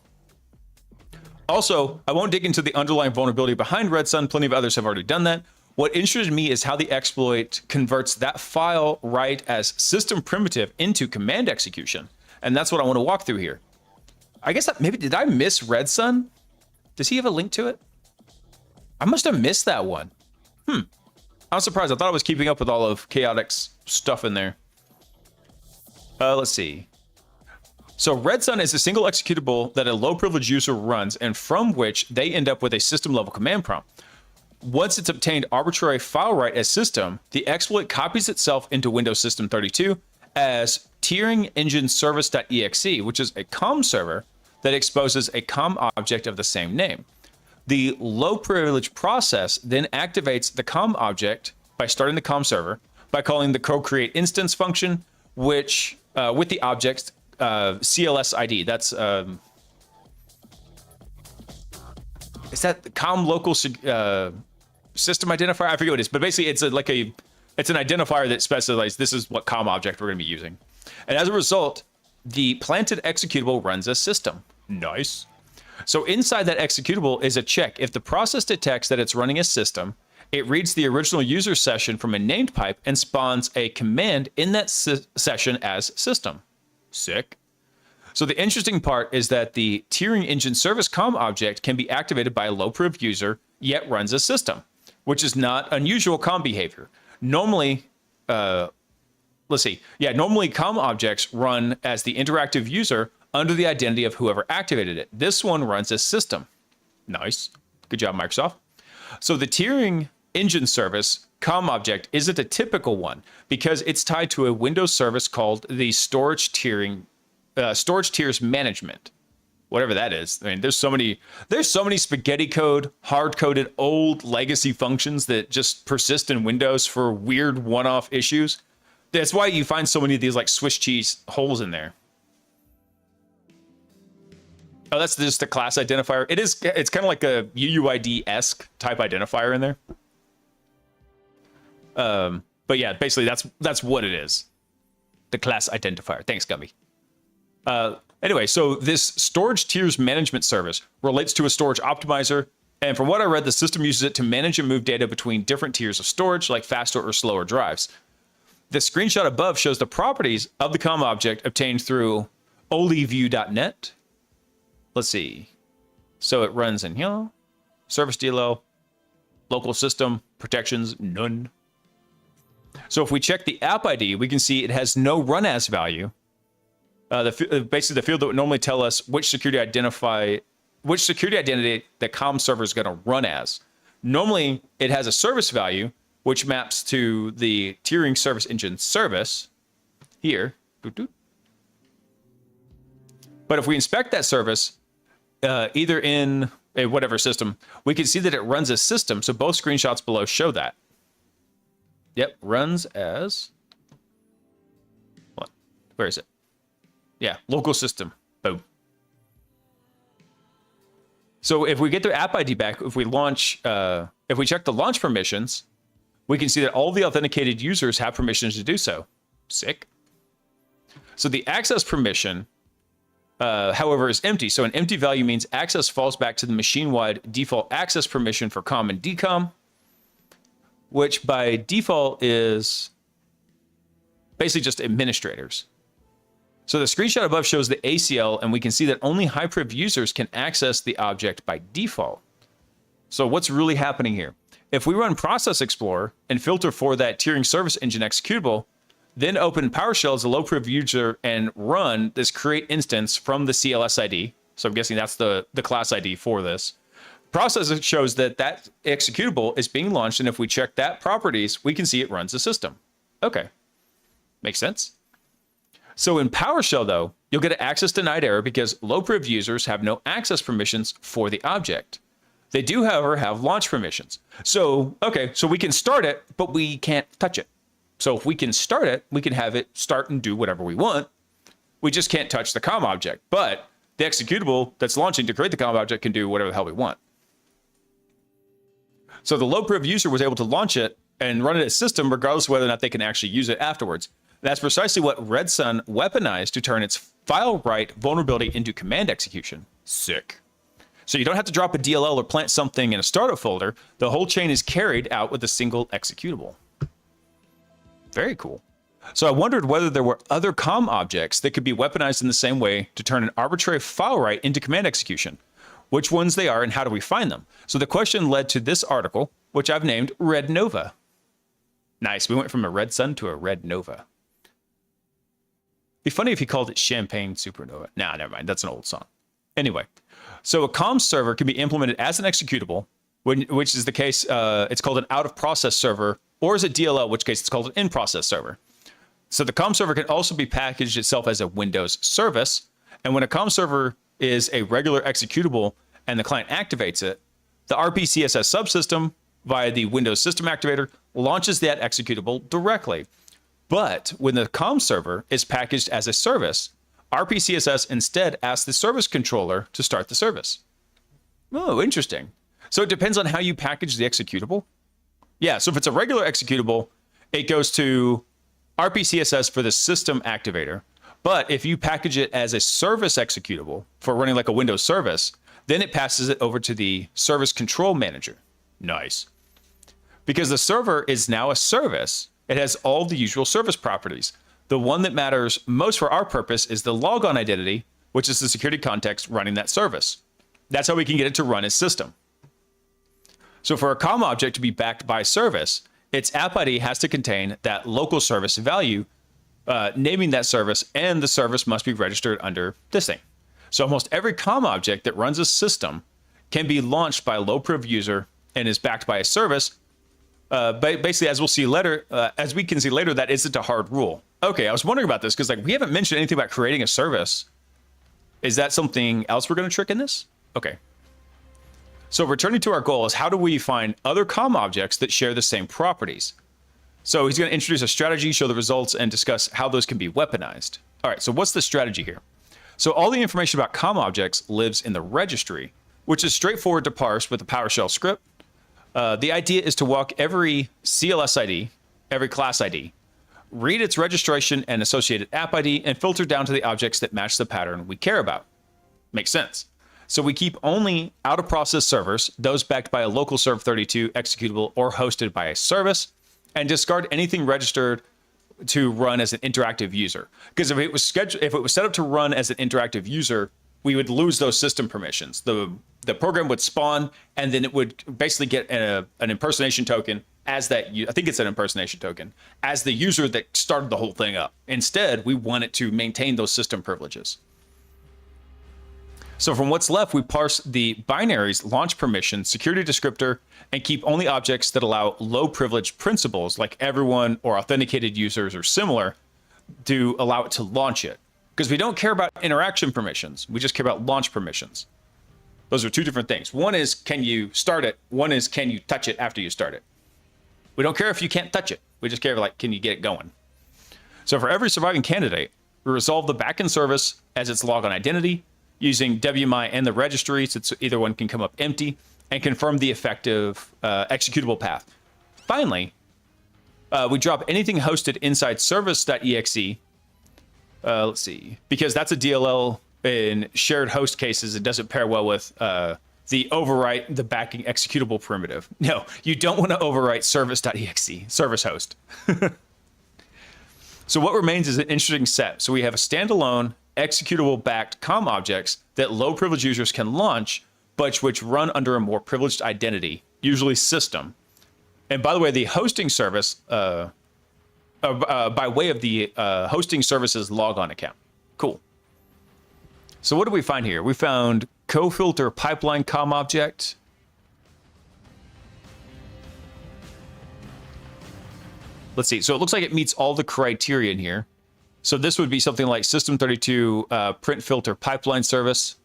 Also, I won't dig into the underlying vulnerability behind Red Sun. Plenty of others have already done that. What interested me is how the exploit converts that file write as system primitive into command execution. And that's what I want to walk through here. I guess maybe, did I miss Red Sun? Does he have a link to it? I must have missed that one. I'm surprised. I thought I was keeping up with all of Chaotic's stuff in there. Let's see. So Red Sun is a single executable that a low privilege user runs and from which they end up with a system level command prompt. Once it's obtained arbitrary file write as system, the exploit copies itself into Windows System 32 as tiering engine service.exe, which is a COM server that exposes a COM object of the same name. The low privilege process then activates the COM object by starting the COM server by calling the co-create instance function, which with the object CLS ID. That's is that the COM local system identifier? I forget what it is, but basically it's an identifier that specifies this is what COM object we're going to be using. And as a result, the planted executable runs as system. Nice. So inside that executable is a check. If the process detects that it's running a system, it reads the original user session from a named pipe and spawns a command in that session as system. Sick. So the interesting part is that the tiering engine service COM object can be activated by a low priv user, yet runs a system, which is not unusual COM behavior. Normally, normally COM objects run as the interactive user under the identity of whoever activated it. This one runs as system. Nice. Good job, Microsoft. So the tiering engine service COM object isn't a typical one because it's tied to a Windows service called the storage tiers management, whatever that is. I mean, there's so many spaghetti code, hard coded old legacy functions that just persist in Windows for weird one-off issues. That's why you find so many of these like Swiss cheese holes in there. Oh, that's just the class identifier. It's kind of like a UUID-esque type identifier in there. But yeah, basically that's what it is. The class identifier. Thanks, Gumby. Anyway, so this storage tiers management service relates to a storage optimizer. And from what I read, the system uses it to manage and move data between different tiers of storage, like faster or slower drives. The screenshot above shows the properties of the COM object obtained through oliview.net. Let's see. So it runs in here. Service DLL, local system, protections, none. So if we check the app ID, we can see it has no run as value. Basically, the field that would normally tell us which security identity the COM server is going to run as. Normally, it has a service value, which maps to the tiering service engine service here. But if we inspect that service, either in a whatever system, we can see that it runs as system. So both screenshots below show that. Yep, runs as what? Where is it? Yeah, local system. Boom. So if we get the app ID back, if we check the launch permissions, we can see that all the authenticated users have permissions to do so. Sick. So the access permission, however, is empty. So an empty value means access falls back to the machine-wide default access permission for COM and DCOM, which by default is basically just administrators. So the screenshot above shows the ACL, and we can see that only high-priv users can access the object by default. So what's really happening here? If we run Process Explorer and filter for that tiering service engine executable, then open PowerShell as a low-priv user and run this create instance from the CLS ID. So I'm guessing that's the class ID for this. Process shows that that executable is being launched, and if we check that properties, we can see it runs the system. Okay, makes sense. So in PowerShell, though, you'll get an access denied error because low-priv users have no access permissions for the object. They do, however, have launch permissions. So, okay, so we can start it, but we can't touch it. So if we can start it, we can have it start and do whatever we want. We just can't touch the COM object. But the executable that's launching to create the COM object can do whatever the hell we want. So the low-priv user was able to launch it and run it as system regardless of whether or not they can actually use it afterwards. That's precisely what Red Sun weaponized to turn its file write vulnerability into command execution. Sick. So you don't have to drop a DLL or plant something in a startup folder. The whole chain is carried out with a single executable. Very cool. So I wondered whether there were other COM objects that could be weaponized in the same way to turn an arbitrary file write into command execution. Which ones they are and how do we find them? So the question led to this article, which I've named Red Nova. Nice, we went from a Red Sun to a Red Nova. Be funny if he called it Champagne Supernova. Nah, never mind, that's an old song. Anyway, so a COM server can be implemented as an executable, which is the case, it's called an out-of-process server, or as a DLL, in which case it's called an in-process server. So the COM server can also be packaged itself as a Windows service, and when a COM server is a regular executable and the client activates it, The RPCSS subsystem via the Windows System Activator launches that executable directly. But when the COM server is packaged as a service, RPCSS instead asks the service controller to start the service. Oh, interesting. So it depends on how you package the executable. Yeah, so if it's a regular executable, it goes to RPCSS for the system activator. But if you package it as a service executable for running like a Windows service, then it passes it over to the service control manager. Nice. Because the server is now a service, it has all the usual service properties. The one that matters most for our purpose is the logon identity, which is the security context running that service. That's how we can get it to run as system. So for a COM object to be backed by service, its app ID has to contain that local service value, naming that service, and the service must be registered under this thing. So almost every COM object that runs a system can be launched by a low-priv user and is backed by a service. Basically, as we can see later, that isn't a hard rule. Okay, I was wondering about this because we haven't mentioned anything about creating a service. Is that something else we're going to trick in this? Okay. So returning to our goal is how do we find other COM objects that share the same properties? So he's going to introduce a strategy, show the results, and discuss how those can be weaponized. All right, so what's the strategy here? So all the information about COM objects lives in the registry, which is straightforward to parse with a PowerShell script. The idea is to walk every CLS ID, every class ID, read its registration and associated app ID, and filter down to the objects that match the pattern we care about. Makes sense. So we keep only out-of-process servers, those backed by a local serv32 executable or hosted by a service, and discard anything registered to run as an interactive user. Because if it was set up to run as an interactive user, we would lose those system permissions. The program would spawn, and then it would basically get an impersonation token as that. I think it's an impersonation token as the user that started the whole thing up. Instead, we want it to maintain those system privileges. So from what's left, we parse the binaries, launch permission, security descriptor, and keep only objects that allow low privilege principals like everyone or authenticated users or similar to allow it to launch it. Because we don't care about interaction permissions. We just care about launch permissions. Those are two different things. One is, can you start it? One is, can you touch it after you start it? We don't care if you can't touch it. We just care can you get it going? So for every surviving candidate, we resolve the backend service as its logon identity using WMI and the registry, so either one can come up empty, and confirm the effective executable path. Finally, we drop anything hosted inside service.exe. Let's see, because that's a DLL in shared host cases. It doesn't pair well with the overwrite the backing executable primitive. No, you don't want to overwrite service.exe, service host. So what remains is an interesting set. So we have a standalone executable backed COM objects that low privilege users can launch, but which run under a more privileged identity, usually system. And by the way, the hosting service, by way of the hosting services logon account. Cool. So what do we find here? We found co-filter pipeline COM object. Let's see. So it looks like it meets all the criteria in here. So this would be something like System32 print filter pipeline service.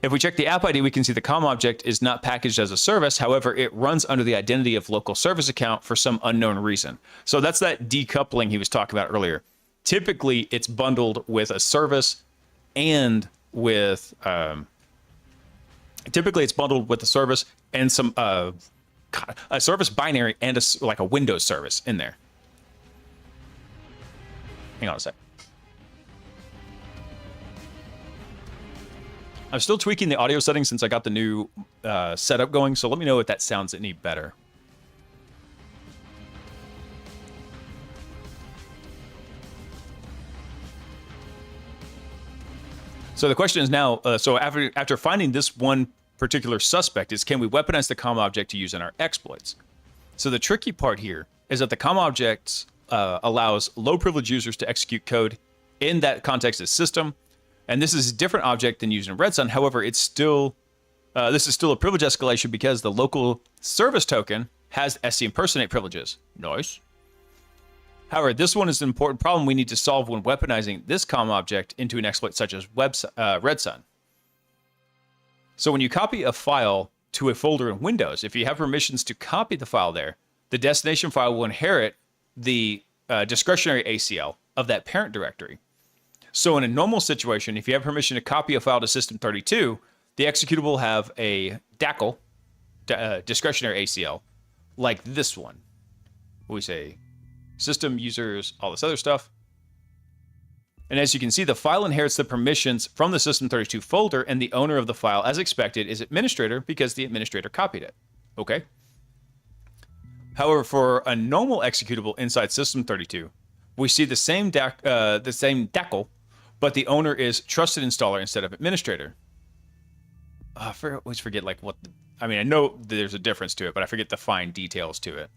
If we check the app ID, we can see the COM object is not packaged as a service. However, it runs under the identity of local service account for some unknown reason. So that's that decoupling he was talking about earlier. Typically, it's bundled with a service and with a service and some a service binary and like a Windows service in there. Hang on a sec. I'm still tweaking the audio settings since I got the new setup going, so let me know if that sounds any better. So the question is now, so after finding this one particular suspect is, can we weaponize the COM object to use in our exploits? So the tricky part here is that the COM object allows low privilege users to execute code in that context as system. And this is a different object than used in Red Sun. However, it's still, this is still a privilege escalation because the local service token has SC impersonate privileges. Nice. However, this one is an important problem we need to solve when weaponizing this COM object into an exploit such as Red Sun. So when you copy a file to a folder in Windows. If you have permissions to copy the file there, the destination file will inherit the discretionary ACL of that parent directory. So in a normal situation, if you have permission to copy a file to System32, the executable will have a DACL, discretionary ACL, like this one. We say system users, all this other stuff. And as you can see, the file inherits the permissions from the System32 folder, and the owner of the file, as expected, is administrator because the administrator copied it. Okay. However, for a normal executable inside System32, we see the same DACL, but the owner is trusted installer instead of administrator. I always forget like what. I mean, I know there's a difference to it, but I forget the fine details to it.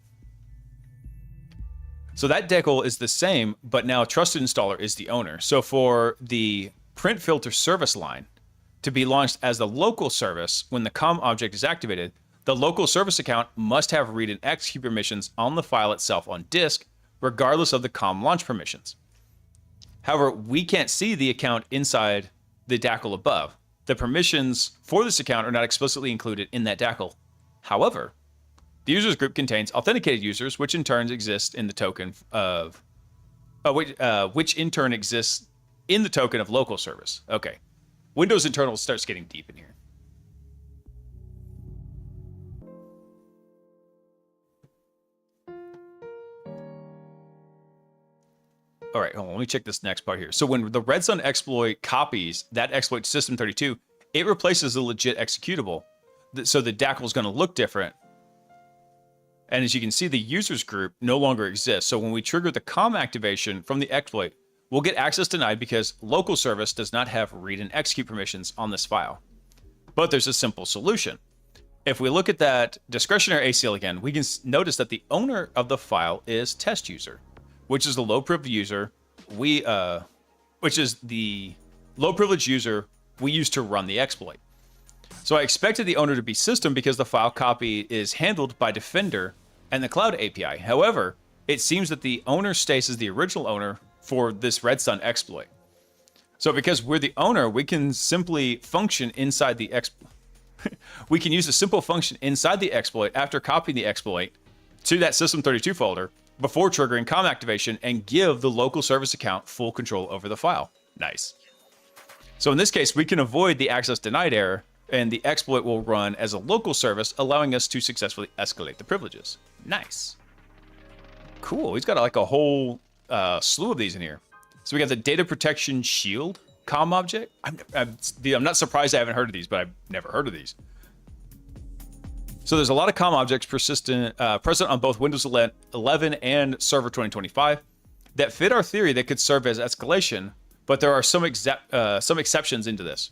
So that DACL is the same, but now trusted installer is the owner. So for the print filter service line to be launched as the local service when the COM object is activated, the local service account must have read and execute permissions on the file itself on disk, regardless of the COM launch permissions. However, we can't see the account inside the DACL above. The permissions for this account are not explicitly included in that DACL. However, the users group contains authenticated users, which in turn exist in the token of, which in turn exists in the token of local service. Okay, Windows internal starts getting deep in here. All right, hold on, let me check this next part here. So when the Red Sun exploit copies that exploit to System32, it replaces the legit executable. So the DACL is going to look different. And as you can see, the users group no longer exists. So when we trigger the COM activation from the exploit, we'll get access denied because local service does not have read and execute permissions on this file. But there's a simple solution. If we look at that discretionary ACL again, we can notice that the owner of the file is test user, which is the low privilege user we use to run the exploit. So I expected the owner to be system because the file copy is handled by Defender and the Cloud API. However, it seems that the owner stays as the original owner for this Red Sun exploit. So because we're the owner, we can simply function inside the exploit. We can use a simple function inside the exploit after copying the exploit to that System32 folder before triggering COM activation and give the local service account full control over the file. Nice. So in this case, we can avoid the access denied error, and the exploit will run as a local service, allowing us to successfully escalate the privileges. Nice. Cool. He's got like a whole slew of these in here. So we got the data protection shield COM object. I'm not surprised I haven't heard of these, but I've never heard of these. So there's a lot of COM objects present on both Windows 11 and Server 2025 that fit our theory that could serve as escalation, but there are some exceptions into this.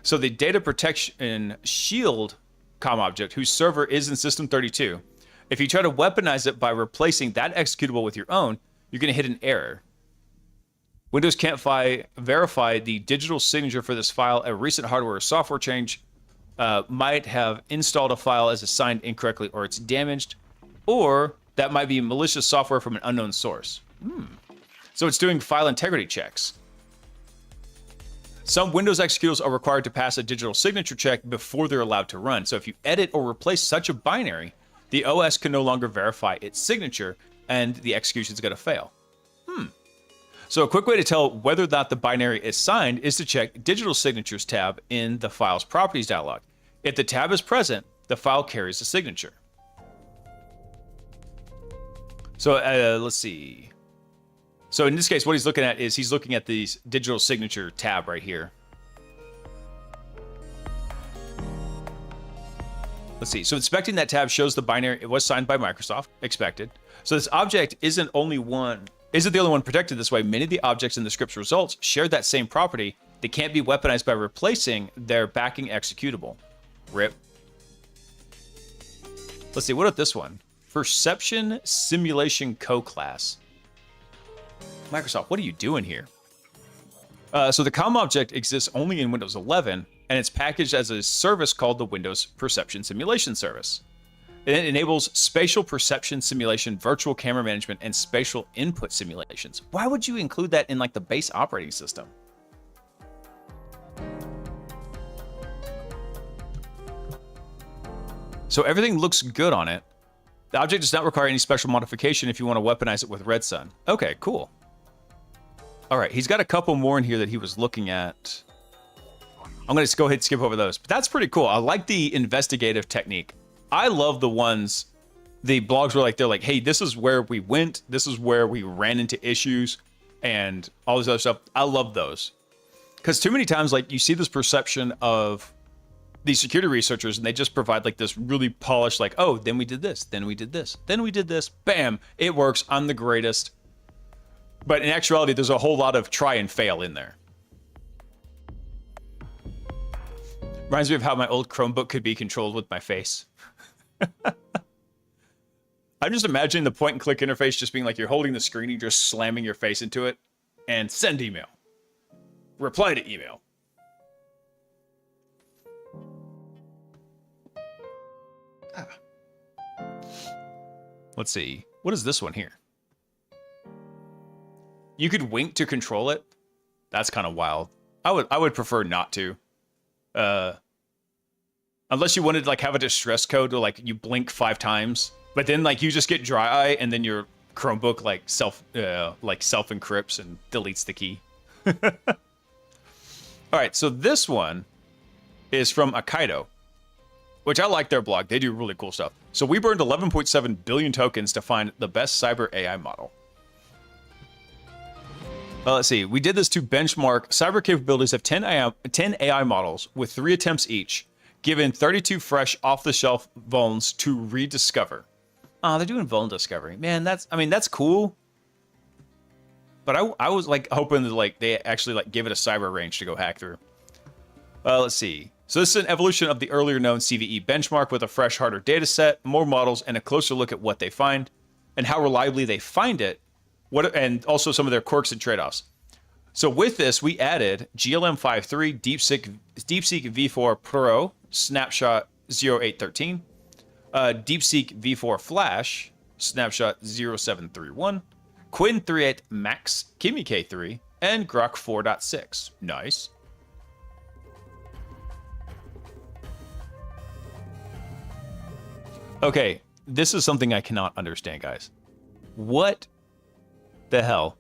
So the data protection shield COM object, whose server is in System32, if you try to weaponize it by replacing that executable with your own, you're going to hit an error. Windows can't verify the digital signature for this file. A recent hardware or software change might have installed a file as assigned incorrectly, or it's damaged, or that might be malicious software from an unknown source. So it's doing file integrity checks. Some Windows executables are required to pass a digital signature check before they're allowed to run. So if you edit or replace such a binary, the OS can no longer verify its signature, and the execution is going to fail. So a quick way to tell whether or not the binary is signed is to check Digital Signatures tab in the File's Properties dialog. If the tab is present, the file carries a signature. So let's see. So in this case, what he's looking at is he's looking at the Digital Signature tab right here. Let's see. So inspecting that tab shows the binary. It was signed by Microsoft, expected. So this object isn't the only one protected this way. Many of the objects in the script's results share that same property. They can't be weaponized by replacing their backing executable. RIP. Let's see. What about this one? Perception Simulation Co-class. Microsoft, what are you doing here? So the COM object exists only in Windows 11, and it's packaged as a service called the Windows Perception Simulation Service. It enables spatial perception simulation, virtual camera management, and spatial input simulations. Why would you include that in like the base operating system? So everything looks good on it. The object does not require any special modification if you want to weaponize it with redstone. Okay, cool. All right, he's got a couple more in here that he was looking at. I'm going to go ahead and skip over those. But that's pretty cool. I like the investigative technique. I love the ones, the blogs were like, they're like, hey, this is where we went. This is where we ran into issues and all this other stuff. I love those. Because too many times, like, you see this perception of these security researchers and they just provide like this really polished, like, oh, then we did this, then we did this, then we did this. Bam, it works. I'm the greatest. But in actuality, there's a whole lot of try and fail in there. Reminds me of how my old Chromebook could be controlled with my face. I'm just imagining the point and click interface just being like you're holding the screen, you're just slamming your face into it, and send email. Reply to email. Let's see. What is this one here? You could wink to control it. That's kind of wild. I would prefer not to. Unless you wanted to like have a distress code to like you blink 5 times, but then like you just get dry eye and then your Chromebook like self encrypts and deletes the key. All right, so this one is from Akaido, which I like their blog. They do really cool stuff. So we burned 11.7 billion tokens to find the best cyber AI model. Let's see. We did this to benchmark cyber capabilities of 10 AI models with 3 attempts each, given 32 fresh off-the-shelf vulns to rediscover. Oh, they're doing vuln discovery. Man, that's cool. But I was like hoping that like they actually like give it a cyber range to go hack through. Let's see. So this is an evolution of the earlier known CVE benchmark with a fresh, harder data set, more models, and a closer look at what they find and how reliably they find it, and also some of their quirks and trade-offs. So with this, we added GLM 5.3, DeepSeek V4 Pro, Snapshot 0813, DeepSeek V4 Flash, Snapshot 0731, Quinn 3.8 Max, Kimi K3, and Grok 4.6. Nice. Okay, this is something I cannot understand, guys. What the hell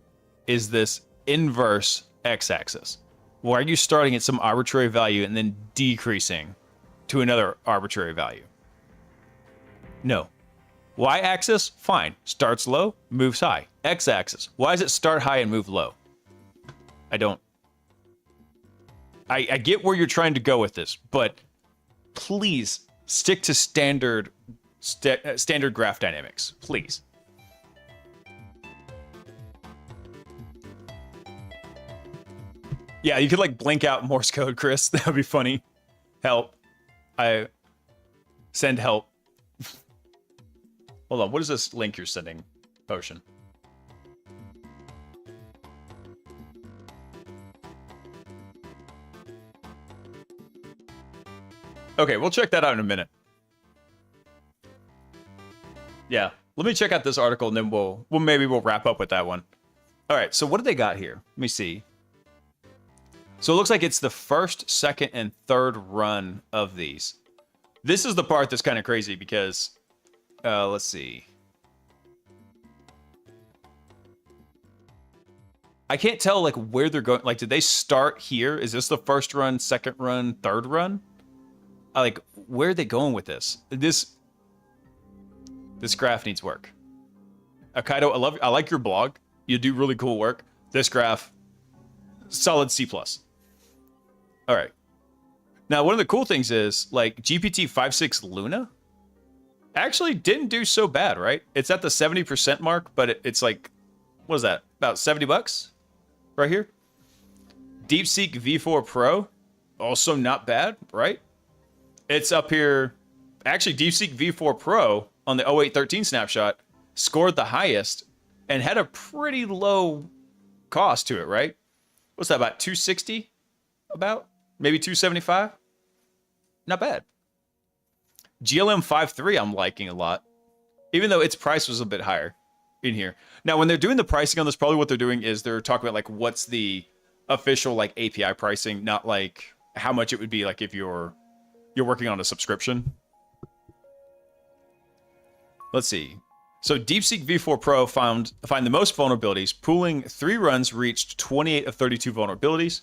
is this inverse x-axis? Why are you starting at some arbitrary value and then decreasing to another arbitrary value? No. Y-axis, fine. Starts low, moves high. X-axis, why does it start high and move low? I get where you're trying to go with this, but please stick to standard graph dynamics, please. Yeah, you could like blink out Morse code, Chris. That would be funny. Help. Send help. Hold on, what is this link you're sending, Potion? Okay, we'll check that out in a minute. Yeah, let me check out this article and then we'll wrap up with that one. All right, so what do they got here? Let me see. So it looks like it's the first, second, and third run of these. This is the part that's kind of crazy because, let's see. I can't tell like where they're going. Like, did they start here? Is this the first run, second run, third run? Like, where are they going with this? This graph needs work. Akaido, I like your blog. You do really cool work. This graph, solid C+. All right. Now, one of the cool things is, like, GPT-5.6 Luna actually didn't do so bad, right? It's at the 70% mark, but it's like, what is that? About 70 bucks right here. DeepSeek V4 Pro, also not bad, right? It's up here. Actually, DeepSeek V4 Pro on the 0813 snapshot scored the highest and had a pretty low cost to it, right? What's that, about 260? About? Maybe 275? Not bad. GLM 5.3 I'm liking a lot, even though its price was a bit higher in here. Now, when they're doing the pricing on this, probably what they're doing is they're talking about like what's the official like API pricing, not like how much it would be like if you're working on a subscription. Let's see. So DeepSeek V4 Pro find the most vulnerabilities. Pooling 3 runs reached 28 of 32 vulnerabilities.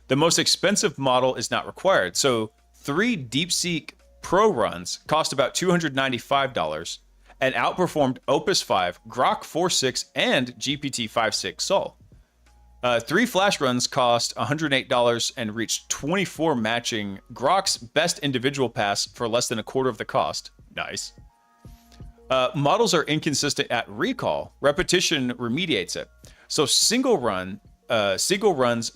The most expensive model is not required. So 3 DeepSeek Pro runs cost about $295 and outperformed Opus 5, Grok 4.6, and GPT 5.6 Sol. 3 flash runs cost $108 and reached 24, matching Grok's best individual pass for less than a quarter of the cost. Nice. Models are inconsistent at recall. Repetition remediates it. So single runs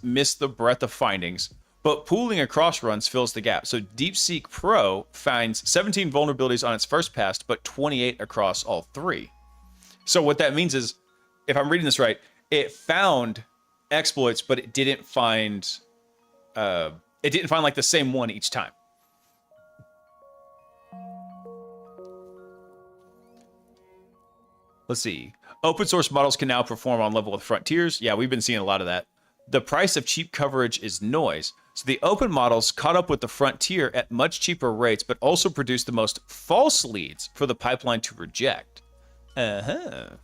miss the breadth of findings, but pooling across runs fills the gap. So DeepSeek Pro finds 17 vulnerabilities on its first pass, but 28 across all 3. So what that means is, if I'm reading this right, it found exploits, but it didn't find like the same one each time. Let's see. Open source models can now perform on level with frontiers. Yeah, we've been seeing a lot of that. The price of cheap coverage is noise. So the open models caught up with the frontier at much cheaper rates, but also produced the most false leads for the pipeline to reject. Let's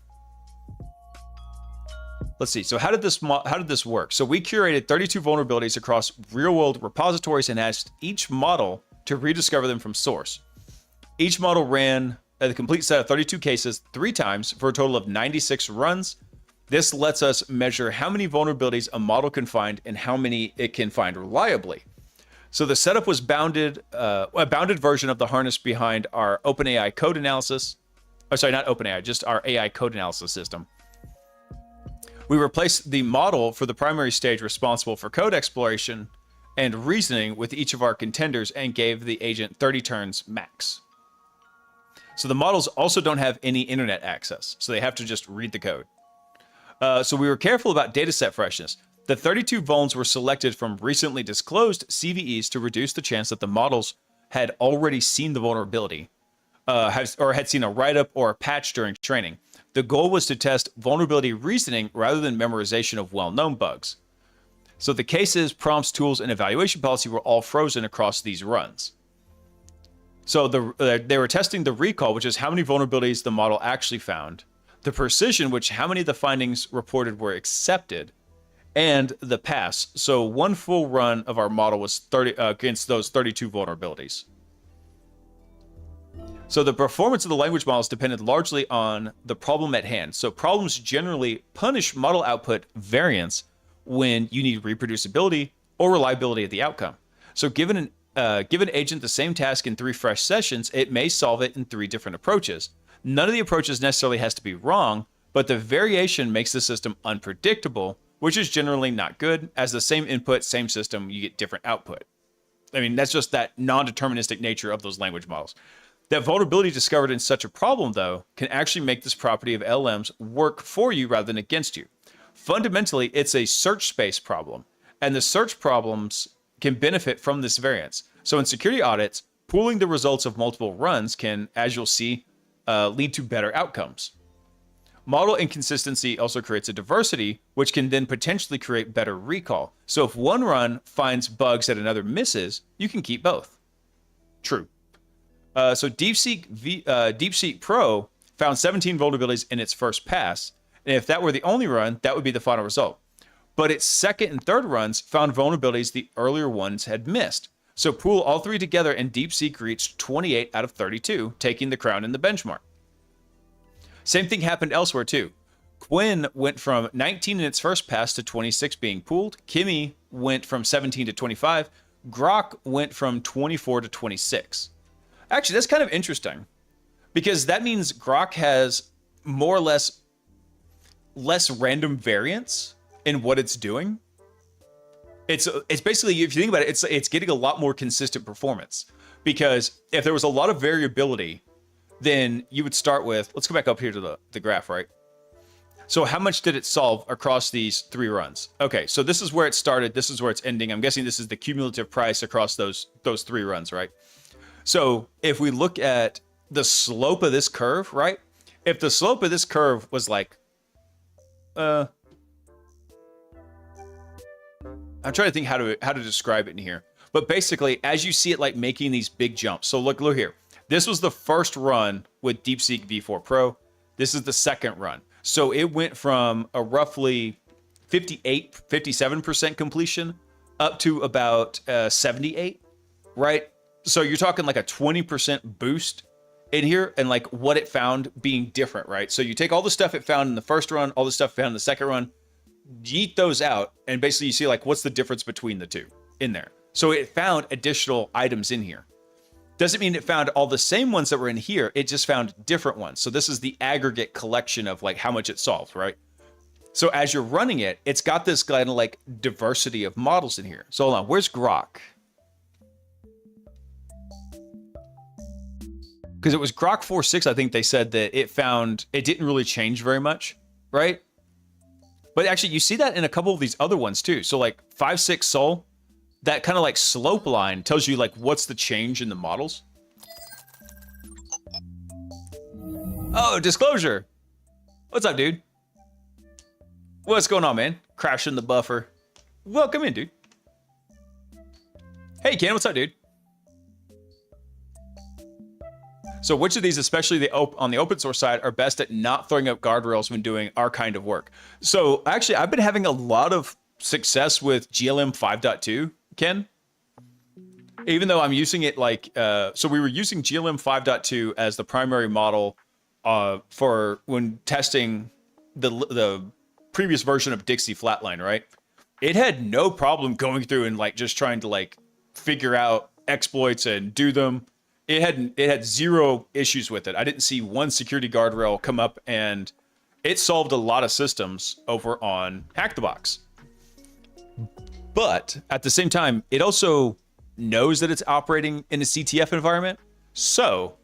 see. So how did this work? So we curated 32 vulnerabilities across real-world repositories and asked each model to rediscover them from source. Each model ran the complete set of 32 cases 3 times for a total of 96 runs. This lets us measure how many vulnerabilities a model can find and how many it can find reliably. So the setup was a bounded version of the harness behind our OpenAI code analysis. Oh, sorry, not OpenAI, just our AI code analysis system. We replaced the model for the primary stage responsible for code exploration and reasoning with each of our contenders and gave the agent 30 turns max. So the models also don't have any internet access, so they have to just read the code. So we were careful about dataset freshness. The 32 vulns were selected from recently disclosed CVEs to reduce the chance that the models had already seen the vulnerability, had seen a write-up or a patch during training. The goal was to test vulnerability reasoning rather than memorization of well-known bugs. So the cases, prompts, tools, and evaluation policy were all frozen across these runs. So they were testing the recall, which is how many vulnerabilities the model actually found, the precision, which how many of the findings reported were accepted, and the pass. So one full run of our model was 30 against those 32 vulnerabilities. So the performance of the language models depended largely on the problem at hand. So problems generally punish model output variance when you need reproducibility or reliability of the outcome. So give an agent the same task in 3 fresh sessions, it may solve it in 3 different approaches. None of the approaches necessarily has to be wrong, but the variation makes the system unpredictable, which is generally not good. As the same input, same system, you get different output. I mean, that's just that non-deterministic nature of those language models. That vulnerability discovered in such a problem, though, can actually make this property of LLMs work for you rather than against you. Fundamentally, it's a search space problem, and the search problems can benefit from this variance. So in security audits, pooling the results of multiple runs can, as you'll see, lead to better outcomes. Model inconsistency also creates a diversity, which can then potentially create better recall. So if one run finds bugs that another misses, you can keep both. True. So DeepSeek Pro found 17 vulnerabilities in its first pass, and if that were the only run, that would be the final result. But its second and third runs found vulnerabilities the earlier ones had missed. So pool all 3 together, and DeepSeek reached 28 out of 32, taking the crown in the benchmark. Same thing happened elsewhere too. Quinn went from 19 in its first pass to 26 being pooled. Kimi went from 17 to 25. Grok went from 24 to 26. Actually, that's kind of interesting because that means Grok has more or less random variance in what it's doing. It's basically, if you think about it, it's getting a lot more consistent performance, because if there was a lot of variability, then you would start with, let's go back up here to the graph, right? So how much did it solve across these 3 runs? Okay, so this is where it started. This is where it's ending. I'm guessing this is the cumulative price across those 3 runs, right? So if we look at the slope of this curve, right? If the slope of this curve was like, I'm trying to think how to describe it in here. But basically, as you see it like making these big jumps. So look here. This was the first run with DeepSeek V4 Pro. This is the second run. So it went from a roughly 57% completion up to about 78, right? So you're talking like a 20% boost in here, and like what it found being different, right? So you take all the stuff it found in the first run, all the stuff it found in the second run, yeet those out, and basically you see like what's the difference between the two in there. So it found additional items in here. Doesn't mean it found all the same ones that were in here. It just found different ones. So this is the aggregate collection of like how much it solved, right? So as you're running it, it's got this kind of like diversity of models in here. So hold on, where's Grok? Because it was Grok 4.6, I think they said that it didn't really change very much, right? But actually, you see that in a couple of these other ones too. So like 5.6 Sol, that kind of like slope line tells you like what's the change in the models. Oh, disclosure. What's up, dude? What's going on, man? Crashing the buffer. Welcome in, dude. Hey, Ken, what's up, dude? So which of these, especially on the open source side, are best at not throwing up guardrails when doing our kind of work? So actually, I've been having a lot of success with GLM 5.2, Ken. Even though I'm using it like, so we were using GLM 5.2 as the primary model for when testing the previous version of Dixie Flatline, right? It had no problem going through and like just trying to like figure out exploits and do them. It had zero issues with it. I didn't see one security guardrail come up, and it solved a lot of systems over on Hack the Box. But at the same time, it also knows that it's operating in a CTF environment. So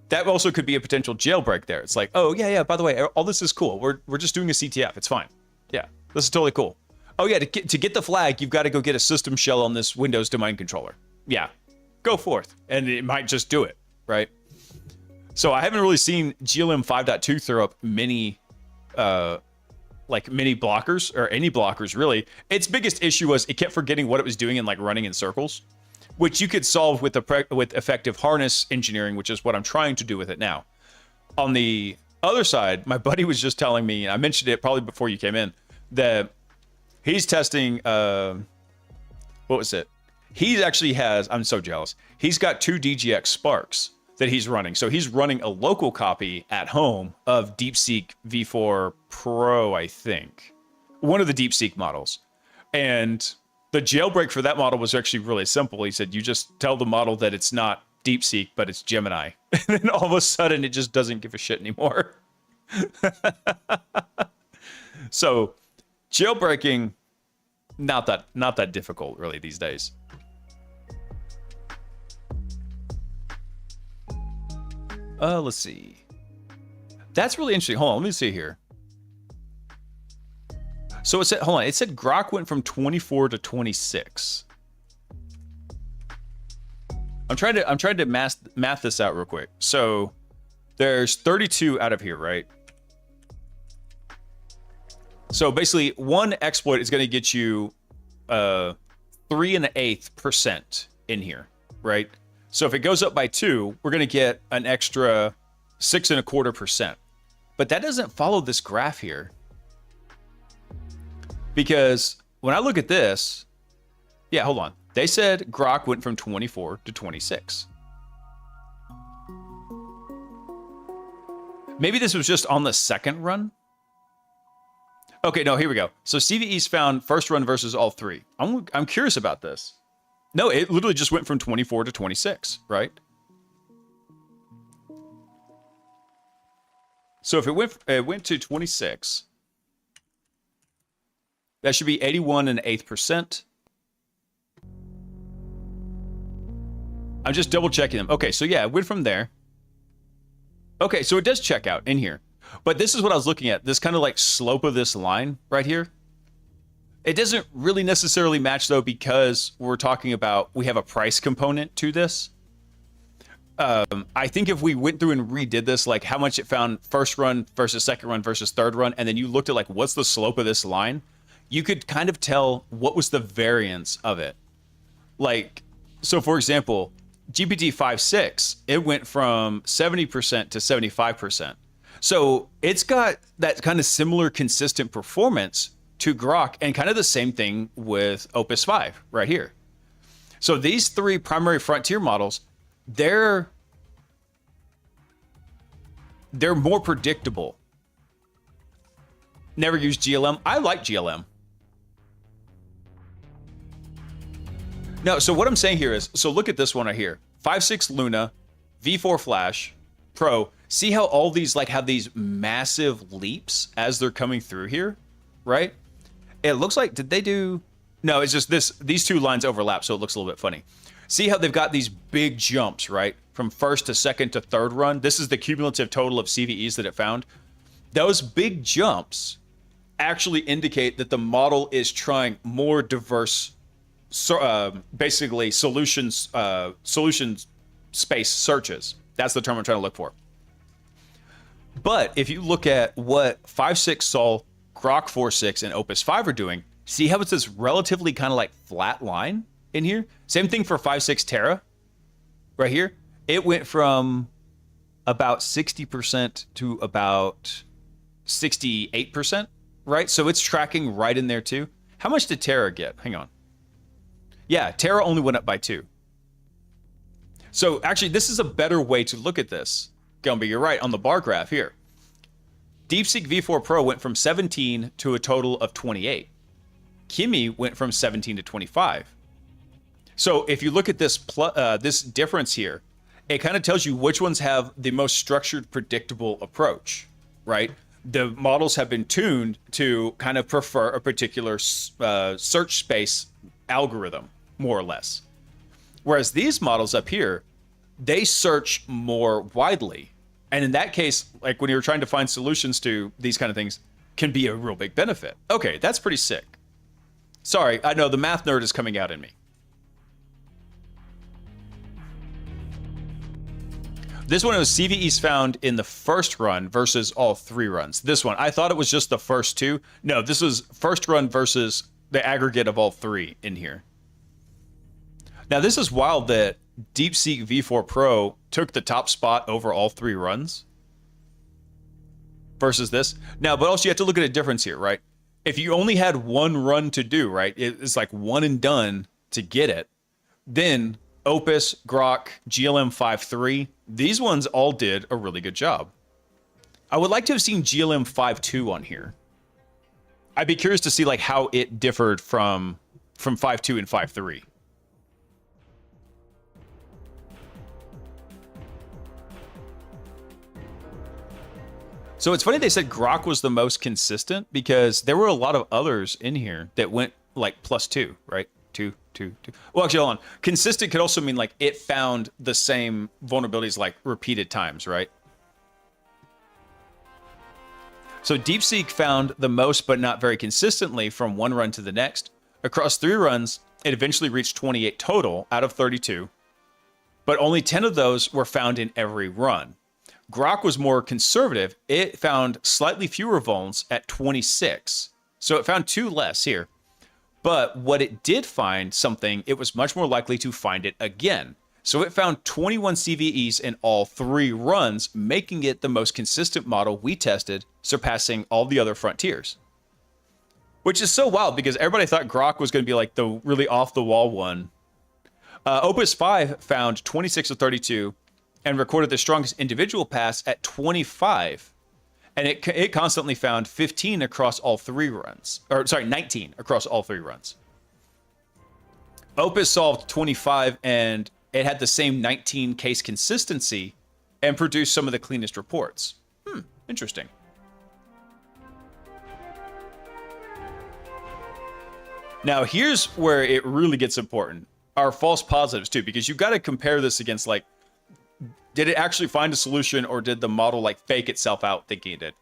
that also could be a potential jailbreak there. It's like, oh yeah, by the way, all this is cool. We're just doing a CTF. It's fine. Yeah, this is totally cool. Oh yeah, to get the flag, you've got to go get a system shell on this Windows domain controller. Yeah. Go forth, and it might just do it, right? So I haven't really seen GLM 5.2 throw up many blockers or any blockers really. Its biggest issue was it kept forgetting what it was doing and like running in circles, which you could solve with effective harness engineering, which is what I'm trying to do with it now. On the other side, my buddy was just telling me, and I mentioned it probably before you came in, that he's testing what was it? He actually has, I'm so jealous. He's got 2 DGX Sparks that he's running. So he's running a local copy at home of DeepSeek V4 Pro, I think. One of the DeepSeek models. And the jailbreak for that model was actually really simple. He said, you just tell the model that it's not DeepSeek, but it's Gemini. And then all of a sudden, it just doesn't give a shit anymore. So jailbreaking, not that difficult really these days. Let's see. That's really interesting. Hold on, let me see here. So it said, hold on, it said Grok went from 24 to 26. I'm trying to math this out real quick. So there's 32 out of here, right? So basically, one exploit is going to get you 3 1/8% in here, right? So if it goes up by 2, we're going to get an extra 6 1/4%. But that doesn't follow this graph here. Because when I look at this, yeah, hold on. They said Grok went from 24 to 26. Maybe this was just on the second run. Okay, no, here we go. So CVE's found first run versus all 3. I'm curious about this. No, it literally just went from 24 to 26, right? So if it went to 26, that should be 81 1/8%. I'm just double checking them. Okay, so yeah, it went from there. Okay, so it does check out in here. But this is what I was looking at. This kind of like slope of this line right here. It doesn't really necessarily match though, because we're talking about, we have a price component to this. I think if we went through and redid this, like how much it found first run versus second run versus third run, and then you looked at like, what's the slope of this line? You could kind of tell what was the variance of it. Like, so for example, GPT-5.6, it went from 70% to 75%. So it's got that kind of similar consistent performance to Grok, and kind of the same thing with Opus 5 right here. So these three primary frontier models, they're more predictable. Never used GLM. I like GLM. No, so what I'm saying here is, so look at this one right here. 5.6 Luna, V4 Flash, Pro. See how all these like have these massive leaps as they're coming through here, right? It looks like, did they do? No, it's just these two lines overlap, so it looks a little bit funny. See how they've got these big jumps, right? From first to second to third run. This is the cumulative total of CVEs that it found. Those big jumps actually indicate that the model is trying more diverse, basically solutions space searches. That's the term I'm trying to look for. But if you look at what 5.6 saw, Grok 4.6, and Opus 5 are doing, see how it's this relatively kind of like flat line in here? Same thing for 5.6 Terra right here. It went from about 60% to about 68%, right? So it's tracking right in there too. How much did Terra get? Hang on. Yeah, Terra only went up by 2. So actually, this is a better way to look at this. Gumby, you're right on the bar graph here. DeepSeek V4 Pro went from 17 to a total of 28. Kimi went from 17 to 25. So if you look at this this difference here, it kind of tells you which ones have the most structured, predictable approach, right? The models have been tuned to kind of prefer a particular search space algorithm, more or less. Whereas these models up here, they search more widely. And in that case, like when you're trying to find solutions to these kind of things, can be a real big benefit. Okay, that's pretty sick. Sorry, I know the math nerd is coming out in me. This one was CVEs found in the first run versus all 3 runs. This one, I thought it was just the first 2. No, this was first run versus the aggregate of all 3 in here. Now, this is wild that DeepSeek V4 Pro took the top spot over all 3 runs versus this. Now, but also you have to look at a difference here, right? If you only had 1 run to do, right, it's like one and done to get it, then Opus, Grok, GLM 5.3, these ones all did a really good job. I would like to have seen GLM 5.2 on here. I'd be curious to see like how it differed from 5.2 and 5.3. So it's funny they said Grok was the most consistent because there were a lot of others in here that went like +2, right? 2, 2, 2. Well, actually, hold on. Consistent could also mean like it found the same vulnerabilities like repeated times, right? So DeepSeek found the most, but not very consistently from one run to the next. Across 3 runs, it eventually reached 28 total out of 32, but only 10 of those were found in every run. Grok was more conservative. It found slightly fewer vulns at 26. So it found 2 less here. But what it did find something, it was much more likely to find it again. So it found 21 CVEs in all 3 runs, making it the most consistent model we tested, surpassing all the other frontiers. Which is so wild because everybody thought Grok was going to be like the really off-the-wall one. Opus 5 found 26 of 32 and recorded the strongest individual pass at 25. And it constantly found 15 across all 3 runs. Or, sorry, 19 across all 3 runs. Opus solved 25, and it had the same 19 case consistency and produced some of the cleanest reports. Interesting. Now, here's where it really gets important. Our false positives, too, because you've got to compare this against, like, did it actually find a solution, or did the model like fake itself out thinking it did?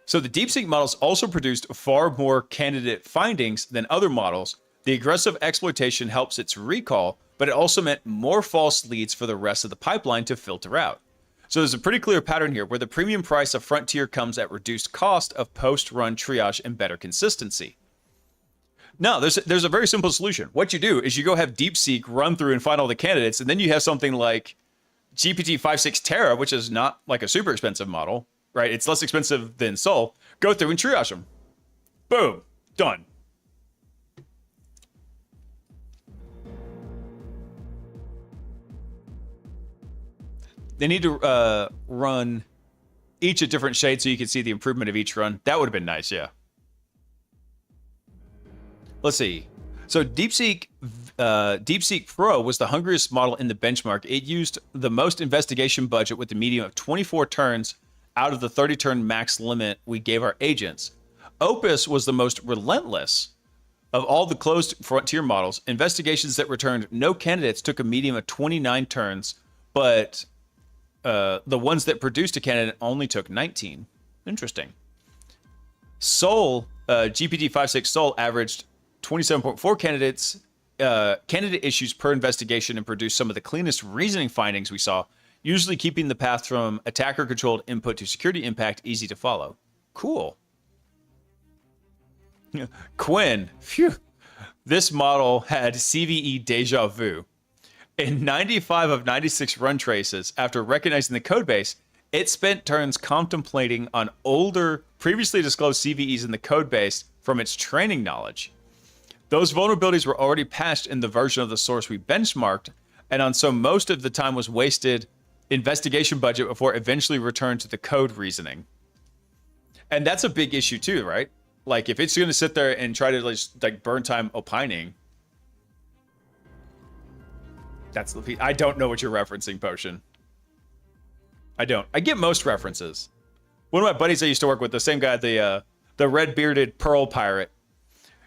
So the DeepSeek models also produced far more candidate findings than other models. The aggressive exploitation helps its recall, but it also meant more false leads for the rest of the pipeline to filter out. So there's a pretty clear pattern here where the premium price of Frontier comes at reduced cost of post-run triage and better consistency. No, there's a very simple solution. What you do is you go have DeepSeek run through and find all the candidates, and then you have something like GPT-5.6 Terra, which is not like a super expensive model, right? It's less expensive than Sol. Go through and triage them. Boom, done. They need to run each a different shade so you can see the improvement of each run. That would have been nice, yeah. Let's see. So DeepSeek Pro was the hungriest model in the benchmark. It used the most investigation budget with a median of 24 turns out of the 30-turn max limit we gave our agents. Opus was the most relentless of all the closed frontier models. Investigations that returned no candidates took a median of 29 turns, but the ones that produced a candidate only took 19. Interesting. Sol, GPT-5.6 Sol averaged 27.4 candidate issues per investigation and produced some of the cleanest reasoning findings we saw, usually keeping the path from attacker-controlled input to security impact easy to follow. Cool. Quinn. Phew. This model had CVE deja vu. In 95 of 96 run traces, after recognizing the codebase, it spent turns contemplating on older, previously disclosed CVEs in the codebase from its training knowledge. Those vulnerabilities were already patched in the version of the source we benchmarked, and on so most of the time was wasted investigation budget before eventually returned to the code reasoning. And that's a big issue too, right? Like if it's going to sit there and try to like burn time opining, that's the. I don't know what you're referencing, Potion. I don't. I get most references. One of my buddies I used to work with, the same guy, the red-bearded pearl pirate,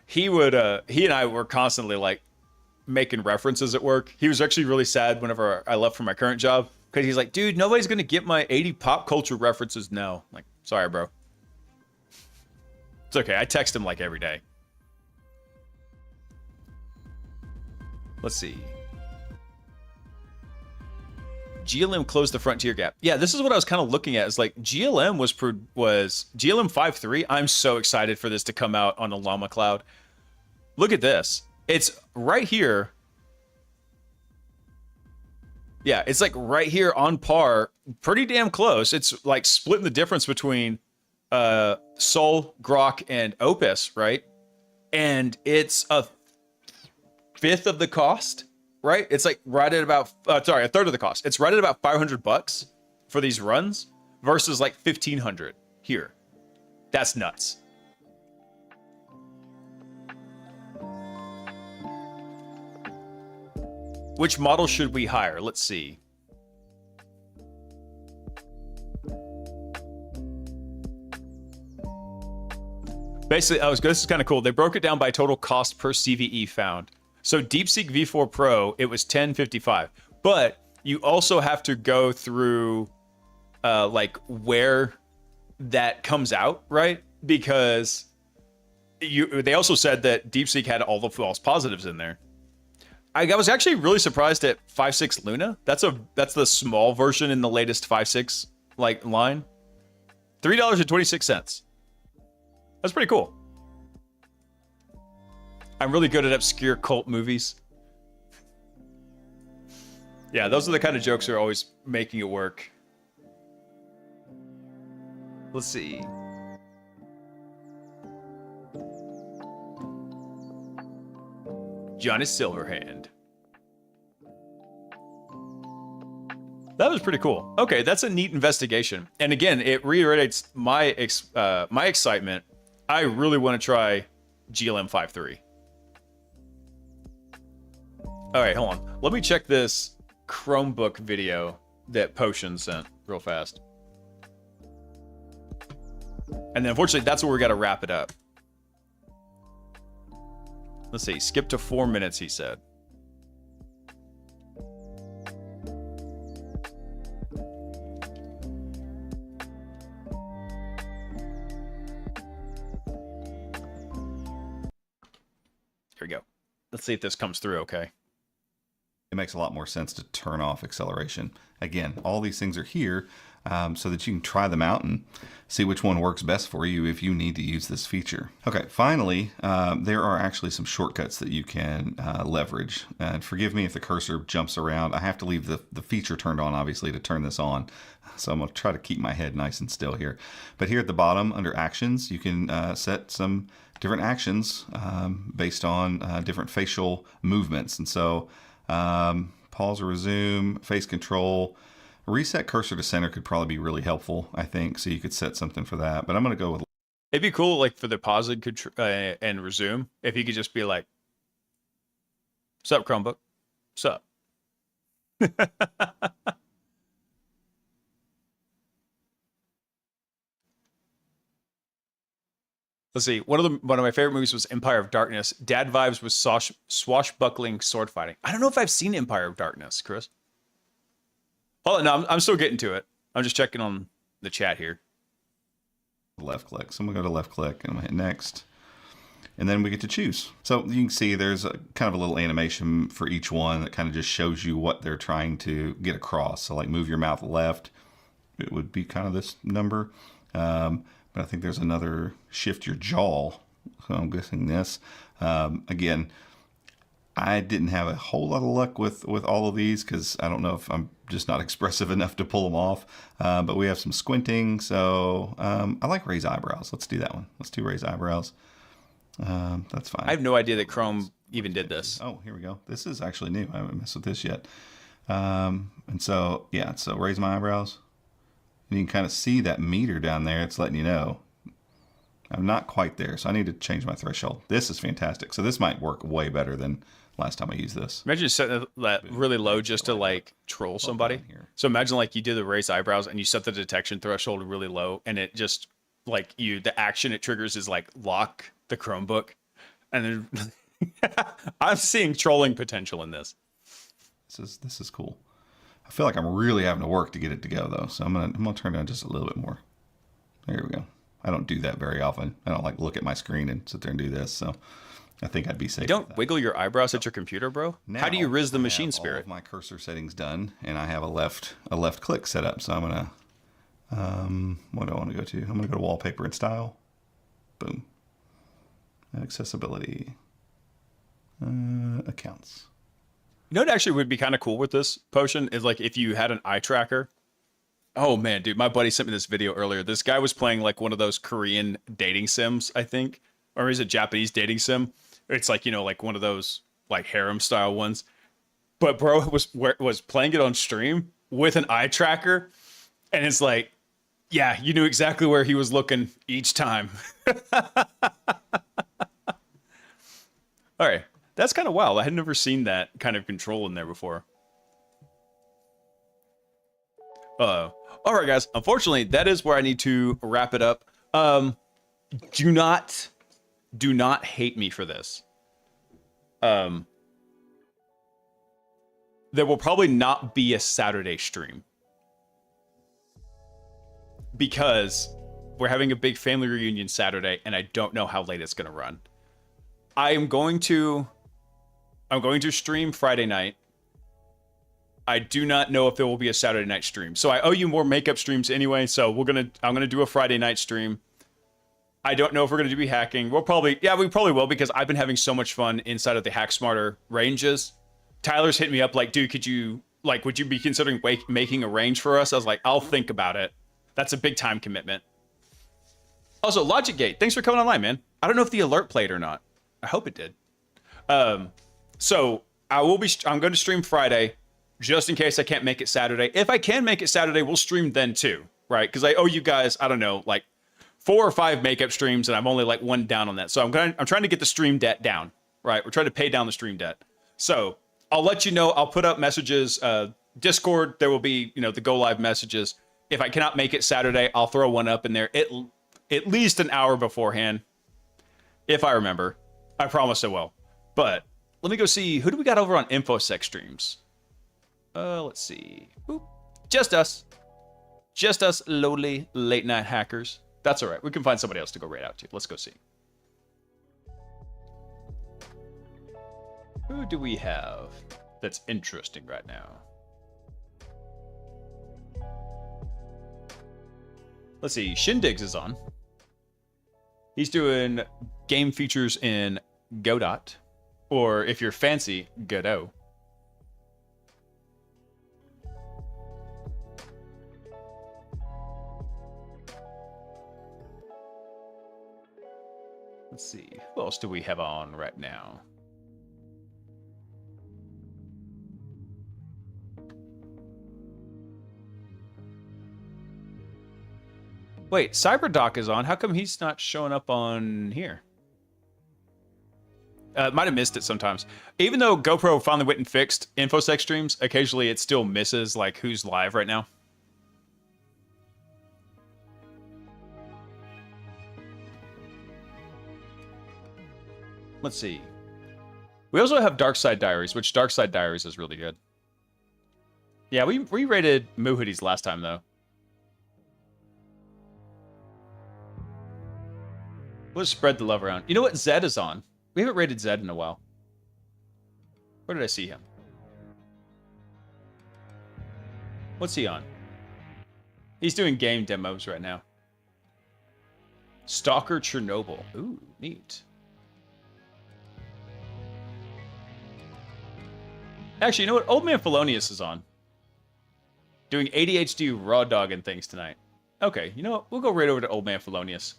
he and I were constantly like making references at work. He was actually really sad whenever I left for my current job because he's like, dude, nobody's gonna get my 80 pop culture references now. I'm like, sorry, bro. It's okay. I text him like every day. Let's see. GLM closed the frontier gap. Yeah, this is what I was kind of looking at. Is like GLM was GLM 5.3. I'm so excited for this to come out on the Llama Cloud. Look at this. It's right here. Yeah, it's like right here on par. Pretty damn close. It's like splitting the difference between Sol, Grok, and Opus, right? And it's a fifth of the cost. Right? It's like right at about, a third of the cost. It's right at about $500 for these runs versus like $1,500 here. That's nuts. Which model should we hire? Let's see. Basically, this is kind of cool. They broke it down by total cost per CVE found. So DeepSeek V4 Pro, it was $10.55, but you also have to go through like where that comes out, right? Because they also said that DeepSeek had all the false positives in there. I was actually really surprised at 5.6 Luna. That's the small version in the latest 5.6 like line. $3.26. That's pretty cool. I'm really good at obscure cult movies. Yeah, those are the kind of jokes that are always making it work. Let's see. Johnny Silverhand. That was pretty cool. Okay, that's a neat investigation. And again, it reiterates my excitement. I really want to try GLM 5.3. All right, hold on. Let me check this Chromebook video that Potion sent real fast. And then unfortunately, that's where we got to wrap it up. Let's see. Skip to 4 minutes, he said. Here we go. Let's see if this comes through okay. it makes a lot more sense to turn off acceleration. Again, all these things are here so that you can try them out and see which one works best for you if you need to use this feature. Okay, finally, there are actually some shortcuts that you can leverage. And forgive me if the cursor jumps around. I have to leave the feature turned on, obviously, to turn this on. So I'm going to try to keep my head nice and still here. But here at the bottom, under Actions, you can set some different actions based on different facial movements. And so pause or resume, face control, reset cursor to center could probably be really helpful, I think. So you could set something for that. But I'm going to go with... It'd be cool, like, for the pause and resume, if you could just be like, "Sup, Chromebook? Sup?" Let's see. One of my favorite movies was Empire of Darkness. Dad vibes with swashbuckling sword fighting. I don't know if I've seen Empire of Darkness, Chris. Oh no, I'm still getting to it. I'm just checking on the chat here. Left click. So I'm gonna go to left click and I'm gonna hit next. And then we get to choose. So you can see there's a kind of a little animation for each one that kind of just shows you what they're trying to get across. So like move your mouth left, it would be kind of this number. But I think there's another shift your jaw. So I'm guessing this. Again, I didn't have a whole lot of luck with all of these because I don't know if I'm just not expressive enough to pull them off. But we have some squinting. So I like raise eyebrows. Let's do that one. Let's do raise eyebrows. That's fine. I have no idea that Chrome even did this. Oh, here we go. This is actually new. I haven't messed with this yet. And so, yeah, so raise my eyebrows. And you can kind of see that meter down there. It's letting you know. I'm not quite there, so I need to change my threshold. This is fantastic. So this might work way better than last time I used this. Imagine setting that really low just to like troll somebody. So imagine like you did the raise eyebrows and you set the detection threshold really low, and it just like the action it triggers is like lock the Chromebook, and then I'm seeing trolling potential in this. This is cool. I feel like I'm really having to work to get it to go though, so I'm gonna turn down just a little bit more. There we go. I don't do that very often. I don't like look at my screen and sit there and do this, so I think I'd be safe. You don't wiggle your eyebrows at your computer, bro? Now, how do you riz the machine all spirit? of my cursor settings done, and I have a left click set up. So I'm gonna what do I want to go to? I'm gonna go to wallpaper and style. Boom. Accessibility. Accounts. You know what actually would be kind of cool with this potion is like if you had an eye tracker. Oh man, dude, my buddy sent me this video earlier. This guy was playing like one of those Korean dating sims, I think, or is it Japanese dating sim? It's like, you know, like one of those like harem style ones. But bro was playing it on stream with an eye tracker, and it's like, yeah, you knew exactly where he was looking each time. All right, that's kind of wild. I had never seen that kind of control in there before. All right, guys. Unfortunately, that is where I need to wrap it up. Do not hate me for this. There will probably not be a Saturday stream because we're having a big family reunion Saturday, and I don't know how late it's going to run. I'm going to stream Friday night. I do not know if there will be a Saturday night stream. So I owe you more makeup streams anyway. So I'm gonna do a Friday night stream. I don't know if we're gonna do hacking. We probably will because I've been having so much fun inside of the Hack Smarter ranges. Tyler's hit me up like, dude, would you be considering making a range for us? I was like, I'll think about it. That's a big time commitment. Also, Logic Gate, thanks for coming online, man. I don't know if the alert played or not. I hope it did. So I'm going to stream Friday, just in case I can't make it Saturday. If I can make it Saturday, we'll stream then too, right? Because I owe you guys, I don't know, like 4 or 5 makeup streams, and I'm only like 1 down on that. So I'm trying to get the stream debt down, right? We're trying to pay down the stream debt. So I'll let you know. I'll put up messages. Discord, there will be, the go live messages. If I cannot make it Saturday, I'll throw one up in there at least an hour beforehand, if I remember. I promise I will. But let me go see, who do we got over on InfoSec streams? Let's see. Oop. Just us, lowly late night hackers. That's all right. We can find somebody else to go raid out to. Let's go see. Who do we have? that's interesting right now. Let's see. Shindigs is on. He's doing game features in Godot, or if you're fancy, Godot. Let's see. Who else do we have on right now? Wait, CyberDoc is on. How come he's not showing up on here? Might have missed it sometimes. Even though GoPro finally went and fixed InfoSec streams, occasionally it still misses like who's live right now. Let's see. We also have Dark Side Diaries, which Dark Side Diaries is really good. Yeah, we re-rated Moo Hoodies last time though. We'll just spread the love around. You know what? Zed is on. We haven't rated Zed in a while. Where did I see him? What's he on? He's doing game demos right now. Stalker Chernobyl. Ooh, neat. Actually, you know what? Old Man Felonious is on. Doing ADHD raw dog and things tonight. Okay, you know what? We'll go right over to Old Man Felonious.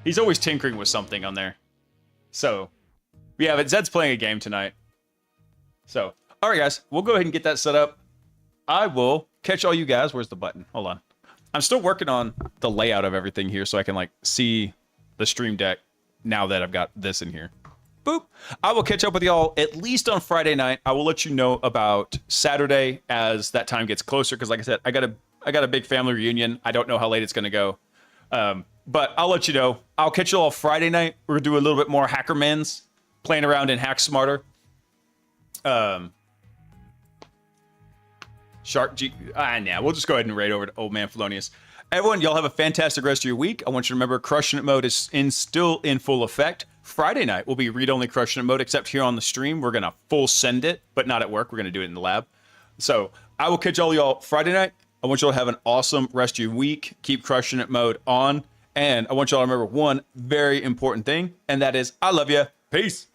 He's always tinkering with something on there. So, yeah, but Zed's playing a game tonight. So, all right, guys. We'll go ahead and get that set up. I will catch all you guys. Where's the button? Hold on. I'm still working on the layout of everything here so I can, like, see the stream deck now that I've got this in here. Boop. I will catch up with y'all at least on Friday night. I will let you know about Saturday as that time gets closer because, like I said, I got a big family reunion. I don't know how late it's going to go. But I'll let you know. I'll catch you all Friday night. We're going to do a little bit more Hackermans, playing around in Hack Smarter. Shark G. Nah, we'll just go ahead and raid over to Old Man Felonious. Everyone, y'all have a fantastic rest of your week. I want you to remember Crushing It mode is still in full effect. Friday night will be read-only Crushing It mode, except here on the stream. We're going to full send it, but not at work. We're going to do it in the lab. So I will catch all y'all Friday night. I want y'all to have an awesome rest of your week. Keep Crushing It mode on. And I want y'all to remember one very important thing, and that is I love you. Peace.